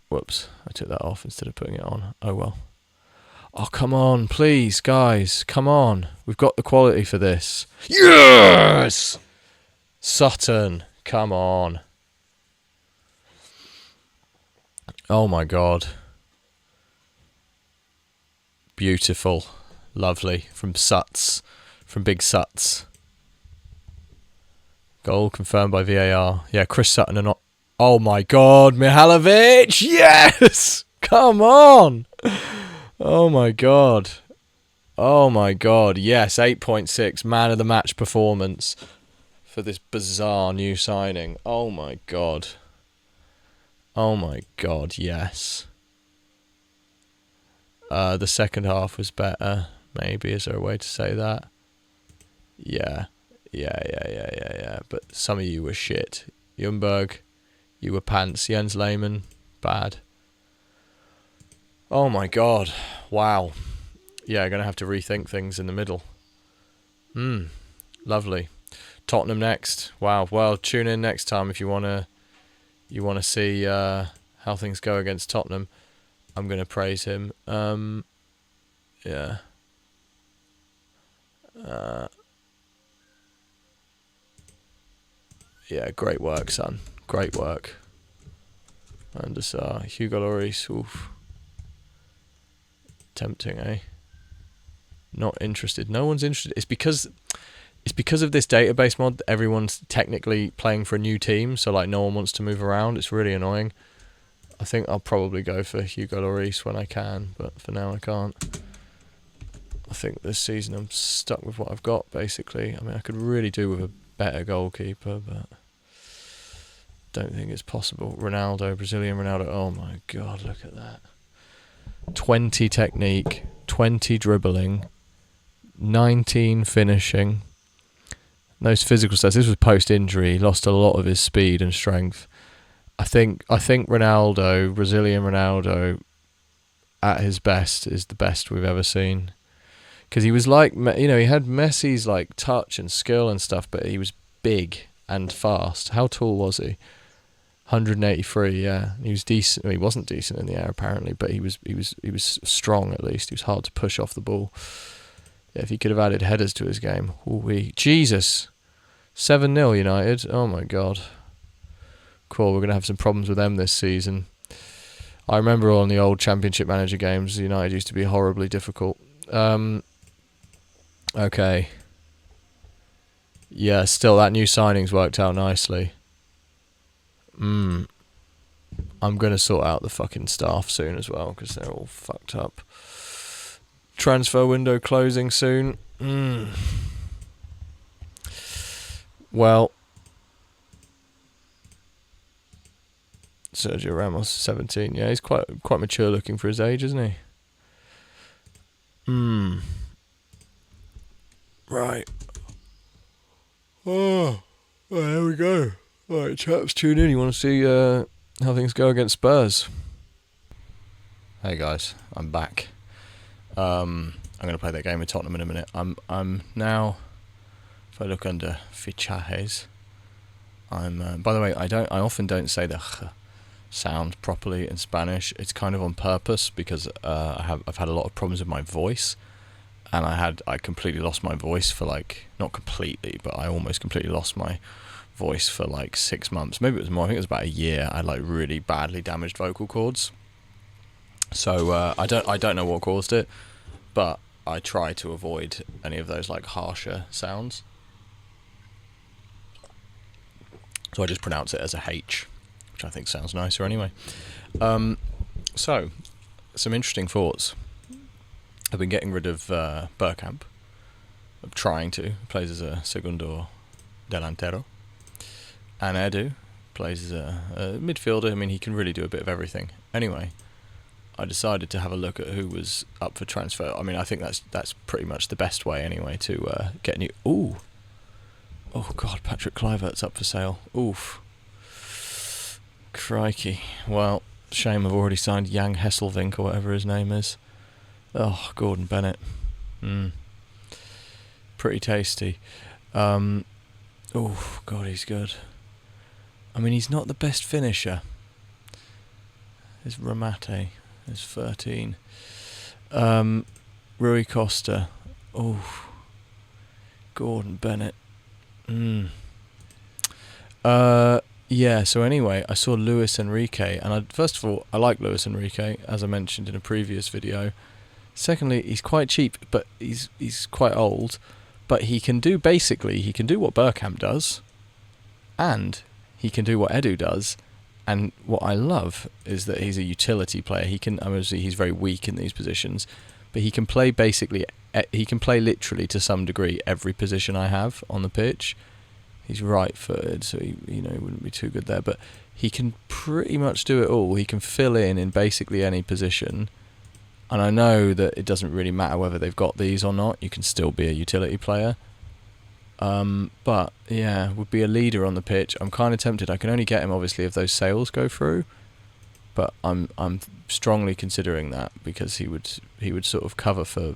Whoops, I took that off instead of putting it on. Oh well. Oh, come on, please, guys. Come on. We've got the quality for this. Yes! Sutton, come on. Oh my God. Beautiful. Lovely. From Suts. From Big Suts. Goal confirmed by VAR. Yeah, Chris Sutton and not... Oh my God, Mihalovic! Yes! Come on! Oh my God. Oh my God. Yes, 8.6. Man of the match performance for this bizarre new signing. Oh my God. Oh my God, yes. The second half was better. Maybe, is there a way to say that? Yeah. But some of you were shit. Ljungberg, you were pants. Jens Lehmann, bad. Oh my God. Wow. Yeah, going to have to rethink things in the middle. Lovely. Tottenham next. Wow. Well, tune in next time if you want to see how things go against Tottenham. I'm going to praise him. Yeah. Yeah, great work, son. Great work. And just Hugo Lloris. Oof. Tempting, eh? Not interested. No one's interested. It's because of this database mod that everyone's technically playing for a new team, so like no one wants to move around. It's really annoying. I think I'll probably go for Hugo Lloris when I can, but for now I can't. I think this season I'm stuck with what I've got, basically. I mean, I could really do with a better goalkeeper, but don't think it's possible. Ronaldo, Brazilian Ronaldo. Oh my God, look at that. 20 technique, 20 dribbling, 19 finishing. Those physical stats. This was post-injury. He lost a lot of his speed and strength. I think Ronaldo, Brazilian Ronaldo, at his best is the best we've ever seen. Because he was like, he had Messi's like touch and skill and stuff, but he was big and fast. How tall was he? 183. Yeah, he was decent. Well, he wasn't decent in the air apparently, but he was strong at least. He was hard to push off the ball. Yeah, if he could have added headers to his game. Ooh-wee. Jesus, 7-0 United. Oh my God. Cool, we're going to have some problems with them this season. I remember on the old Championship Manager games, United used to be horribly difficult. Okay. Yeah, still, that new signing's worked out nicely. I'm going to sort out the fucking staff soon as well, because they're all fucked up. Transfer window closing soon. Well... Sergio Ramos, 17. Yeah, he's quite mature looking for his age, isn't he? Right. Oh, well, there we go. Right, chaps, tune in. You want to see how things go against Spurs? Hey guys, I'm back. I'm going to play that game with Tottenham in a minute. I'm now. If I look under fichajes, I'm. By the way, I often don't say the sound properly in Spanish. It's kind of on purpose because I've had a lot of problems with my voice, and I completely lost my voice for like, not completely, but I almost completely lost my voice for like 6 months. Maybe it was more. I think it was about a year. I had like really badly damaged vocal cords. So I don't know what caused it, but I try to avoid any of those like harsher sounds. So I just pronounce it as a H, which I think sounds nicer anyway. So, some interesting thoughts. I've been getting rid of Bergkamp. I'm trying to. He plays as a segundo delantero. And Edu plays as a midfielder. I mean, he can really do a bit of everything. Anyway, I decided to have a look at who was up for transfer. I mean, I think that's pretty much the best way anyway to get new. Ooh, oh God, Patrick Kluivert's up for sale. Oof, crikey. Well, shame I've already signed Jan Hesselvink or whatever his name is. Oh, Gordon Bennett. Pretty tasty. Oh God, he's good. I mean, he's not the best finisher. There's Ramate. There's 13. Rui Costa. Oh. Gordon Bennett. Yeah, so anyway, I saw Luis Enrique, and first of all, I like Luis Enrique, as I mentioned in a previous video. Secondly, he's quite cheap, but he's quite old. But he can do what Bergkamp does, and he can do what Edu does. And what I love is that he's a utility player. Obviously he's very weak in these positions, but he can play literally to some degree every position I have on the pitch. He's right-footed, so he wouldn't be too good there, but he can pretty much do it all. He can fill in basically any position. And I know that it doesn't really matter whether they've got these or not. You can still be a utility player. But yeah, would be a leader on the pitch. I'm kind of tempted. I can only get him obviously if those sales go through, but I'm strongly considering that because he would sort of cover for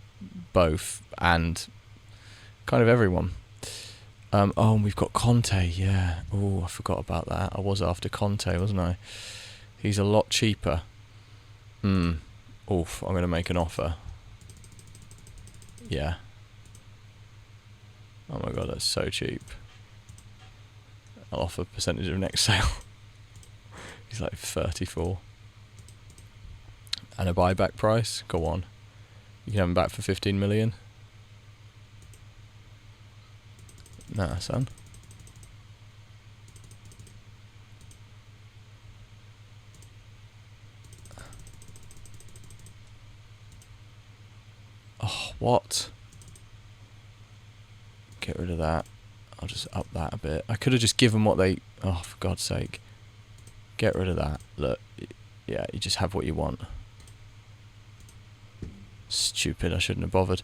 both and kind of everyone. And we've got Conte. Yeah. Oh, I forgot about that. I was after Conte, wasn't I? He's a lot cheaper. Oof, I'm going to make an offer. Yeah. Oh my God, that's so cheap. I'll offer percentage of next sale. He's like 34. And a buyback price? Go on. You can have him back for 15 million. Nah, son. Oh, what? Get rid of that. I'll just up that a bit. I could have just given what they... Oh, for God's sake. Get rid of that. Look, yeah, you just have what you want. Stupid, I shouldn't have bothered.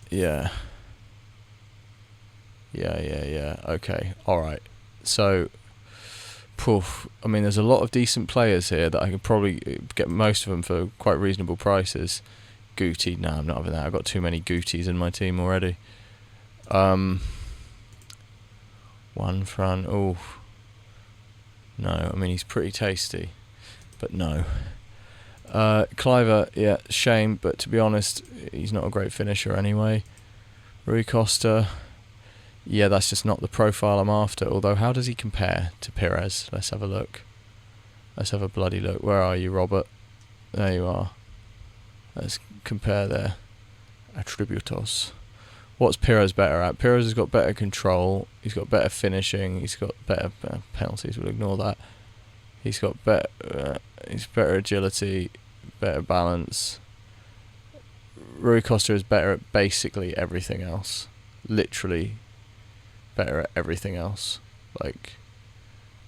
Yeah. Yeah. Okay, alright. So... Poof. I mean, there's a lot of decent players here that I could probably get most of them for quite reasonable prices. Guti, no, I'm not having that. I've got too many Gutis in my team already. One front. Oh, no. I mean, he's pretty tasty, but no. Kluivert, yeah, shame, but to be honest, he's not a great finisher anyway. Rui Costa. Yeah, that's just not the profile I'm after. Although, how does he compare to Pires? Let's have a look. Let's have a bloody look. Where are you, Robert? There you are. Let's compare their attributos. What's Pires better at? Pires has got better control. He's got better finishing. He's got better penalties. We'll ignore that. He's got better. He's better agility, better balance. Rui Costa is better at basically everything else. Literally better at everything else. Like,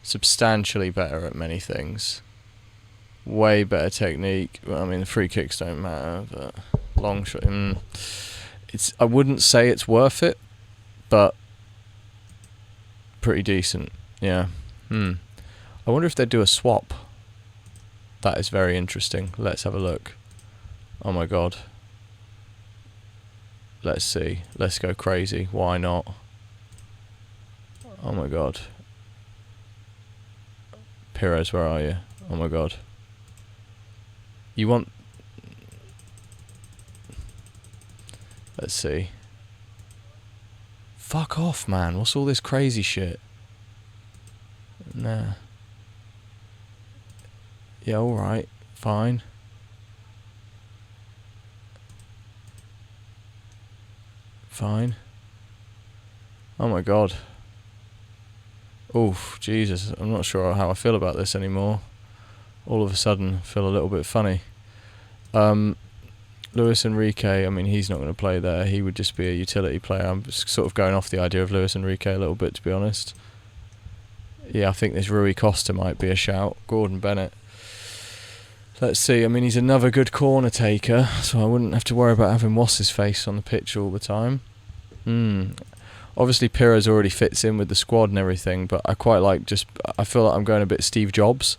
substantially better at many things. Way better technique. Well, I mean, the free kicks don't matter, but long shot. I wouldn't say it's worth it, but pretty decent. Yeah. I wonder if they'd do a swap. That is very interesting. Let's have a look. Oh my God. Let's see. Let's go crazy. Why not? Oh my God. Pires, where are you? Oh my God. You want... Let's see. Fuck off, man. What's all this crazy shit? Nah. Yeah, alright. Fine. Fine. Oh my God. Oof, Jesus. I'm not sure how I feel about this anymore. All of a sudden, I feel a little bit funny. Luis Enrique, I mean, he's not going to play there. He would just be a utility player. I'm sort of going off the idea of Luis Enrique a little bit, to be honest. Yeah, I think this Rui Costa might be a shout. Gordon Bennett. Let's see. I mean, he's another good corner taker, so I wouldn't have to worry about having Wass's face on the pitch all the time. Obviously, Pires already fits in with the squad and everything, but I quite like I feel like I'm going a bit Steve Jobs.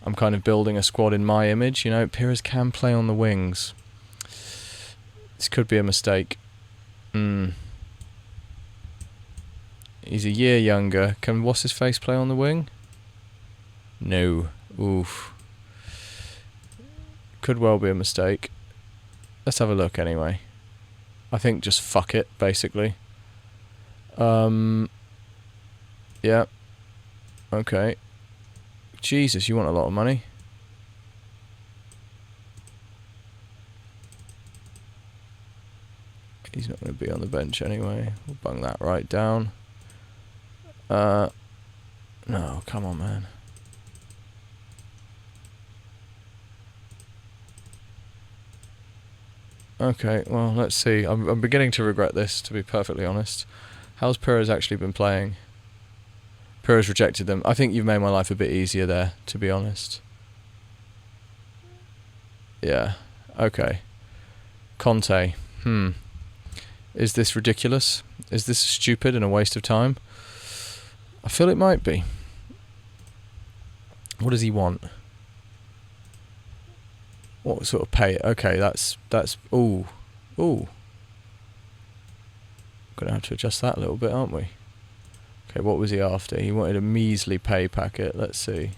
I'm kind of building a squad in my image. You know, Pires can play on the wings. This could be a mistake. He's a year younger. Can What's-his-face play on the wing? No. Oof. Could well be a mistake. Let's have a look anyway. I think just fuck it, basically. Yeah. Okay. Jesus, you want a lot of money. He's not going to be on the bench anyway. We'll bung that right down. No, come on, man. Okay, well, let's see. I'm beginning to regret this, to be perfectly honest. How's Pires actually been playing? Pires rejected them. I think you've made my life a bit easier there, to be honest. Yeah, okay. Conte. Is this ridiculous? Is this stupid and a waste of time? I feel it might be. What does he want? What sort of pay? Okay, that's ooh. Gonna have to adjust that a little bit, aren't we? Okay, what was he after? He wanted a measly pay packet. Let's see.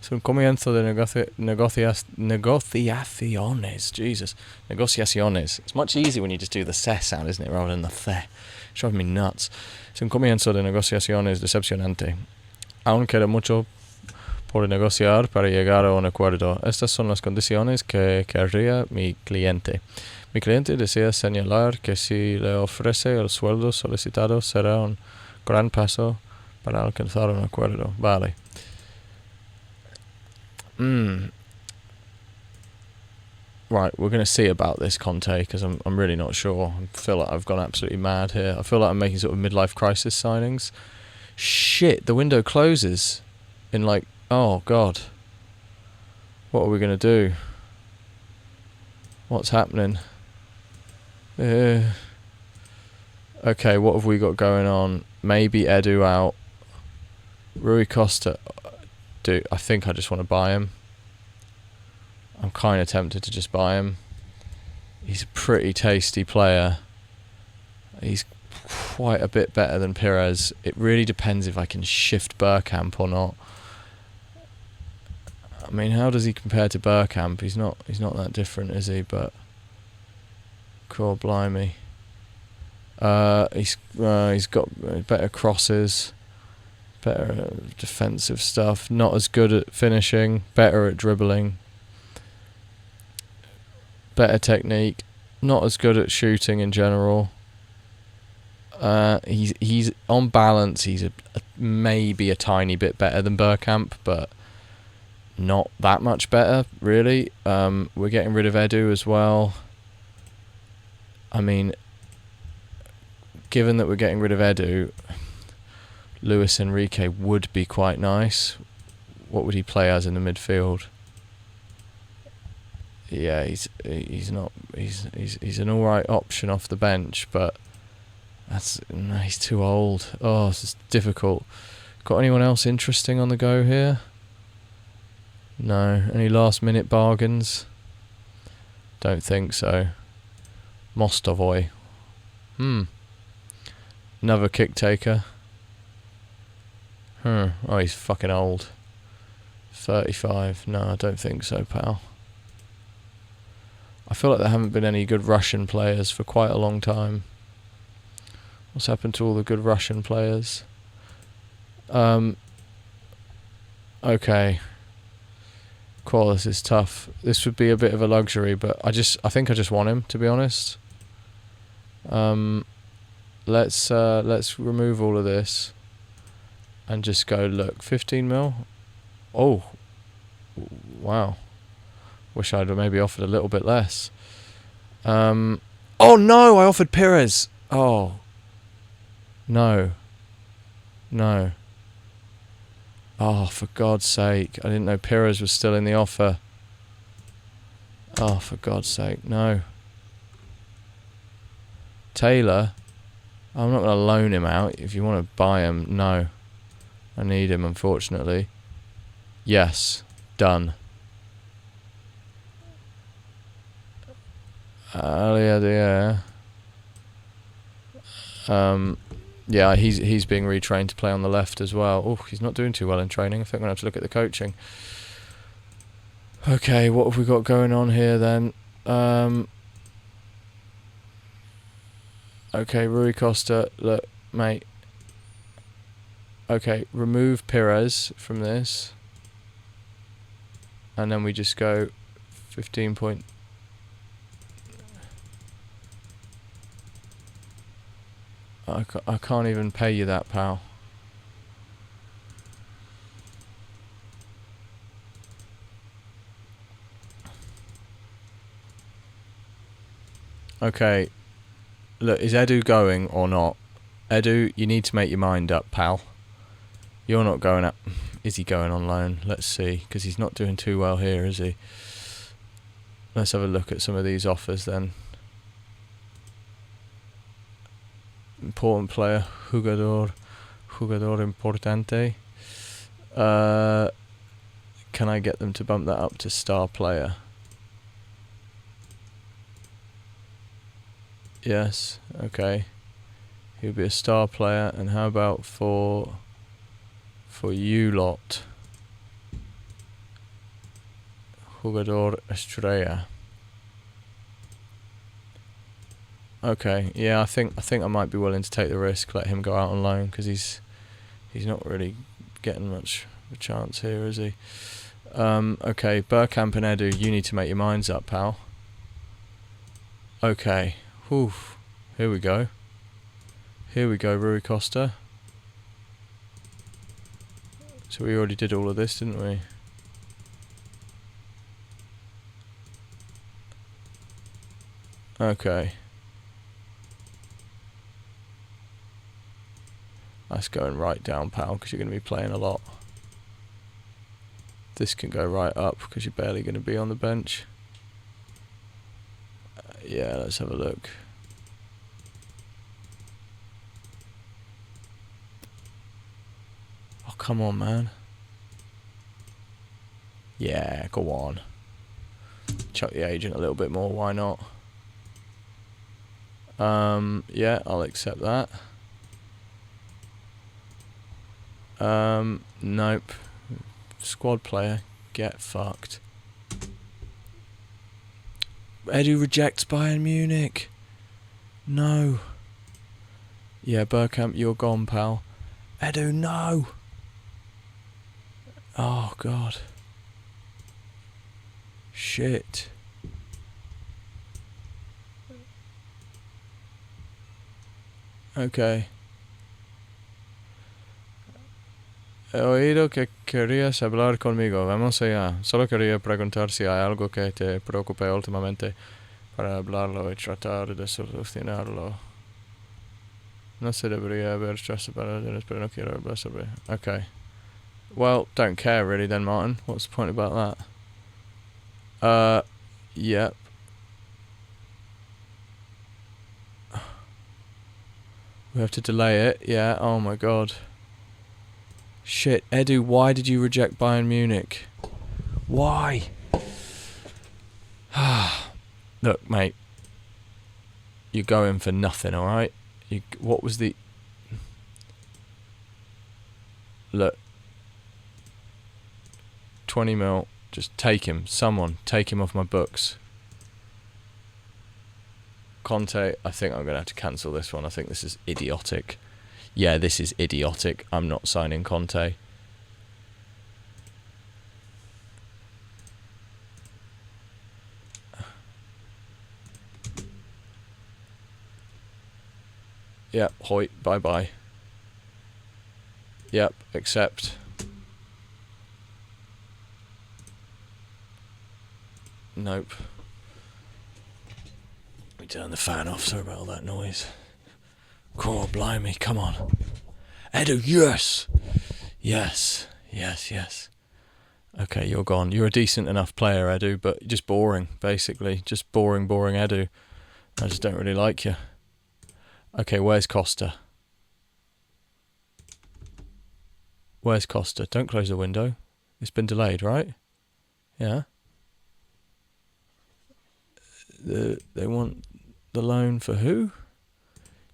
Es un comienzo de negociaciones. Jesus. Negociaciones. It's much easier when you just do the se sound, isn't it, rather than the the. It's driving me nuts. Es un comienzo de negociaciones decepcionante. Aún queda mucho por negociar para llegar a un acuerdo. Estas son las condiciones que querría mi cliente. Mi cliente desea señalar que si le ofrece el sueldo solicitado será un gran paso para alcanzar un acuerdo. Vale. Right, we're going to see about this Conte, because I'm really not sure. I feel like I've gone absolutely mad here. I feel like I'm making sort of midlife crisis signings. Shit, the window closes in like, oh god. What are we going to do? What's happening? Okay, what have we got going on? Maybe Edu out. Rui Costa. Dude, I think I just want to buy him. I'm kind of tempted to just buy him. He's a pretty tasty player. He's quite a bit better than Pires. It really depends if I can shift Bergkamp or not. I mean, how does he compare to Bergkamp? He's not that different, is he? But cool, blimey. He's got better crosses, better defensive stuff. Not as good at finishing. Better at dribbling. Better technique. Not as good at shooting in general. He's on balance. He's maybe a tiny bit better than Bergkamp, but not that much better, really. We're getting rid of Edu as well. I mean, given that we're getting rid of Edu, Luis Enrique would be quite nice. What would he play as in the midfield? Yeah, he's an alright option off the bench, but he's too old. Oh, this is difficult. Got anyone else interesting on the go here? No. Any last minute bargains? Don't think so. Mostovoy. Another kick taker. Oh, he's fucking old. 35. No, I don't think so, pal. I feel like there haven't been any good Russian players for quite a long time. What's happened to all the good Russian players? Okay. Qualis is tough. This would be a bit of a luxury, but I think I just want him, to be honest. Let's remove all of this and just go, look, 15 mil. Oh, wow. Wish I'd maybe offered a little bit less. Oh no, I offered Pires. Oh. No. No. Oh, for God's sake. I didn't know Pires was still in the offer. Oh, for God's sake. No. Taylor? I'm not going to loan him out. If you want to buy him, no. I need him, unfortunately. Yes. Done. Yeah. Yeah, he's being retrained to play on the left as well. Oh, he's not doing too well in training. I think I'm going to have to look at the coaching. Okay, what have we got going on here then? Okay, Rui Costa, look, mate. Okay, remove Pires from this. And then we just go 15 point. I can't even pay you that, pal. Okay. Look, is Edu going or not? Edu, you need to make your mind up, pal. You're not going up. Is he going on loan? Let's see, because he's not doing too well here, is he? Let's have a look at some of these offers then. Important player, jugador importante. Can I get them to bump that up to star player? Yes, okay. He'll be a star player. And how about for you lot? Jugador estrella. Okay, yeah, I think I might be willing to take the risk, let him go out on loan, because he's not really getting much of a chance here, is he? Okay, Bergkamp and Edu, you need to make your minds up, pal. Okay, whew. Here we go, Rui Costa. So we already did all of this, didn't we? Okay. That's going right down, pal, because you're going to be playing a lot. This can go right up, because you're barely going to be on the bench. Yeah, let's have a look. Oh, come on, man. Yeah, go on. Chuck the agent a little bit more, why not? Yeah, I'll accept that. Nope. Squad player, get fucked. Edu rejects Bayern Munich. No. Yeah, Bergkamp, you're gone, pal. Edu, no. Oh, God. Shit. Okay. He oído que querías hablar conmigo. Vamos allá. Solo quería preguntar si hay algo que te preocupe últimamente para hablarlo y tratar de solucionarlo. No se debería haber stressed about it, pero no quiero hablar sobre. Okay. Well, don't care really then, Martin. What's the point about that? Yep. We have to delay it. Yeah, oh my God. Shit, Edu, why did you reject Bayern Munich? Why? Look, mate. You're going for nothing, alright? What was the... Look. 20 mil. Just take him. Someone, take him off my books. Conte, I think I'm going to have to cancel this one. I think this is idiotic. Yeah, this is idiotic. I'm not signing Conte. Yep, Hoyt, bye-bye. Yep, accept. Nope. We turn the fan off, sorry about all that noise. Cool, blimey, come on. Edu, yes! Yes, yes, yes. Okay, you're gone. You're a decent enough player, Edu, but just boring, basically. Just boring Edu. I just don't really like you. Okay, where's Costa? Where's Costa? Don't close the window. It's been delayed, right? Yeah. They want the loan for who?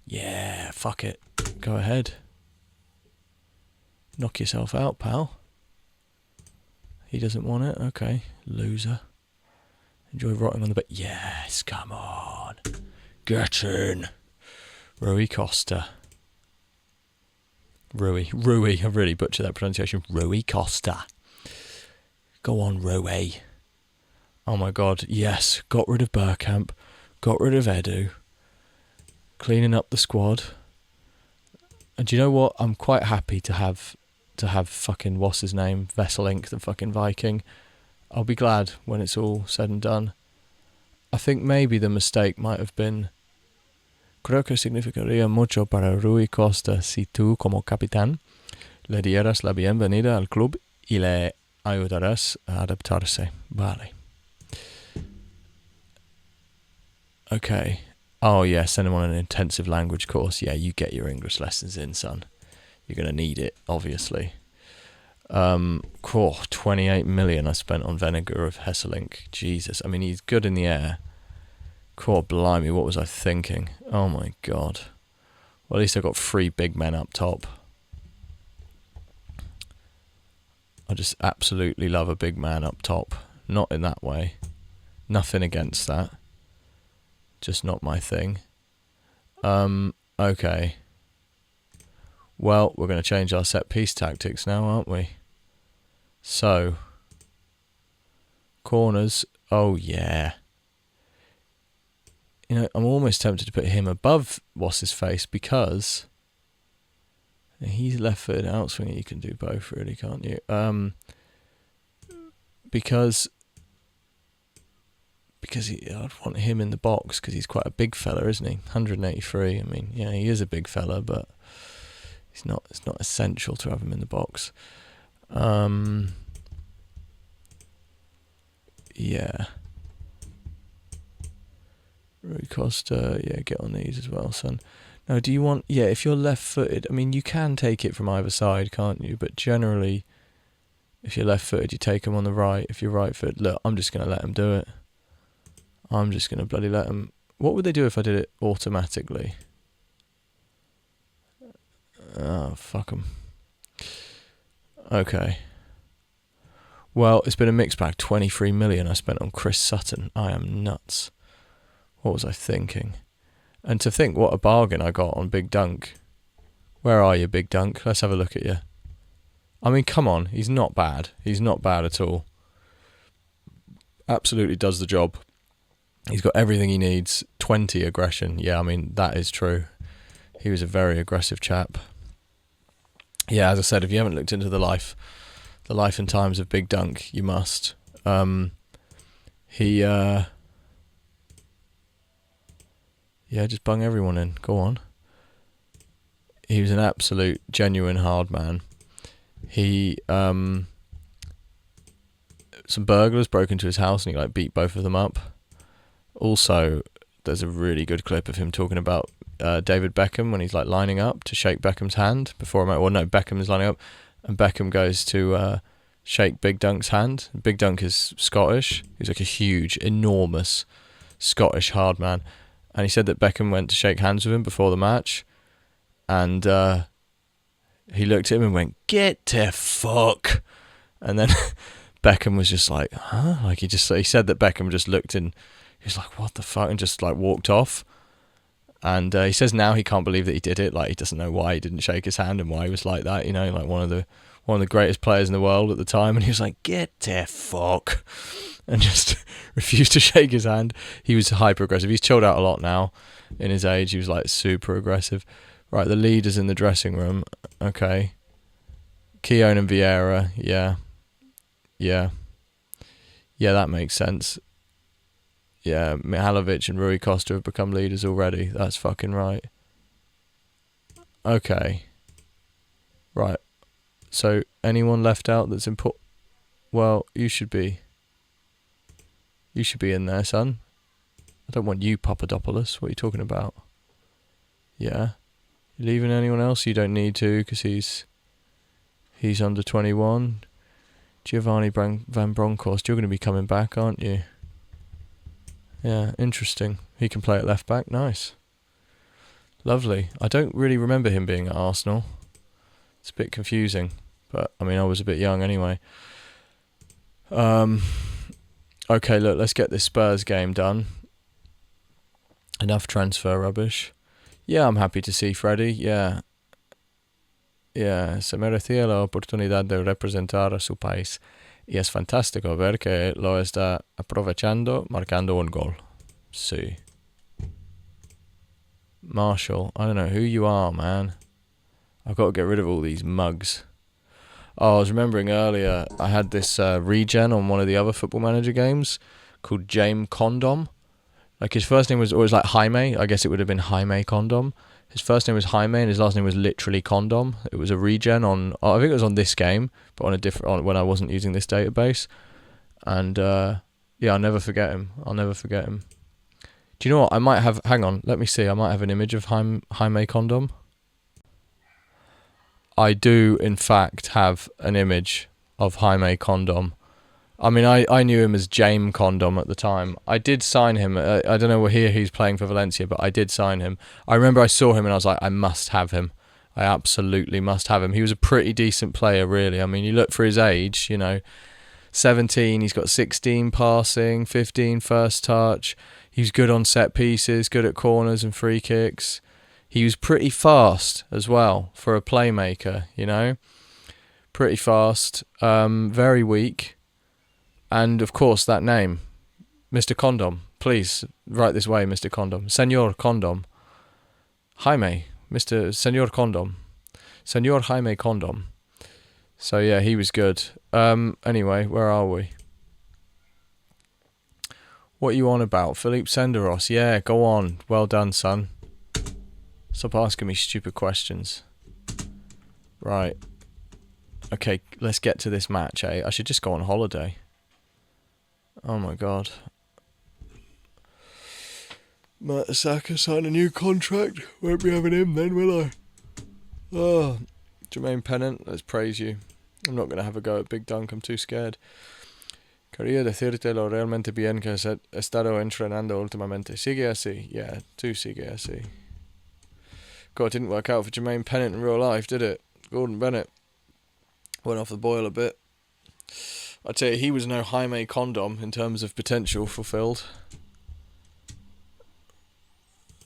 Yeah, fuck it. Go ahead. Knock yourself out, pal. He doesn't want it? Okay, loser. Enjoy rotting on the bed. Yes, come on. Get in. Rui Costa. Rui. I've really butchered that pronunciation. Rui Costa. Go on, Rui. Oh my god, yes. Got rid of Bergkamp. Got rid of Edu. Cleaning up the squad. And do you know what? I'm quite happy to have fucking what's his name? Vesselink, the fucking Viking. I'll be glad when it's all said and done. I think maybe the mistake might have been... Creo que significaría mucho para Rui Costa si tú como capitán le dieras la bienvenida al club y le ayudarás a adaptarse. Vale. Okay. Oh yeah, send him on an intensive language course. Yeah, you get your English lessons in, son. You're going to need it, obviously. 28 million I spent on Vinegar of Hesselink. Jesus, I mean, he's good in the air. Blimey, what was I thinking? Oh my god. Well, at least I got 3 big men up top. I just absolutely love a big man up top. Not in that way. Nothing against that. Just not my thing. Okay. Well, we're going to change our set piece tactics now, aren't we? So, corners. Oh yeah. You know, I'm almost tempted to put him above what's his face because he's left-footed outswinger. You can do both, really, can't you? Because I'd want him in the box because he's quite a big fella, isn't he? 183. I mean, yeah, he is a big fella, but it's not essential to have him in the box. Yeah. Rui Costa, yeah, get on these as well, son. Now, do you want... Yeah, if you're left-footed, I mean, you can take it from either side, can't you? But generally, if you're left-footed, you take him on the right. If you're right-footed, look, I'm just going to let him do it. I'm just going to bloody let him... What would they do if I did it automatically? Oh, fuck them. Okay. Well, it's been a mixed bag. 23 million I spent on Chris Sutton. I am nuts. What was I thinking? And to think what a bargain I got on Big Dunk. Where are you, Big Dunk? Let's have a look at you. I mean, come on. He's not bad. He's not bad at all. Absolutely does the job. He's got everything he needs. 20 aggression. Yeah, I mean, that is true. He was a very aggressive chap. Yeah, as I said, if you haven't looked into the life and times of Big Dunk, you must. Yeah, just bung everyone in. Go on. He was an absolute, genuine hard man. He, some burglars broke into his house and he beat both of them up. Also, there's a really good clip of him talking about David Beckham when he's lining up to shake Beckham's hand before a match. Well, no, Beckham is lining up, and Beckham goes to shake Big Dunk's hand. Big Dunk is Scottish. He's a huge, enormous Scottish hard man. And he said that Beckham went to shake hands with him before the match, and he looked at him and went, "Get to fuck," and then Beckham was just like, "Huh?" He said that Beckham just looked and he was like, "What the fuck?" and just walked off. And he says now he can't believe that he did it. He doesn't know why he didn't shake his hand and why he was like that. You know, one of the greatest players in the world at the time, and he was like, "Get to fuck," and just refused to shake his hand. He was hyper aggressive. He's chilled out a lot now in his age. He was super aggressive. Right, the leaders in the dressing room. Okay. Keown and Vieira. Yeah, that makes sense. Yeah, Mihalovic and Rui Costa have become leaders already. That's fucking right. Okay. Right. So, anyone left out that's important? Well, you should be. You should be in there, son. I don't want you, Papadopoulos. What are you talking about? Yeah. You leaving anyone else? You don't need to, because he's under 21. Giovanni Van Bronckhorst, you're going to be coming back, aren't you? Yeah, interesting. He can play at left back. Nice. Lovely. I don't really remember him being at Arsenal. It's a bit confusing, but I mean, I was a bit young anyway. Okay, look, let's get this Spurs game done. Enough transfer rubbish. Yeah, I'm happy to see Freddie. Yeah, se merecía la oportunidad de representar a su país. Y es fantástico ver que lo está aprovechando, marcando un gol. Sí. Marshall, I don't know who you are, man. I've got to get rid of all these mugs. Oh, I was remembering earlier, I had this regen on one of the other Football Manager games called James Condom. Like, his first name was always like Jaime. I guess it would have been Jaime Condom. His first name was Jaime and his last name was literally Condom. It was a regen on, I think it was on this game, but on a different, when I wasn't using this database. And yeah, I'll never forget him. Do you know what? I might have, hang on, let me see. I might have an image of Jaime Condom. I do, in fact, have an image of Jaime Condom. I mean, I knew him as James Condom at the time. I did sign him. I don't know where he's playing for Valencia, but I did sign him. I remember I saw him and I was like, I must have him. I absolutely must have him. He was a pretty decent player, really. I mean, you look for his age, 17, he's got 16 passing, 15 first touch. He was good on set pieces, good at corners and free kicks. He was pretty fast as well for a playmaker, Pretty fast, very weak. And, of course, that name, Mr. Condom. Please, write this way, Mr. Condom. Senor Condom. Jaime. Senor Condom. Senor Jaime Condom. So, yeah, he was good. Anyway, where are we? What are you on about? Philippe Senderos. Yeah, go on. Well done, son. Stop asking me stupid questions. Right. Okay, let's get to this match, eh? I should just go on holiday. Oh my god. Mertesacker signed a new contract. Won't be having him then, will I? Oh, Jermaine Pennant, let's praise you. I'm not going to have a go at Big Dunk, I'm too scared. Quería decirte lo realmente bien que has estado entrenando últimamente. Sigue así. Yeah, tú sigue así. God, it didn't work out for Jermaine Pennant in real life, did it? Gordon Bennett went off the boil a bit. I'd say he was no Jaime Condom in terms of potential fulfilled.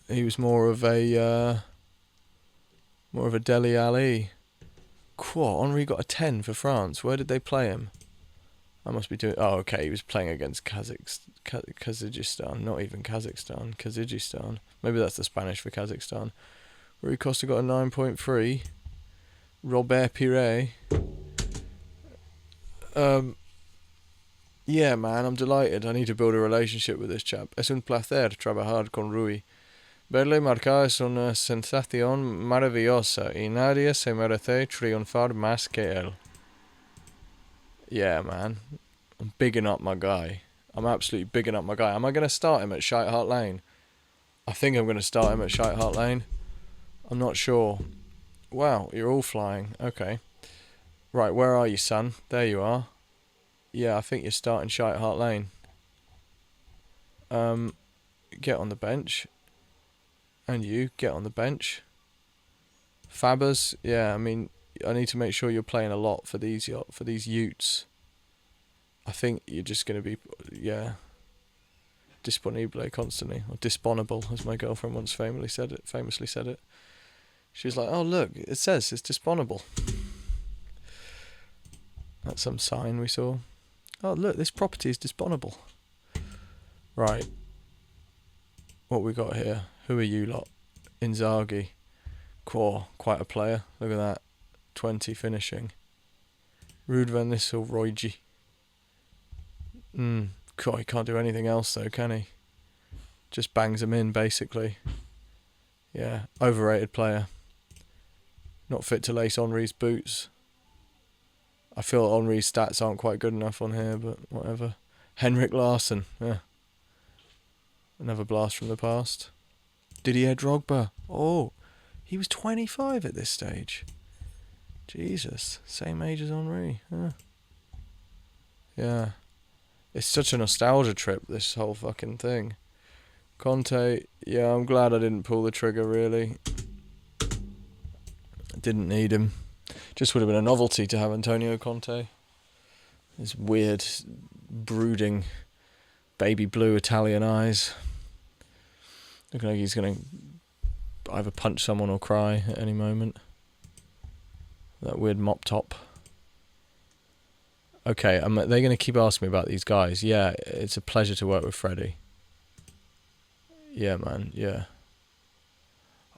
He was more of a Dele Alli. Henry got a 10 for France. Where did they play him? I must be doing... Oh, okay, he was playing against Kazakhstan. Not even Kazakhstan. Kyrgyzstan. Maybe that's the Spanish for Kazakhstan. Rui Costa got a 9.3. Robert Pire. Yeah, man, I'm delighted. I need to build a relationship with this chap. Es un placer trabajar con Rui. Verle marcar es una sensación maravillosa y nadie se merece triunfar más que él. Yeah, man. I'm bigging up my guy. I'm absolutely bigging up my guy. Am I going to start him at Shite Hart Lane? I think I'm going to start him at Shite Hart Lane. I'm not sure. Wow, you're all flying. Okay. Right, where are you, son? There you are. Yeah, I think you're starting Shite Hart Lane. Get on the bench. And you, get on the bench. Fabers, yeah, I mean, I need to make sure you're playing a lot for these Utes. I think you're just going to be, yeah, disponible constantly, or disponible, as my girlfriend once famously said it. She was like, oh look, it says it's disponible. That's some sign we saw. Oh look, this property is disponible. Right. What we got here? Who are you lot? Inzaghi. Quite a player. Look at that. 20 finishing. Ruud van Nistelrooy. He can't do anything else though, can he? Just bangs them in, basically. Yeah, overrated player. Not fit to lace Henri's boots. I feel Henri's stats aren't quite good enough on here, but whatever. Henrik Larsson, yeah. Another blast from the past. Didier Drogba. Oh, he was 25 at this stage. Jesus, same age as Henri. Yeah. It's such a nostalgia trip, this whole fucking thing. Conte, yeah, I'm glad I didn't pull the trigger, really. I didn't need him. Just would have been a novelty to have Antonio Conte. His weird, brooding, baby blue Italian eyes. Looking like he's going to either punch someone or cry at any moment. That weird mop top. Okay, they're going to keep asking me about these guys. Yeah, it's a pleasure to work with Freddie. Yeah, man, yeah.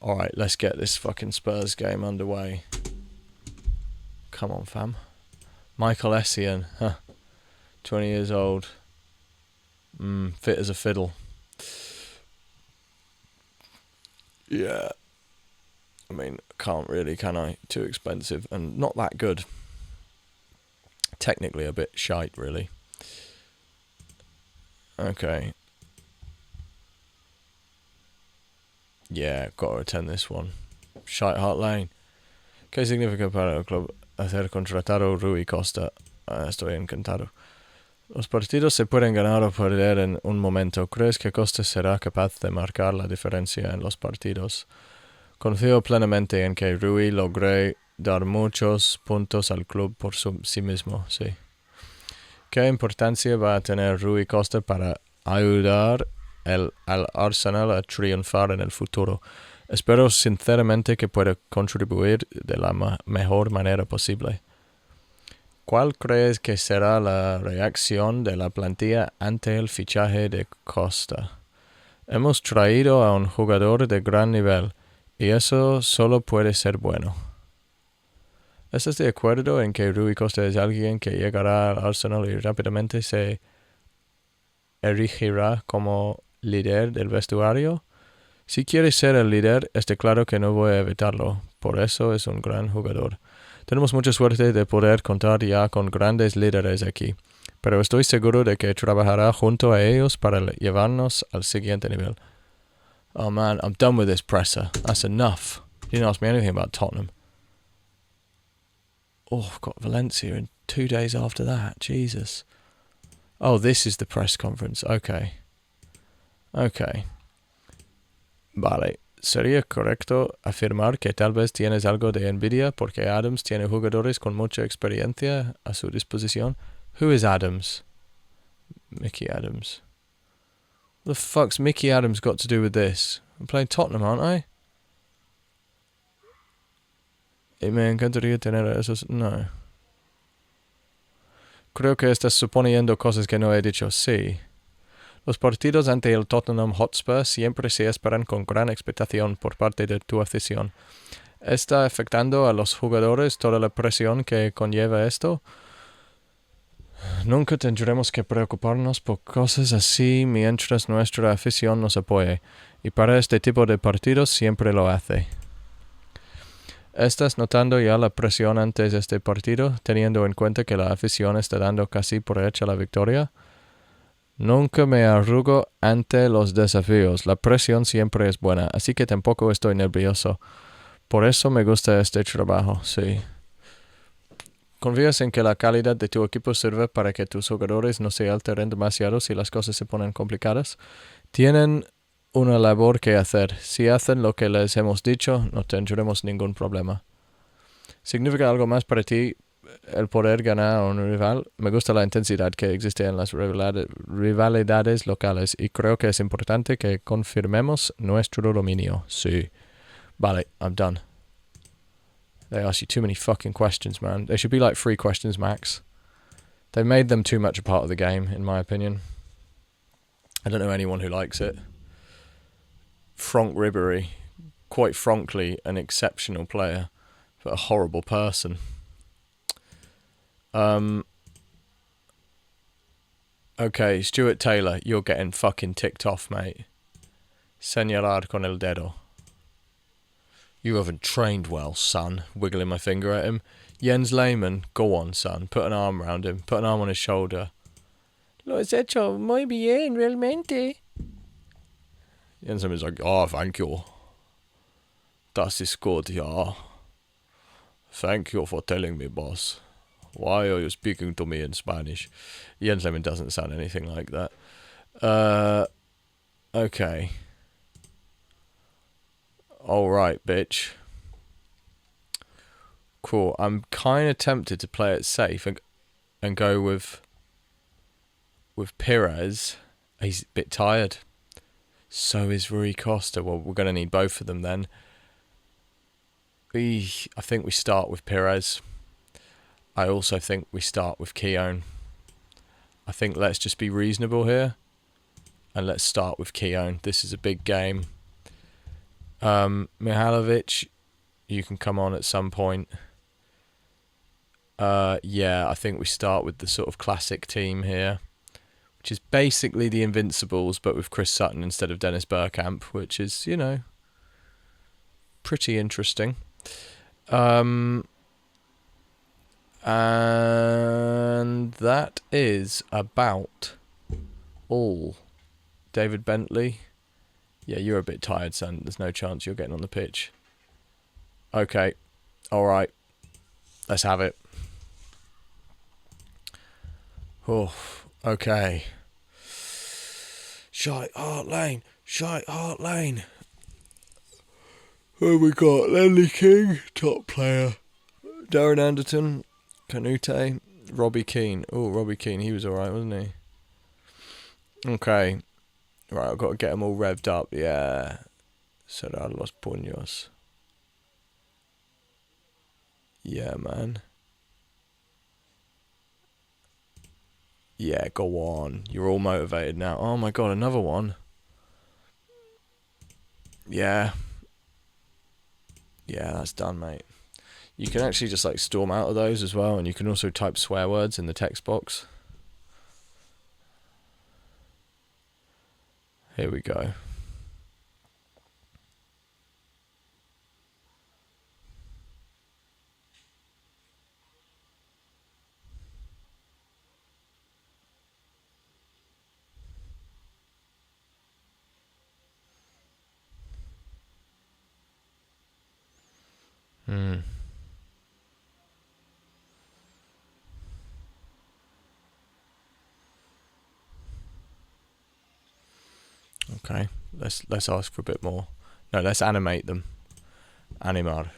Alright, let's get this fucking Spurs game underway. Come on, fam. Michael Essien, 20 years old. Fit as a fiddle. Yeah. I mean, can't really, can I? Too expensive and not that good. Technically a bit shite, really. Okay. Yeah, got to attend this one. Shite Hart Lane. ¿Qué significa para el club hacer contratado Rui Costa? Estoy encantado. Los partidos se pueden ganar o perder en un momento. ¿Crees que Costa será capaz de marcar la diferencia en los partidos? Confío plenamente en que Rui logre dar muchos puntos al club por sí mismo, sí. ¿Qué importancia va a tener Rui Costa para ayudar al Arsenal a triunfar en el futuro? Espero sinceramente que pueda contribuir de la mejor manera posible. ¿Cuál crees que será la reacción de la plantilla ante el fichaje de Costa? Hemos traído a un jugador de gran nivel y eso solo puede ser bueno. ¿Estás de acuerdo en que Rui Costa es alguien que llegará al Arsenal y rápidamente se erigirá como líder del vestuario? Si quiere ser el líder, está claro que no voy a evitarlo. Por eso es un gran jugador. Tenemos mucha suerte de poder contar ya con grandes líderes aquí, pero estoy seguro de que trabajará junto a ellos para llevarnos al siguiente nivel. Oh man, I'm done with this presser. That's enough. You didn't ask me anything about Tottenham. Oh, I've got Valencia in 2 days after that. Jesus. Oh, this is the press conference. Okay. Vale. ¿Sería correcto afirmar que tal vez tienes algo de envidia porque Adams tiene jugadores con mucha experiencia a su disposición? Who is Adams? Mickey Adams. What the fuck's Mickey Adams got to do with this? I'm playing Tottenham, aren't I? Y me encantaría tener esos... No. Creo que estás suponiendo cosas que no he dicho. Sí. Los partidos ante el Tottenham Hotspur siempre se esperan con gran expectación por parte de tu afición. ¿Está afectando a los jugadores toda la presión que conlleva esto? Nunca tendremos que preocuparnos por cosas así mientras nuestra afición nos apoye, y para este tipo de partidos siempre lo hace. ¿Estás notando ya la presión antes de este partido, teniendo en cuenta que la afición está dando casi por hecha la victoria? Nunca me arrugo ante los desafíos. La presión siempre es buena, así que tampoco estoy nervioso. Por eso me gusta este trabajo, sí. ¿Confías en que la calidad de tu equipo sirve para que tus jugadores no se alteren demasiado si las cosas se ponen complicadas? Tienen una labor que hacer. Si hacen lo que les hemos dicho, no tendremos ningún problema. ¿Significa algo más para ti el poder ganar a un rival? Me gusta la intensidad que existe en las rivalidades locales y creo que es importante que confirmemos nuestro dominio. Sí. Vale, I'm done. They ask you too many fucking questions, man. They should be like 3 questions max. They made them too much a part of the game, in my opinion. I don't know anyone who likes it. Franck Ribéry, quite frankly, an exceptional player, but a horrible person. Okay, Stuart Taylor, you're getting fucking ticked off, mate. Señalar con el dedo. You haven't trained well, son. Wiggling my finger at him. Jens Lehmann, go on, son. Put an arm around him. Put an arm on his shoulder. Lo has hecho muy bien, realmente. Jens Lehmann's like, oh, thank you. Das ist gut, ja. Thank you for telling me, boss. Why are you speaking to me in Spanish? Jens Lehmann doesn't sound anything like that. Okay. Alright, bitch. Cool. I'm kind of tempted to play it safe and go with Pires. He's a bit tired. So is Rui Costa. Well, we're going to need both of them then. I think we start with Pires. I also think we start with Keown. I think let's just be reasonable here. And let's start with Keown. This is a big game. Mihalovic, you can come on at some point. Yeah, I think we start with the sort of classic team here, which is basically the Invincibles, but with Chris Sutton instead of Dennis Bergkamp, which is, you know, pretty interesting. And that is about all. David Bentley. Yeah, you're a bit tired, son. There's no chance you're getting on the pitch. Okay. Alright. Let's have it. Oh, okay. Charlotte Hart Lane. Charlotte Hart Lane. Who we got? Ledley King, top player. Darren Anderton, Canute, Robbie Keane. Oh, Robbie Keane, he was alright, wasn't he? Okay. Right, I've got to get them all revved up. Yeah. Será los puños. Yeah, man. Yeah, go on. You're all motivated now. Oh my god, another one. Yeah. Yeah, that's done, mate. You can actually just like storm out of those as well, and you can also type swear words in the text box. Here we go. Okay, let's ask for a bit more. No, let's animate them. Animar.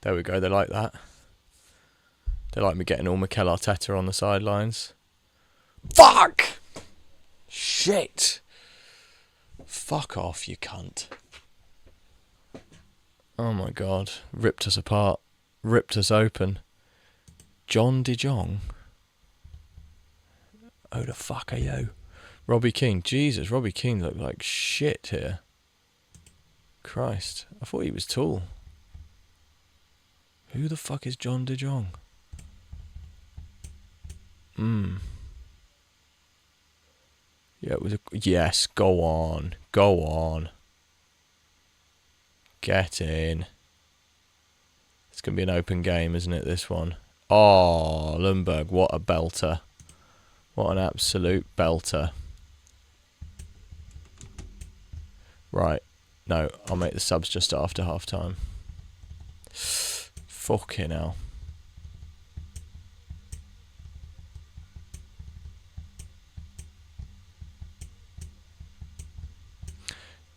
There we go. They like that. They like me getting all Mikel Arteta on the sidelines. Fuck! Shit! Fuck off, you cunt. Oh my god. Ripped us apart. Ripped us open. John De Jong? Oh, the fuck are you? Robbie Keane. Jesus, Robbie Keane looked like shit here. Christ. I thought he was tall. Who the fuck is John De Jong? Yeah, it was a... Yes, go on. Go on. Get in. It's going to be an open game, isn't it, this one? Oh, Lundberg, what a belter. What an absolute belter. Right. No, I'll make the subs just after half time. Fucking hell.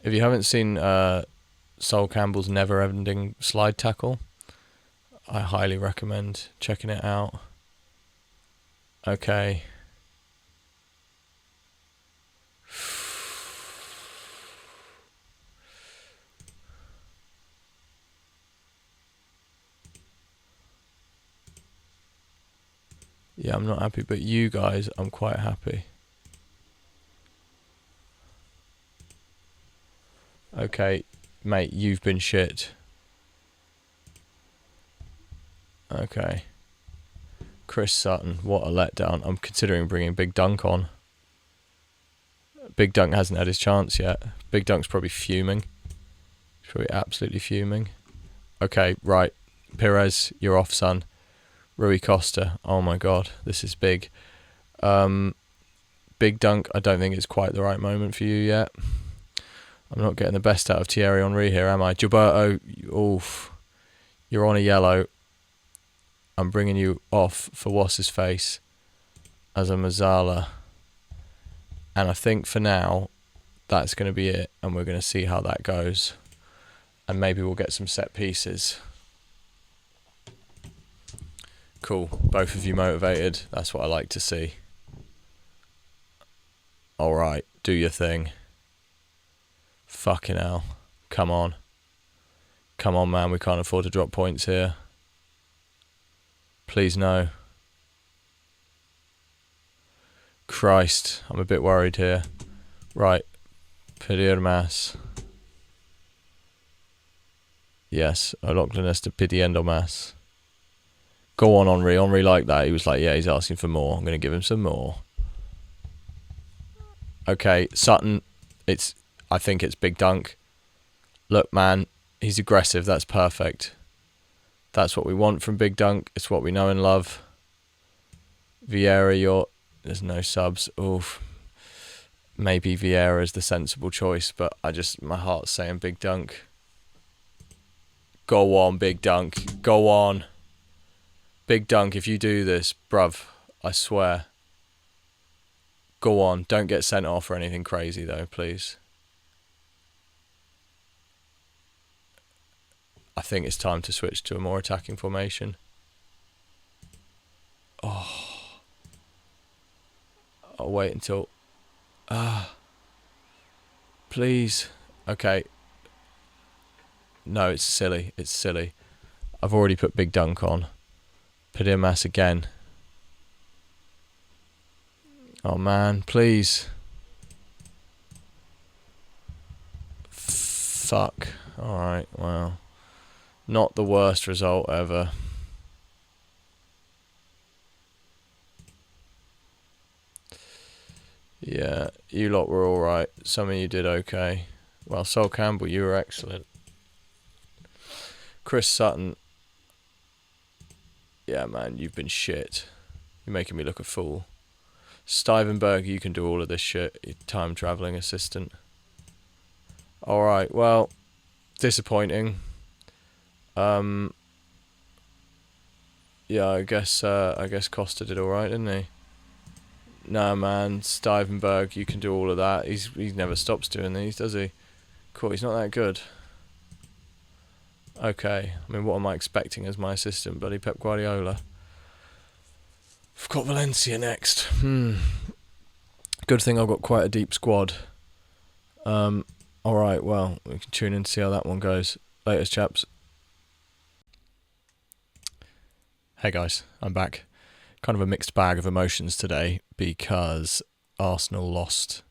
If you haven't seen Sol Campbell's Never Ending Slide Tackle, I highly recommend checking it out. Okay. Yeah, I'm not happy, but you guys, I'm quite happy. Okay, mate, you've been shit. Okay. Chris Sutton, what a letdown. I'm considering bringing Big Dunk on. Big Dunk hasn't had his chance yet. Big Dunk's probably fuming. He's probably absolutely fuming. Okay, right. Pires, you're off, son. Rui Costa. Oh my god, this is big. Big dunk. I don't think it's quite the right moment for you yet. I'm not getting the best out of Thierry Henry here, am I? Gilberto, oof. You're on a yellow. I'm bringing you off for what's his face as a Mazzala. And I think for now, that's going to be it. And we're going to see how that goes. And maybe we'll get some set pieces. Cool. Both of you motivated. That's what I like to see. Alright, do your thing. Fucking hell. Come on. Come on, man. We can't afford to drop points here. Please no. Christ. I'm a bit worried here. Right. Pedir más. Yes. Oloklinus to pidiendo más. Go on, Henry. Henry liked that. He was like, yeah, he's asking for more. I'm going to give him some more. Okay, Sutton. I think it's big dunk. Look, man. He's aggressive. That's perfect. That's what we want from big dunk. It's what we know and love. Vieira, there's no subs. Oof. Maybe Vieira is the sensible choice, but my heart's saying big dunk. Go on, big dunk. Go on. Big dunk, if you do this, bruv, I swear. Go on, don't get sent off or anything crazy though, please. I think it's time to switch to a more attacking formation. Oh. I'll wait until... Please. Okay. No, it's silly. It's silly. I've already put big dunk on. Pedir más again. Oh man, please. Fuck. Alright, well. Not the worst result ever. Yeah, you lot were alright. Some of you did okay. Well, Sol Campbell, you were excellent. Chris Sutton. Yeah, man, you've been shit. You're making me look a fool. Stuyvenberg, you can do all of this shit. You time travelling assistant. Alright, well, disappointing. Yeah, I guess Costa did alright, didn't he? No, man, Stuyvenberg, you can do all of that. He never stops doing these, does he? Cool, he's not that good. Okay, I mean, what am I expecting as my assistant, bloody Pep Guardiola? I've got Valencia next. Good thing I've got quite a deep squad. Alright, well, we can tune in to see how that one goes. Latest, chaps. Hey guys, I'm back. Kind of a mixed bag of emotions today because Arsenal lost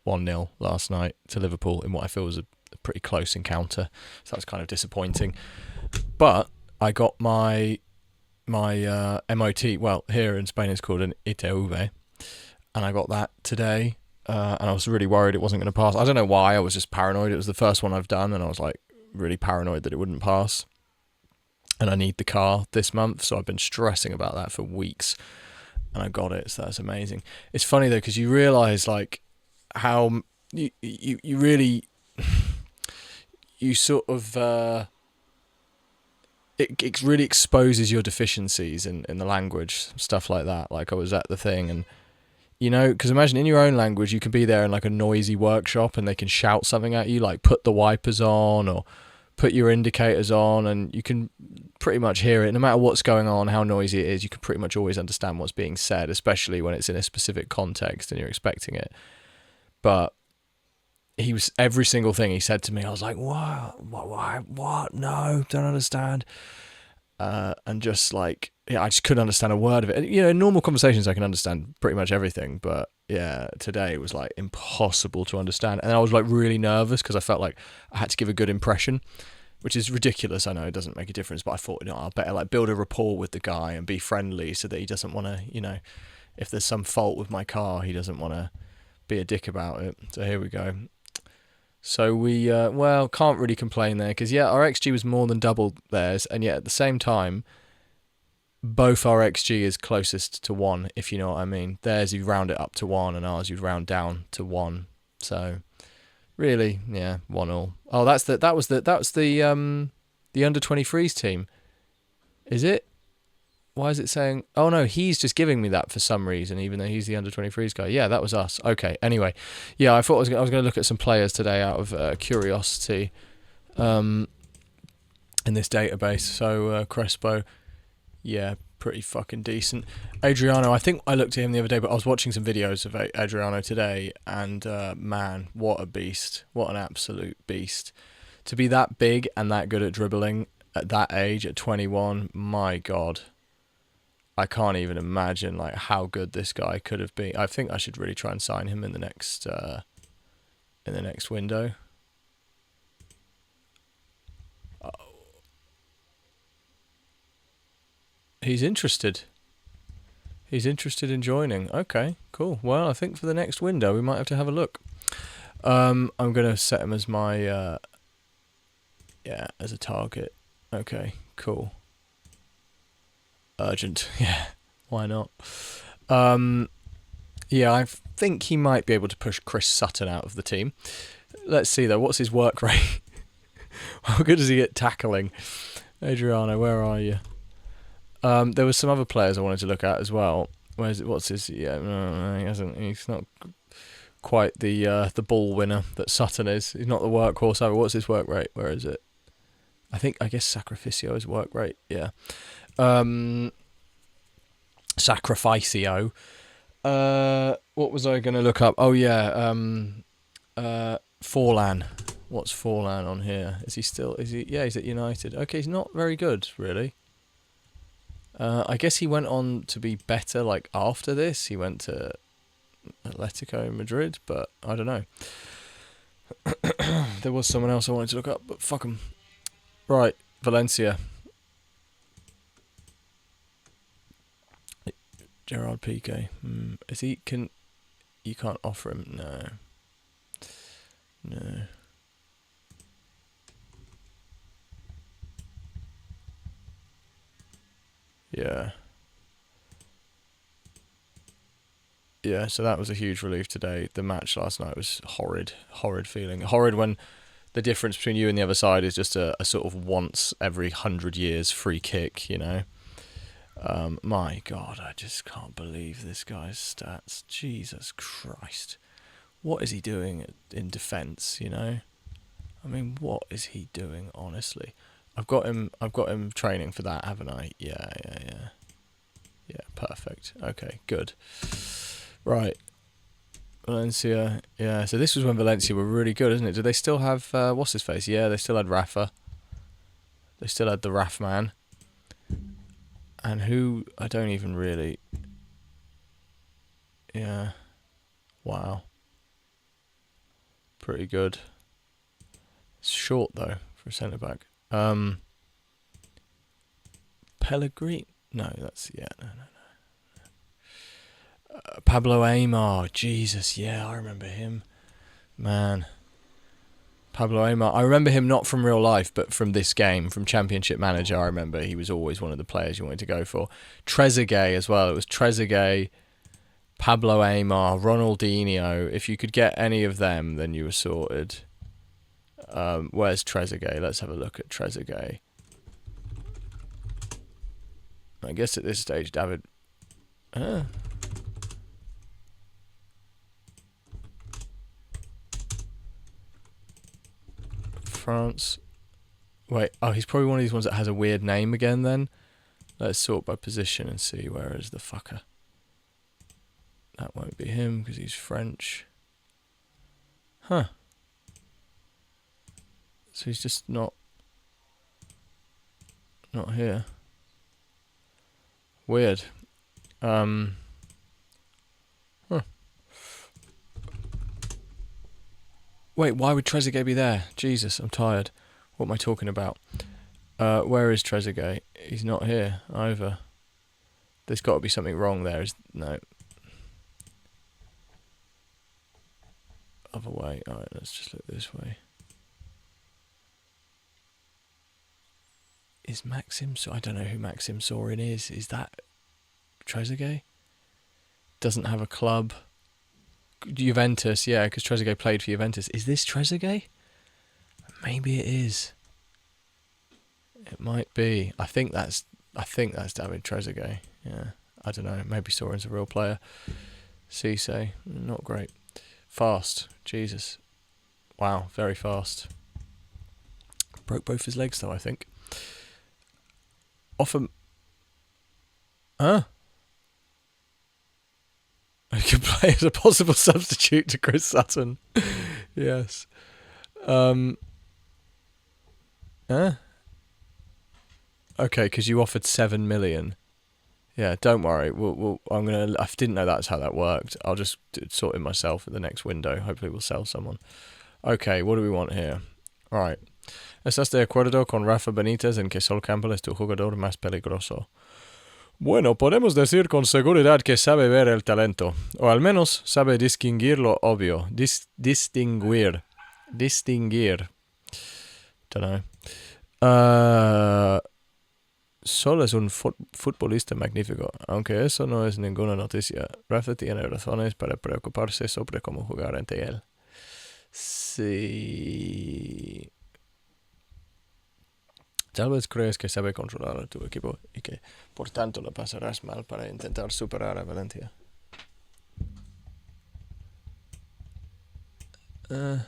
1-0 last night to Liverpool in what I feel was a pretty close encounter. So that was kind of disappointing. But I got my MOT, well, here in Spain it's called an ITV, and I got that today, and I was really worried it wasn't going to pass. I don't know why, I was just paranoid. It was the first one I've done, and I was like really paranoid that it wouldn't pass. And I need the car this month, so I've been stressing about that for weeks, and I got it, so that's amazing. It's funny though, because you realise like how you really you sort of it really exposes your deficiencies in the language, stuff like that. Like I was at the thing, and you know, because imagine in your own language you can be there in like a noisy workshop and they can shout something at you like put the wipers on or put your indicators on, and you can pretty much hear it no matter what's going on, how noisy it is. You can pretty much always understand what's being said, especially when it's in a specific context and you're expecting it. But he was, every single thing he said to me, I was like, what? Why? What? No, don't understand. And just like, yeah, I just couldn't understand a word of it. You know, in normal conversations I can understand pretty much everything, but yeah, today it was like impossible to understand. And I was like really nervous because I felt like I had to give a good impression, which is ridiculous. I know it doesn't make a difference, but I thought, you know, I'll better like build a rapport with the guy and be friendly so that he doesn't want to, you know, if there's some fault with my car, he doesn't want to be a dick about it. So here we go. So we, well, can't really complain there because, yeah, our XG was more than double theirs, and yet at the same time, both our XG is closest to 1, if you know what I mean. Theirs, you round it up to 1, and ours, you round down to 1. So, really, yeah, 1-1. Oh, that was the under 23s team. Is it? Why is it saying? Oh no, he's just giving me that for some reason, even though he's the under 23s guy. Yeah, that was us. Okay. Anyway, yeah, I thought I was going to look at some players today out of curiosity, in this database. So Crespo, yeah, pretty fucking decent. Adriano, I think I looked at him the other day, but I was watching some videos of Adriano today, and man, what a beast! What an absolute beast! To be that big and that good at dribbling at that age, at 21, my God. I can't even imagine like how good this guy could have been. I think I should really try and sign him in the next window. He's interested. He's interested in joining. Okay, cool. Well, I think for the next window we might have to have a look. I'm gonna set him as my as a target. Okay, cool. Urgent. Yeah, why not? Yeah, I think he might be able to push Chris Sutton out of the team. Let's see though. What's his work rate? How good does he get tackling? Adriano, where are you? There was some other players I wanted to look at as well. Where's it? What's his? Yeah, no, he hasn't. He's not quite the ball winner that Sutton is. He's not the workhorse either. What's his work rate? Where is it? I guess Sacrificio is work rate. Yeah. Sacrificio. What was I going to look up? Oh yeah. Forlan. What's Forlan on here? Is he? Yeah, he's at United. Okay, he's not very good, really. I guess he went on to be better, like, after this. He went to Atletico Madrid, but I don't know. There was someone else I wanted to look up, but fuck him. Right, Valencia. Gerard Piqué. Is he? You can't offer him? No. Yeah. Yeah, so that was a huge relief today. The match last night was horrid feeling. Horrid when the difference between you and the other side is just a sort of once every 100 years free kick, you know. My God, I just can't believe this guy's stats. Jesus Christ. What is he doing in defence, you know? I mean, what is he doing, honestly? I've got him training for that, haven't I? Yeah. Yeah, perfect. Okay, good. Right. Valencia. Yeah, so this was when Valencia were really good, isn't it? Do they still have what's his face? Yeah, they still had Rafa. They still had the Raf man. And who I don't even really. Yeah. Wow. Pretty good. It's short though for a centre back. Pellegrini. No, that's no. Pablo Aimar. Jesus, yeah, I remember him. Man. Pablo Aimar. I remember him not from real life, but from this game, from Championship Manager. I remember he was always one of the players you wanted to go for. Trezeguet as well. It was Trezeguet, Pablo Aimar, Ronaldinho. If you could get any of them, then you were sorted. Where's Trezeguet? Let's have a look at Trezeguet. I guess at this stage, David. France. Wait, he's probably one of these ones that has a weird name again then. Let's sort by position and see where is the fucker. That won't be him because he's French. Huh. So he's just not here. Weird. Huh. Wait, why would Trezeguet be there? Jesus, I'm tired. What am I talking about? Where is Trezeguet? He's not here either. There's got to be something wrong there. No. other way. All right, let's just look this way. Is Maxim? I don't know who Maxim Sorin is. Is that Trezeguet? Doesn't have a club. Juventus, yeah, because Trezeguet played for Juventus. Is this Trezeguet? Maybe it is. It might be. I think that's David Trezeguet. Yeah, I don't know. Maybe Soren's a real player. Cisse, not great. Fast, Jesus. Wow, very fast. Broke both his legs though, I think. Offer. Huh? I could play as a possible substitute to Chris Sutton. Yes. Huh? Okay, because you offered 7 million. Yeah, don't worry. I didn't know that's how that worked. I'll just sort it myself at the next window. Hopefully we'll sell someone. Okay, what do we want here? All right. ¿Estás de acuerdo con Rafa Benítez en que Sol Campbell es tu jugador más peligroso? Bueno, podemos decir con seguridad que sabe ver el talento, o al menos sabe distinguir lo obvio. Distinguir. Don't know. Sol es un futbolista magnífico, aunque eso no es ninguna noticia. Rafa tiene razones para preocuparse sobre cómo jugar ante él. Sí. Tal vez crees que sabe controlar a tu equipo y que por tanto lo pasarás mal para intentar superar a Valencia. Yeah.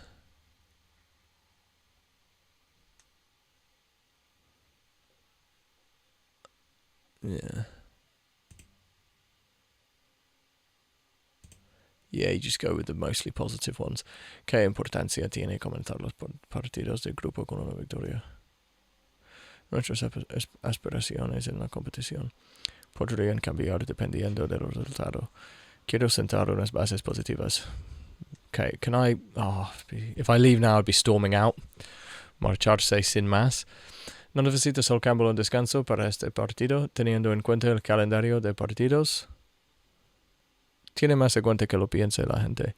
Yeah, you just go with the mostly positive ones. ¿Qué importancia tiene comentar los partidos del grupo con una victoria? Nuestras aspiraciones en la competición podrían cambiar dependiendo del resultado. Quiero sentar unas bases positivas. Okay, can I... if I leave now, I'd be storming out. Marcharse sin más. ¿No necesita Sol Campbell un descanso para este partido, teniendo en cuenta el calendario de partidos? Tiene más en cuenta que lo piense la gente.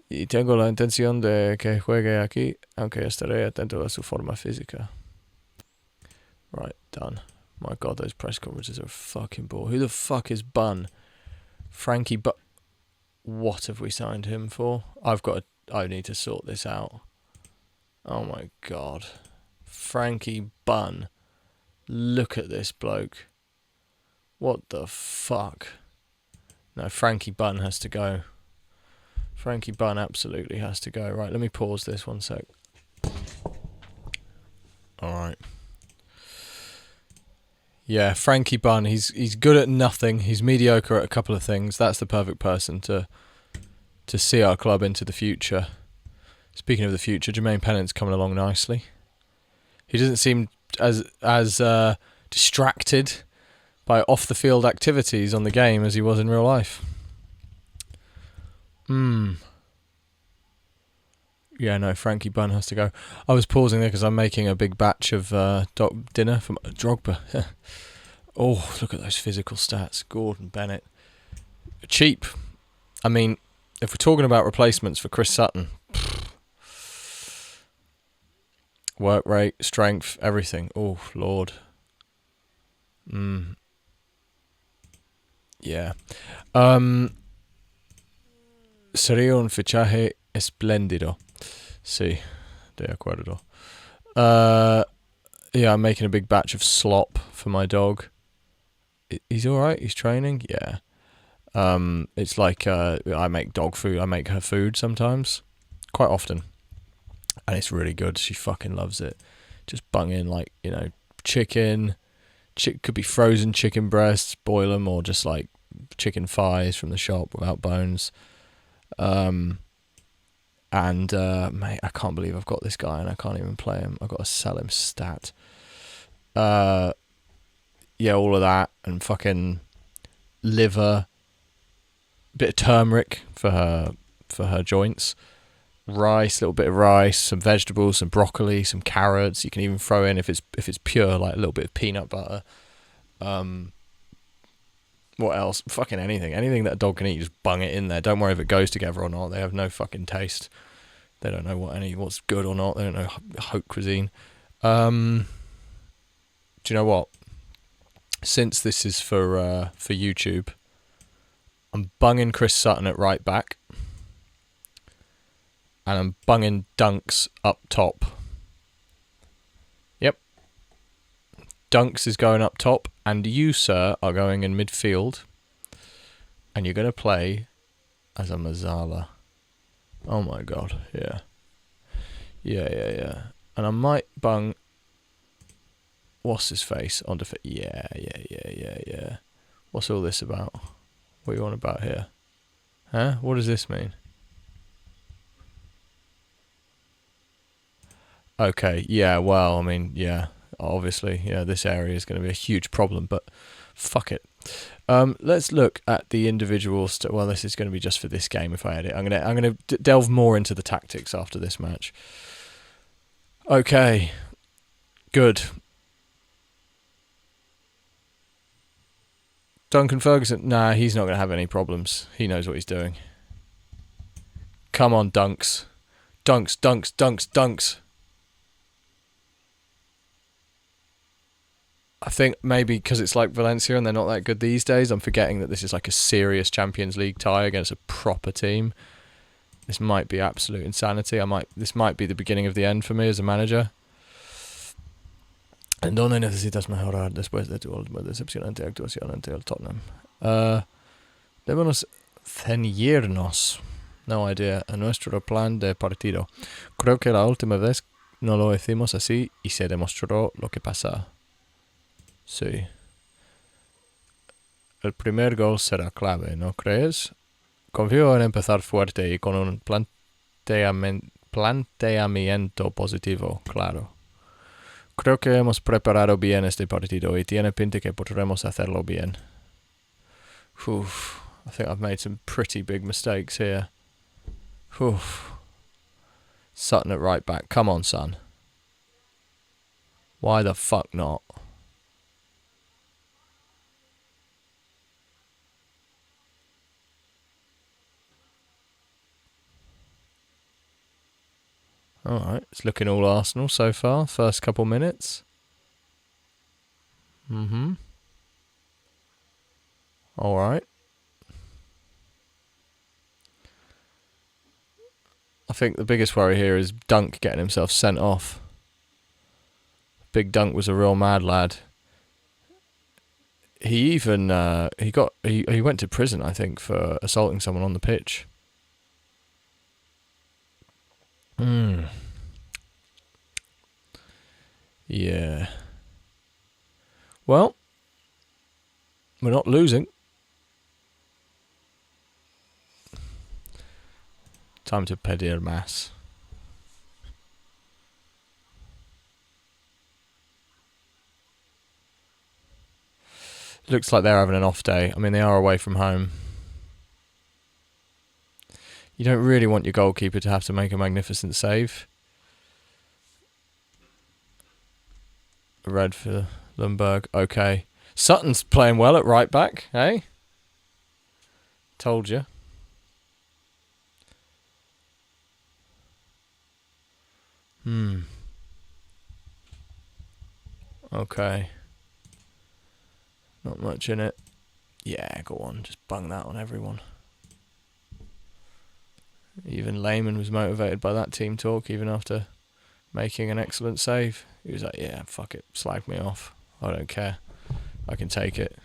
Y tengo la intención de que juegue aquí, aunque estaré atento a su forma física. Right, done. My God, those press conferences are a fucking bore. Who the fuck is Bun? Frankie Bun. What have we signed him for? I need to sort this out. Oh my God. Frankie Bun. Look at this bloke. What the fuck? No, Frankie Bun has to go. Frankie Bun absolutely has to go. Right, let me pause this 1 sec. Alright. Yeah, Frankie Bun, he's good at nothing. He's mediocre at a couple of things. That's the perfect person to see our club into the future. Speaking of the future, Jermaine Pennant's coming along nicely. He doesn't seem as distracted by off-the-field activities on the game as he was in real life. Yeah, no, Frankie Bun has to go. I was pausing there because I'm making a big batch of dinner from Drogba. Oh, look at those physical stats. Gordon Bennett. Cheap. I mean, if we're talking about replacements for Chris Sutton, work rate, strength, everything. Oh, Lord. Yeah. Sería un fichaje espléndido. Sí, de acuerdo. Yeah, I'm making a big batch of slop for my dog. He's alright, he's training, yeah. It's like I make dog food, I make her food sometimes. Quite often. And it's really good, she fucking loves it. Just bung in like, chicken. Could be frozen chicken breasts, boil them, or just like chicken thighs from the shop without bones. Mate, I can't believe I've got this guy and I can't even play him. I've got to sell him stat. Yeah, all of that, and fucking liver, bit of turmeric for her joints, rice, little bit of rice, some vegetables, some broccoli, some carrots. You can even throw in, if it's pure, like a little bit of peanut butter. What else? Fucking anything. Anything that a dog can eat, just bung it in there. Don't worry if it goes together or not. They have no fucking taste. They don't know what's good or not. They don't know haute cuisine. Do you know what? Since this is for YouTube, I'm bunging Chris Sutton at right back, and I'm bunging Dunks up top. Yep. Dunks is going up top, and you, sir, are going in midfield, and you're going to play as a Mazzala. Oh my god, yeah. Yeah. And I might bung... What's his face? On yeah. What's all this about? What are you on about here? Huh? What does this mean? Okay, yeah, well, I mean, yeah, obviously, yeah, this area is going to be a huge problem, but fuck it. Let's look at the individual well, this is going to be just for this game if I edit. I'm going to delve more into the tactics after this match. Okay. Good. Duncan Ferguson, nah, he's not going to have any problems. He knows what he's doing. Come on, Dunks. Dunks. I think maybe because it's like Valencia and they're not that good these days, I'm forgetting that this is like a serious Champions League tie against a proper team. This might be absolute insanity. This might be the beginning of the end for me as a manager. ¿En dónde necesitas mejorar después de tu última decepcionante actuación ante el Tottenham? Debemos ceñirnos, no idea, a nuestro plan de partido. Creo que la última vez no lo hicimos así y se demostró lo que pasa. Sí. El primer gol será clave, ¿no crees? Confío en empezar fuerte y con un planteamiento positivo, claro. Creo que hemos preparado bien este partido y tiene pinta que podremos hacerlo bien. I think I've made some pretty big mistakes here. Sutton at right back. Come on, son. Why the fuck not? Alright, it's looking all Arsenal so far. First couple minutes. Alright. I think the biggest worry here is Dunk getting himself sent off. Big Dunk was a real mad lad. He even he went to prison, I think, for assaulting someone on the pitch. Yeah. Well, we're not losing. Time to pedir mass. Looks like they're having an off day. I mean, they are away from home. You don't really want your goalkeeper to have to make a magnificent save. Red for Lundberg. Okay. Sutton's playing well at right back, eh? Told you. Okay. Not much in it. Yeah, go on. Just bung that on everyone. Even Lehmann was motivated by that team talk, even after making an excellent save. He was like, yeah, fuck it. Slag me off. I don't care. I can take it.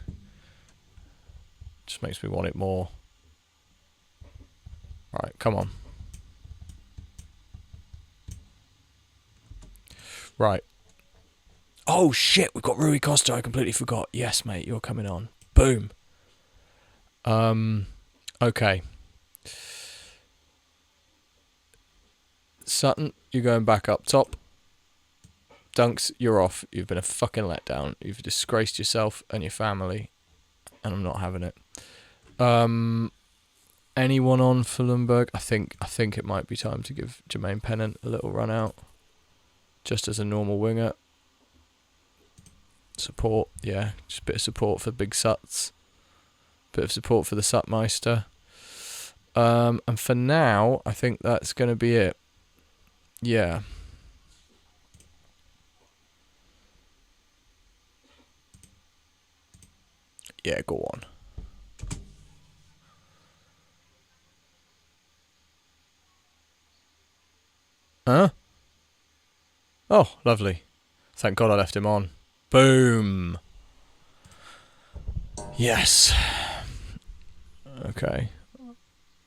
Just makes me want it more. Right, come on. Right. Oh shit, we've got Rui Costa. I completely forgot. Yes, mate, you're coming on. Boom. Okay. Sutton, you're going back up top. Dunks, you're off. You've been a fucking letdown. You've disgraced yourself and your family, and I'm not having it. Anyone on for Lundberg? I think it might be time to give Jermaine Pennant a little run out, just as a normal winger. Support, yeah, just a bit of support for Big Suts. Bit of support for the Supmeister. And for now, I think that's going to be it. Yeah. Yeah, go on. Huh? Oh, lovely. Thank God I left him on. Boom. Yes. Okay.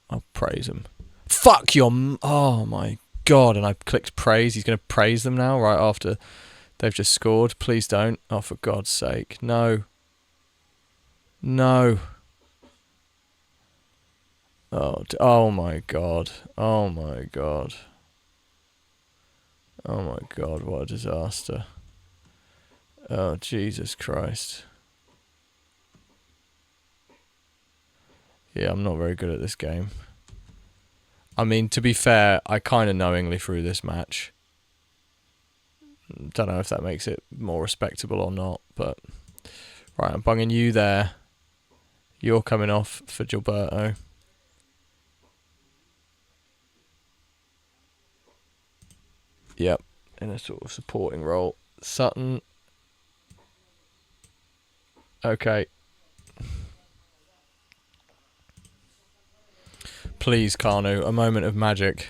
I'll praise him. Fuck your... Oh, my God. And I clicked praise. He's going to praise them now, right after they've just scored. Please don't. Oh, for God's sake. No. No. Oh my God. Oh my God. Oh my God, what a disaster. Oh, Jesus Christ. Yeah, I'm not very good at this game. I mean, to be fair, I kind of knowingly threw this match. Don't know if that makes it more respectable or not, but... Right, I'm bunging you there. You're coming off for Gilberto. Yep, in a sort of supporting role. Sutton. Okay. Please, Kanu, a moment of magic.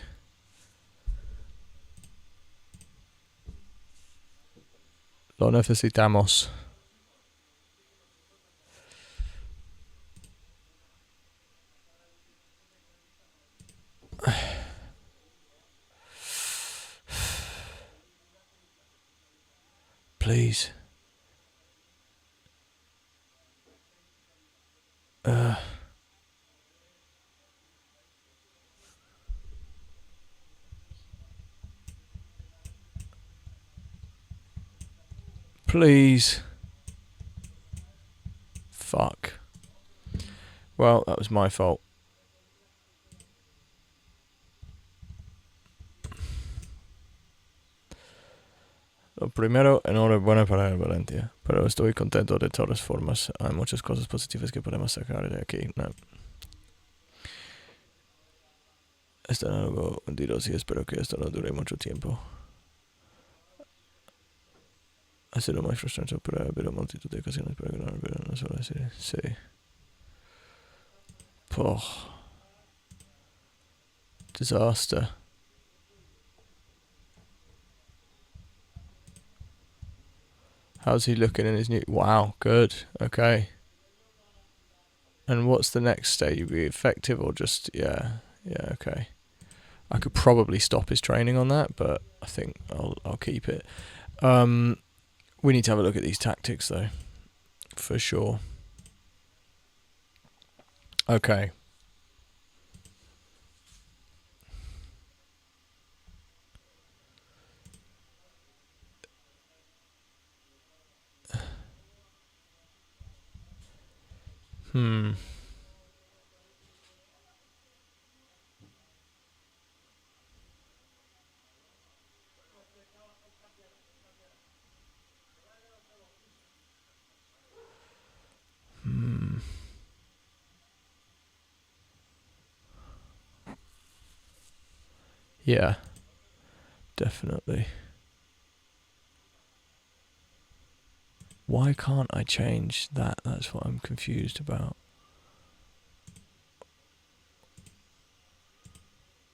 Lo necesitamos. Please. Please. Fuck. Well, that was my fault. Lo primero, enhorabuena para el Valencia, pero estoy contento de todas formas. Hay muchas cosas positivas que podemos sacar de aquí. No. Están algo hundidos y espero que esto no dure mucho tiempo. Ha sido muy frustrante, pero ha habido multitud de ocasiones para ganar, pero no suele ser. Sí. Oh. Disaster. How's he looking in his new... Wow, good. Okay. And what's the next stage? Be effective or just... Yeah, okay. I could probably stop his training on that, but I think I'll keep it. We need to have a look at these tactics, though. For sure. Okay. Yeah. Definitely. Why can't I change that? That's what I'm confused about.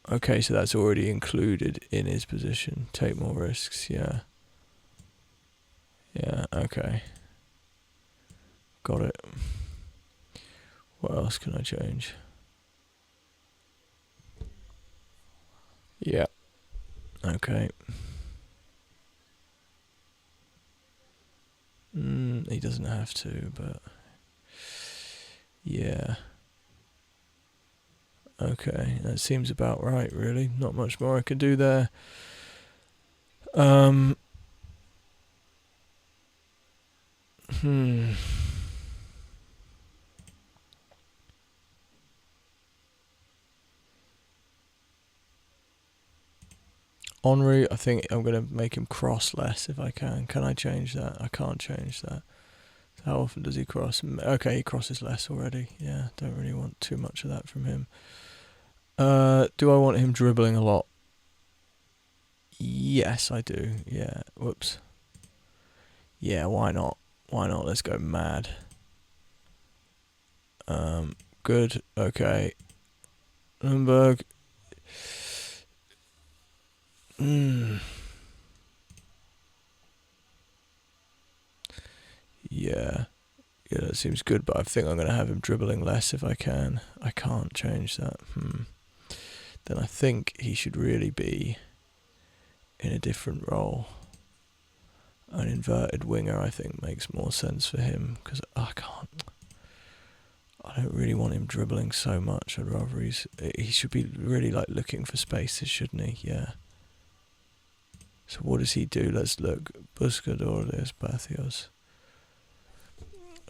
Okay, so that's already included in his position. Take more risks, yeah. Yeah, okay. Got it. What else can I change? Yeah. Okay. He doesn't have to, but... Yeah. Okay, that seems about right, really. Not much more I can do there. Henry, I think I'm going to make him cross less if I can. Can I change that? I can't change that. How often does he cross? Okay, he crosses less already. Yeah, don't really want too much of that from him. Do I want him dribbling a lot? Yes, I do. Yeah. Whoops. Yeah, why not? Why not? Let's go mad. Good. Okay. Nuremberg. Yeah. Yeah, that seems good, but I think I'm going to have him dribbling less if I can. I can't change that. Then I think he should really be in a different role. An inverted winger, I think, makes more sense for him, because I don't really want him dribbling so much. I'd rather he should be really like looking for spaces, shouldn't he? Yeah. So what does he do? Let's look. Buscador de espacios.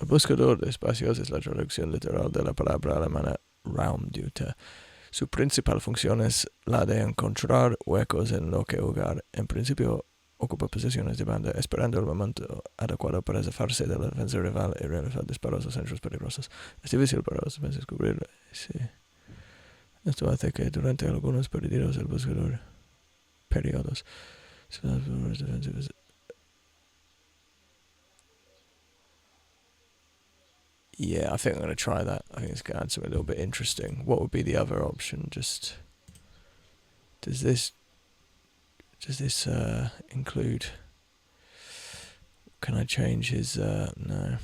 El buscador de espacios es la traducción literal de la palabra alemana Raumdeuter. Su principal función es la de encontrar huecos en lo que jugar. En principio, ocupa posiciones de banda, esperando el momento adecuado para zafarse de la defensa rival y realizar disparos a centros peligrosos. Es difícil para los defensas cubrirlo. Sí. Esto hace que durante algunos periodos el buscador Yeah, I think I'm going to try that. I think it's going to add something a little bit interesting. What would be the other option? Just does this include? Can I change his? No.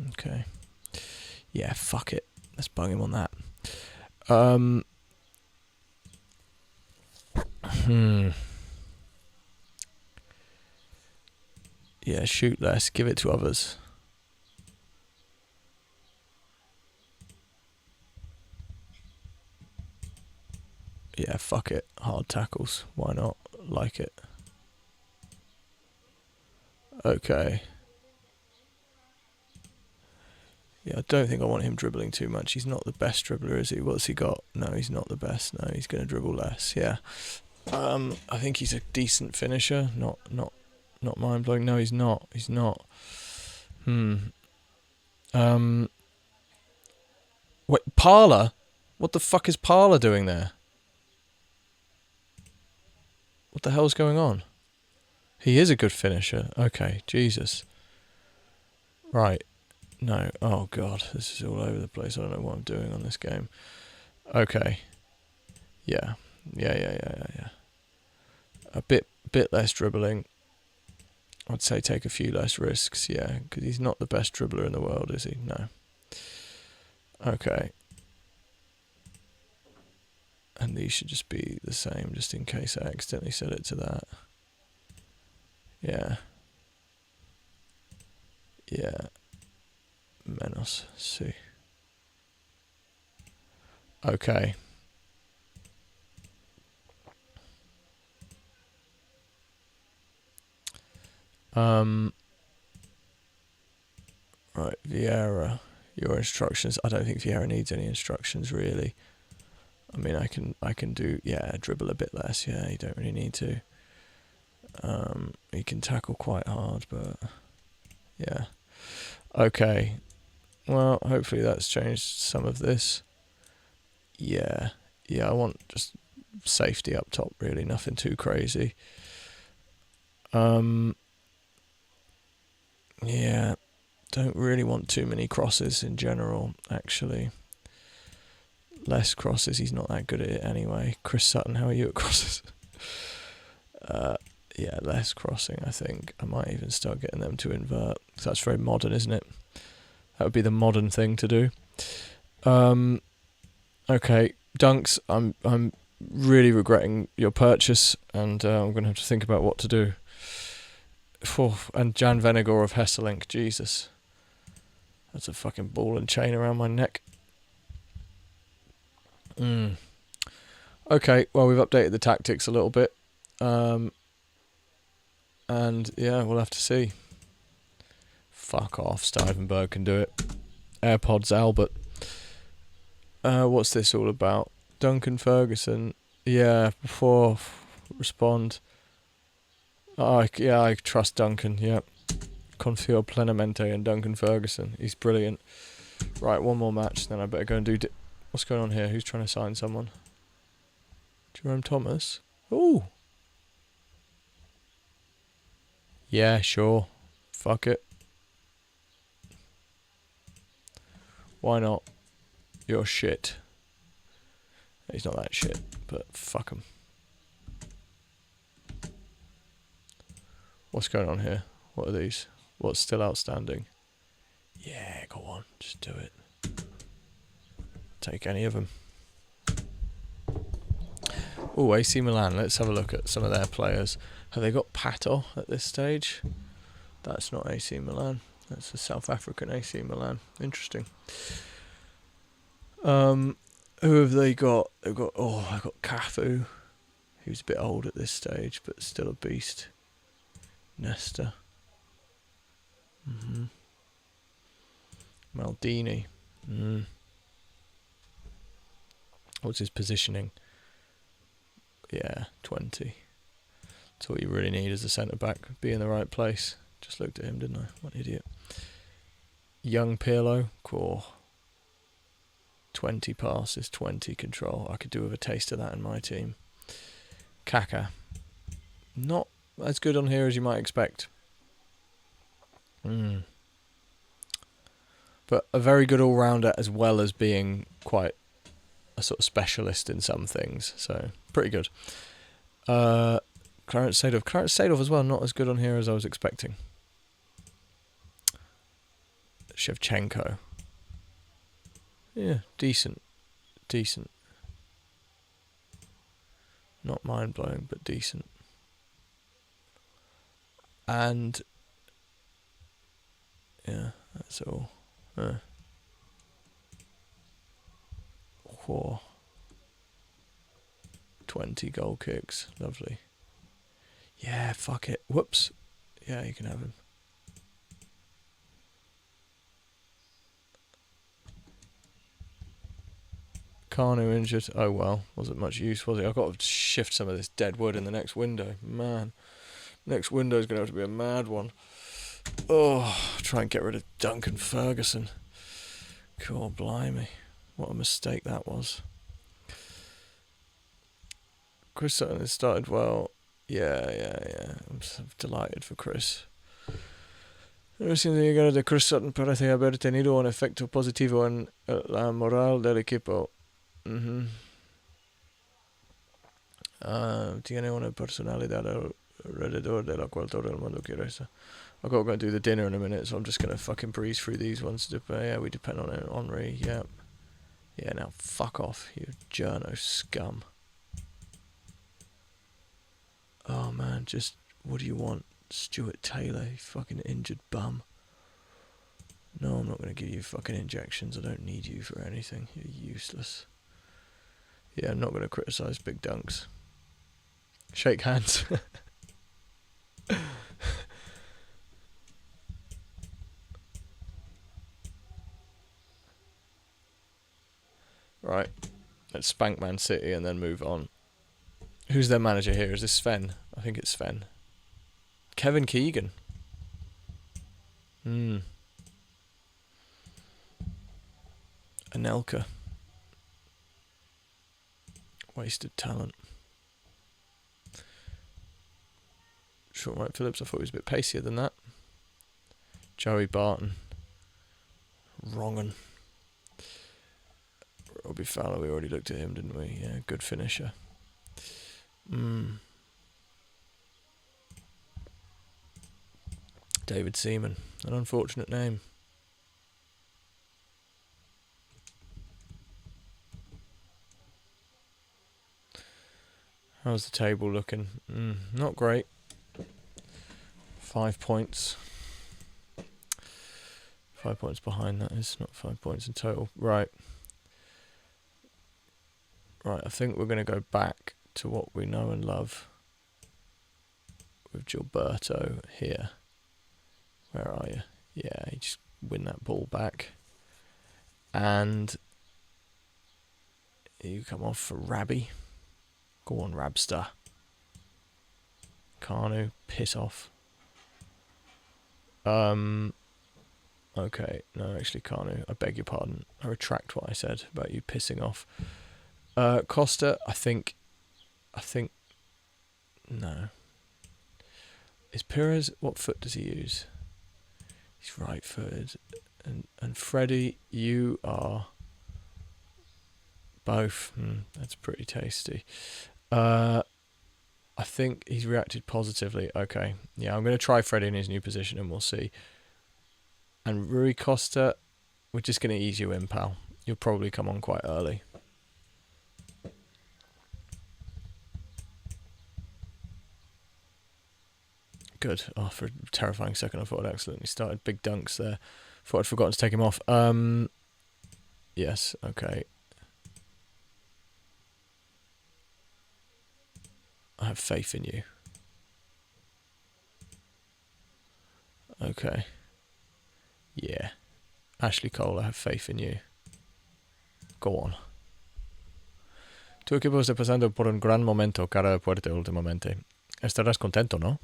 Okay. Yeah, fuck it. Let's bung him on that. Yeah, shoot less. Give it to others. Yeah, fuck it. Hard tackles. Why not? Like it. Okay. Yeah, I don't think I want him dribbling too much. He's not the best dribbler, is he? What's he got? No, he's not the best. No, he's going to dribble less. Yeah. I think he's a decent finisher. Not mind-blowing. No, he's not. He's not. Wait, Parler? What the fuck is Parler doing there? What the hell's going on? He is a good finisher. Okay, Jesus. Right. No. Oh, God. This is all over the place. I don't know what I'm doing on this game. Okay. Yeah. Yeah. A bit less dribbling. I'd say take a few less risks, yeah, because he's not the best dribbler in the world, is he? No. Okay. And these should just be the same, just in case I accidentally set it to that. Yeah. Yeah. Menos. See. Okay. Right, Vieira. Your instructions. I don't think Vieira needs any instructions, really. I mean, I can do, yeah, dribble a bit less. Yeah, you don't really need to. He can tackle quite hard, but yeah. Okay. Well, hopefully that's changed some of this. Yeah, I want just safety up top, really, nothing too crazy. Yeah, don't really want too many crosses in general, actually. Less crosses, he's not that good at it anyway. Chris Sutton, how are you at crosses? Yeah, less crossing, I think. I might even start getting them to invert, because that's very modern, isn't it? That would be the modern thing to do. Okay, dunks, I'm really regretting your purchase, and I'm going to have to think about what to do. And Jan Vennegoor of Hesselink, Jesus. That's a fucking ball and chain around my neck. Okay, well, we've updated the tactics a little bit. And yeah, we'll have to see. Fuck off, Stuyvenberg can do it. AirPods Albert. What's this all about? Duncan Ferguson. Yeah, before respond. I trust Duncan, yep. Confio Plenamente and Duncan Ferguson. He's brilliant. Right, one more match, then I better go and do... What's going on here? Who's trying to sign someone? Jerome Thomas? Ooh. Yeah, sure. Fuck it. Why not? You're shit. He's not that shit, but fuck him. What's going on here? What are these? What's still outstanding? Yeah, go on. Just do it. Take any of them. Oh, AC Milan. Let's have a look at some of their players. Have they got Pato at this stage? That's not AC Milan. That's the South African AC Milan. Interesting. Who have they got? They've got Cafu. He was a bit old at this stage, but still a beast. Nesta. Maldini. What's his positioning? Yeah, 20. That's all you really need as a centre-back. Be in the right place. Just looked at him, didn't I? What an idiot. Young Pirlo. Cool. 20 passes, 20 control. I could do with a taste of that in my team. Kaka. Not as good on here as you might expect. But a very good all-rounder, as well as being quite a sort of specialist in some things. So, pretty good. Clarence Seedorf as well, not as good on here as I was expecting. Shevchenko. Yeah, decent. Not mind-blowing, but decent. And yeah, that's all. 20 goal kicks. Lovely. Yeah, fuck it. Whoops. Yeah, you can have him. Kanu injured. Oh well, wasn't much use, was it? I've got to shift some of this dead wood in the next window. Man, next window's going to have to be a mad one. Oh, try and get rid of Duncan Ferguson. Cool, blimey. What a mistake that was. Chris Sutton has started well. Yeah. I'm delighted for Chris. Recién llegada de Chris Sutton parece haber tenido un efecto positivo en la moral del equipo. Tiene una personalidad alrededor de la cual todo el mundo quiere estar. I've got to go and do the dinner in a minute, so I'm just going to fucking breeze through these ones. Yeah, we depend on it. Henri, yeah. Yeah, now fuck off, you journo scum. Oh man, just, what do you want? Stuart Taylor, you fucking injured bum. No, I'm not going to give you fucking injections. I don't need you for anything. You're useless. Yeah, I'm not going to criticise big dunks. Shake hands. Right, let's spank Man City and then move on. Who's their manager here? Is this Sven? I think it's Sven. Kevin Keegan. Anelka. Wasted talent. Short right Phillips, I thought he was a bit pacier than that. Joey Barton. Wrong'un. Robbie Fowler, we already looked at him, didn't we? Yeah, good finisher. David Seaman, an unfortunate name. How's the table looking? Not great. 5 points. 5 points behind, that is, not 5 points in total. Right, I think we're going to go back to what we know and love with Gilberto here. Where are you? Yeah, you just win that ball back. And you come off for Rabby. Go on, Rabster. Kanu, piss off. Okay, no, actually, Kanu, I beg your pardon. I retract what I said about you pissing off. Costa, I think, no. Is Pires, what foot does he use? He's right-footed. And Freddie, you are both. That's pretty tasty. I think he's reacted positively. Okay, yeah, I'm going to try Freddie in his new position and we'll see. And Rui Costa, we're just going to ease you in, pal. You'll probably come on quite early. Good. Oh, for a terrifying second, I thought I'd accidentally started big dunks there. Thought I'd forgotten to take him off. Yes, okay. I have faith in you. Okay. Yeah. Ashley Cole, I have faith in you. Go on. Tu equipo está pasando por un gran momento cara a Puerto últimamente. Estarás contento, ¿no?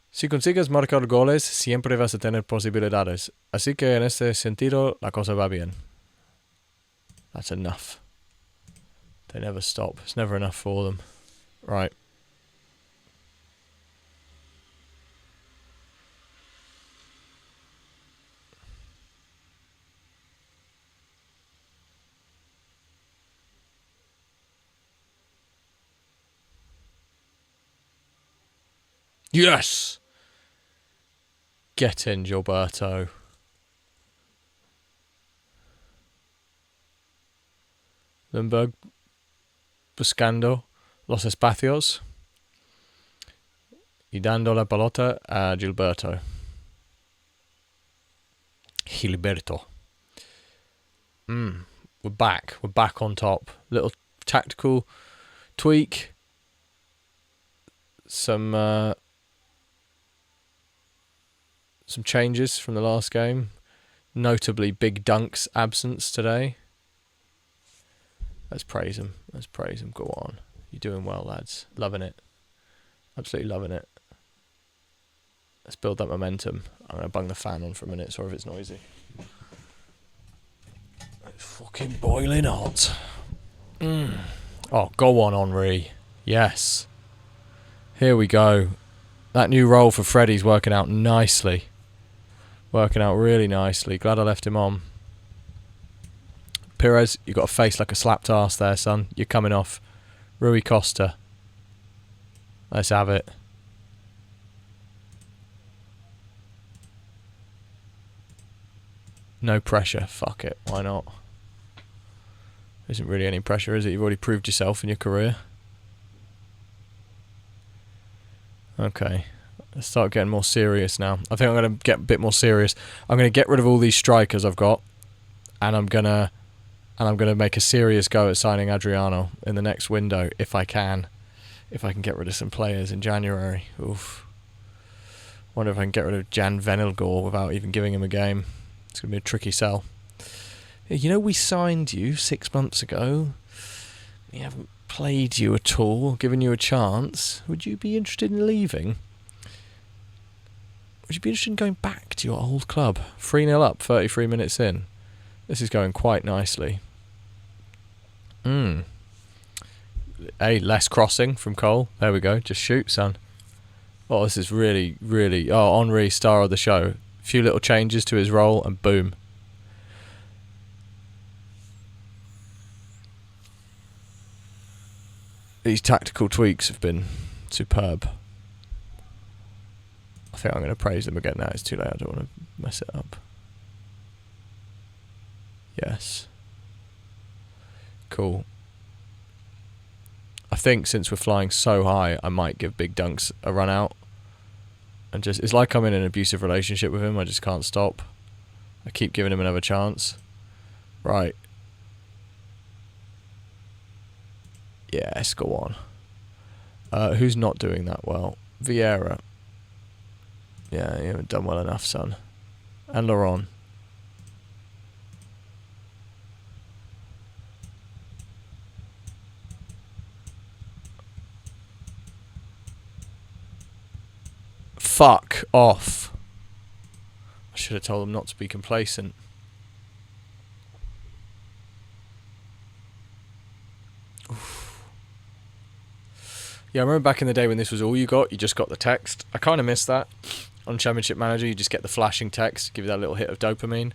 Si consigues marcar goles, siempre vas a tener posibilidades. Así que en este sentido, la cosa va bien. That's enough. They never stop. It's never enough for them. Right. Yes! Get in, Gilberto. Lundberg buscando los espacios y dando la pelota a Gilberto. We're back. We're back on top. Little tactical tweak. Some changes from the last game. Notably, Big Dunk's absence today. Let's praise him. Let's praise him. Go on. You're doing well, lads. Loving it. Absolutely loving it. Let's build that momentum. I'm going to bung the fan on for a minute. Sorry if it's noisy. It's fucking boiling hot. Oh, go on, Henri. Yes. Here we go. That new role for Freddie's working out nicely. Working out really nicely. Glad I left him on. Pires, you got a face like a slapped arse there, son. You're coming off. Rui Costa. Let's have it. No pressure. Fuck it. Why not? Isn't really any pressure, is it? You've already proved yourself in your career. Okay. Let's start getting more serious now. I think I'm going to get a bit more serious. I'm going to get rid of all these strikers I've got. And I'm going to make a serious go at signing Adriano in the next window, if I can. If I can get rid of some players in January. Oof. Wonder if I can get rid of Jan Venelgor without even giving him a game. It's going to be a tricky sell. You know, we signed you 6 months ago. We haven't played you at all, given you a chance. Would you be interested in leaving? Would you be interested in going back to your old club? 3-0 up, 33 minutes in. This is going quite nicely. Hey, less crossing from Cole. There we go. Just shoot, son. Oh, this is really, really... Oh, Henri, star of the show. A few little changes to his role and boom. These tactical tweaks have been superb. I think I'm going to praise them again now. It's too late. I don't want to mess it up. Yes. Cool. I think since we're flying so high, I might give Big Dunks a run out. And just, it's like I'm in an abusive relationship with him. I just can't stop. I keep giving him another chance. Right. Yes, go on. Who's not doing that well? Vieira. Yeah, you haven't done well enough, son. And Laurent. Fuck off. Should have told them not to be complacent. Oof. Yeah, I remember back in the day when this was all you got. You just got the text. I kind of miss that. On Championship Manager, you just get the flashing text, give you that little hit of dopamine.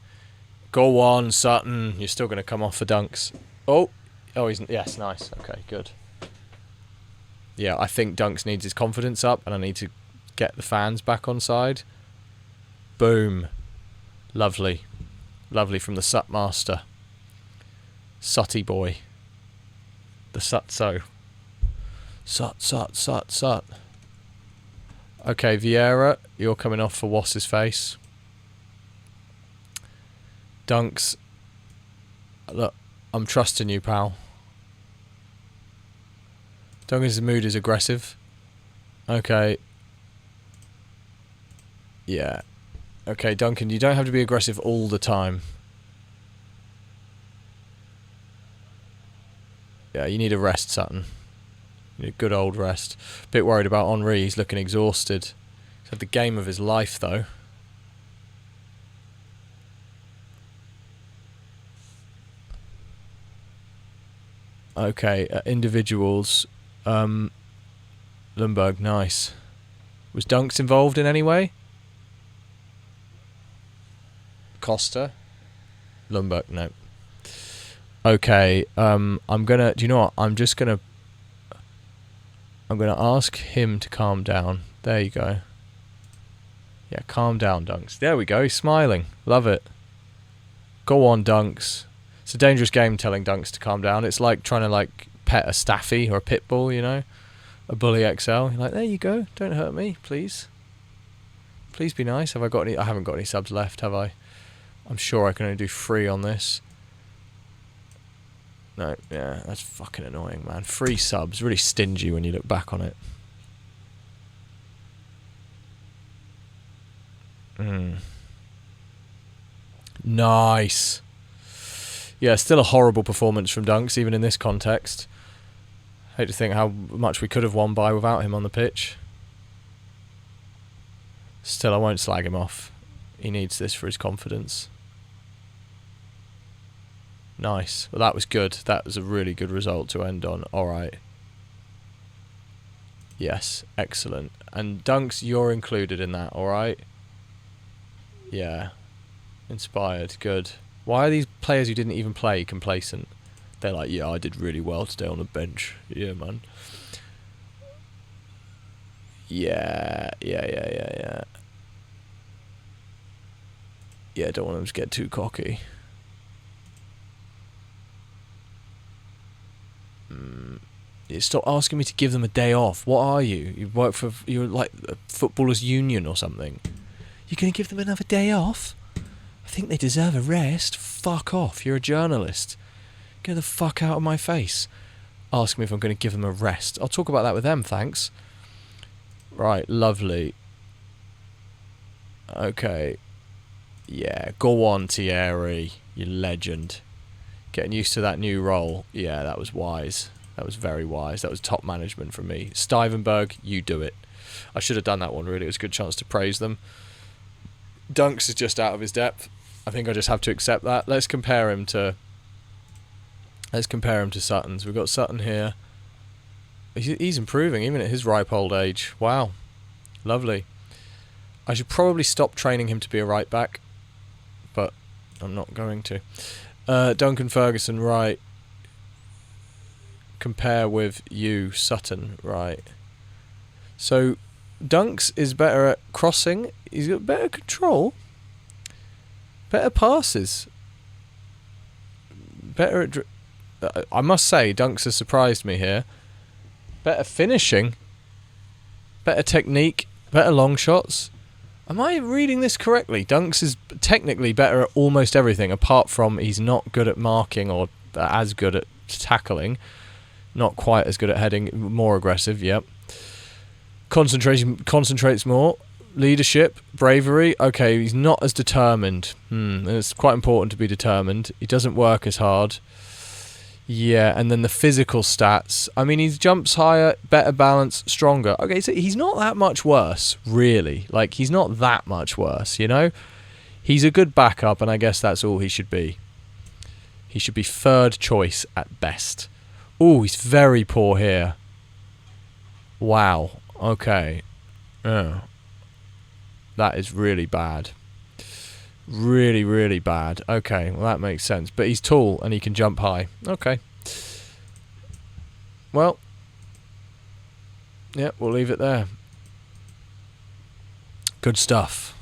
Go on, Sutton. You're still going to come off for dunks. Oh, yes, nice. Okay, good. Yeah, I think Dunks needs his confidence up, and I need to get the fans back on side. Boom. Lovely. Lovely from the Sut Master. Sutty boy. The Sutso. Sut. Okay, Vieira, you're coming off for Wass's face. Dunks. Look, I'm trusting you, pal. Duncan's mood is aggressive. Okay. Yeah. Okay, Duncan, you don't have to be aggressive all the time. Yeah, you need a rest, Sutton. You need a good old rest. Bit worried about Henry. He's looking exhausted. He's had the game of his life, though. Okay, individuals. Lundberg, nice. Was Dunks involved in any way? Costa? Lundberg, no. Okay, I'm gonna... Do you know what? I'm gonna ask him to calm down. There you go. Yeah, calm down, Dunks. There we go, he's smiling. Love it. Go on, Dunks. It's a dangerous game telling Dunks to calm down. It's like trying to pet a staffy or a pit bull, you know? A bully XL. You're like, there you go. Don't hurt me, please. Please be nice. Have I got any... I haven't got any subs left, have I? I'm sure I can only do 3 on this. No, yeah, that's fucking annoying, man. 3 subs. Really stingy when you look back on it. Nice. Yeah, still a horrible performance from Dunks, even in this context. Hate to think how much we could have won by without him on the pitch. Still, I won't slag him off. He needs this for his confidence. Nice. Well, that was good. That was a really good result to end on. Alright. Yes, excellent. And Dunks, you're included in that, alright? Yeah. Inspired, good. Why are these players who didn't even play complacent? They're like, yeah, I did really well today on the bench. Yeah, man. Yeah. Yeah, don't want them to get too cocky. Stop asking me to give them a day off. What are you? You work for... You're like a footballers' union or something. You're going to give them another day off? I think they deserve a rest. Fuck off. You're a journalist. Get the fuck out of my face. Ask me if I'm going to give them a rest. I'll talk about that with them, thanks. Right, lovely. Okay. Yeah, go on, Thierry. You legend. Getting used to that new role. Yeah, that was wise. That was very wise. That was top management from me. Stivenberg, you do it. I should have done that one, really. It was a good chance to praise them. Dunks is just out of his depth. I think I just have to accept that. Let's compare him to Sutton's. We've got Sutton here. He's improving, even at his ripe old age. Wow. Lovely. I should probably stop training him to be a right back, but I'm not going to. Duncan Ferguson, right. Compare with you, Sutton, right. So, Dunks is better at crossing. He's got better control. Better passes. Better at... I must say, Dunks has surprised me here. Better finishing. Better technique. Better long shots. Am I reading this correctly? Dunks is technically better at almost everything, apart from he's not good at marking or as good at tackling. Not quite as good at heading. More aggressive, yep. Concentrates more. Leadership, bravery. Okay, he's not as determined. It's quite important to be determined. He doesn't work as hard. Yeah, and then the physical stats. I mean, he jumps higher, better balance, stronger. Okay, so he's not that much worse, really. Like, he's not that much worse, you know? He's a good backup, and I guess that's all he should be. He should be third choice at best. Oh, he's very poor here. Wow. Okay. Oh. That is really bad. Really, really bad. Okay, well that makes sense. But he's tall and he can jump high. Okay. Well. Yeah, we'll leave it there. Good stuff.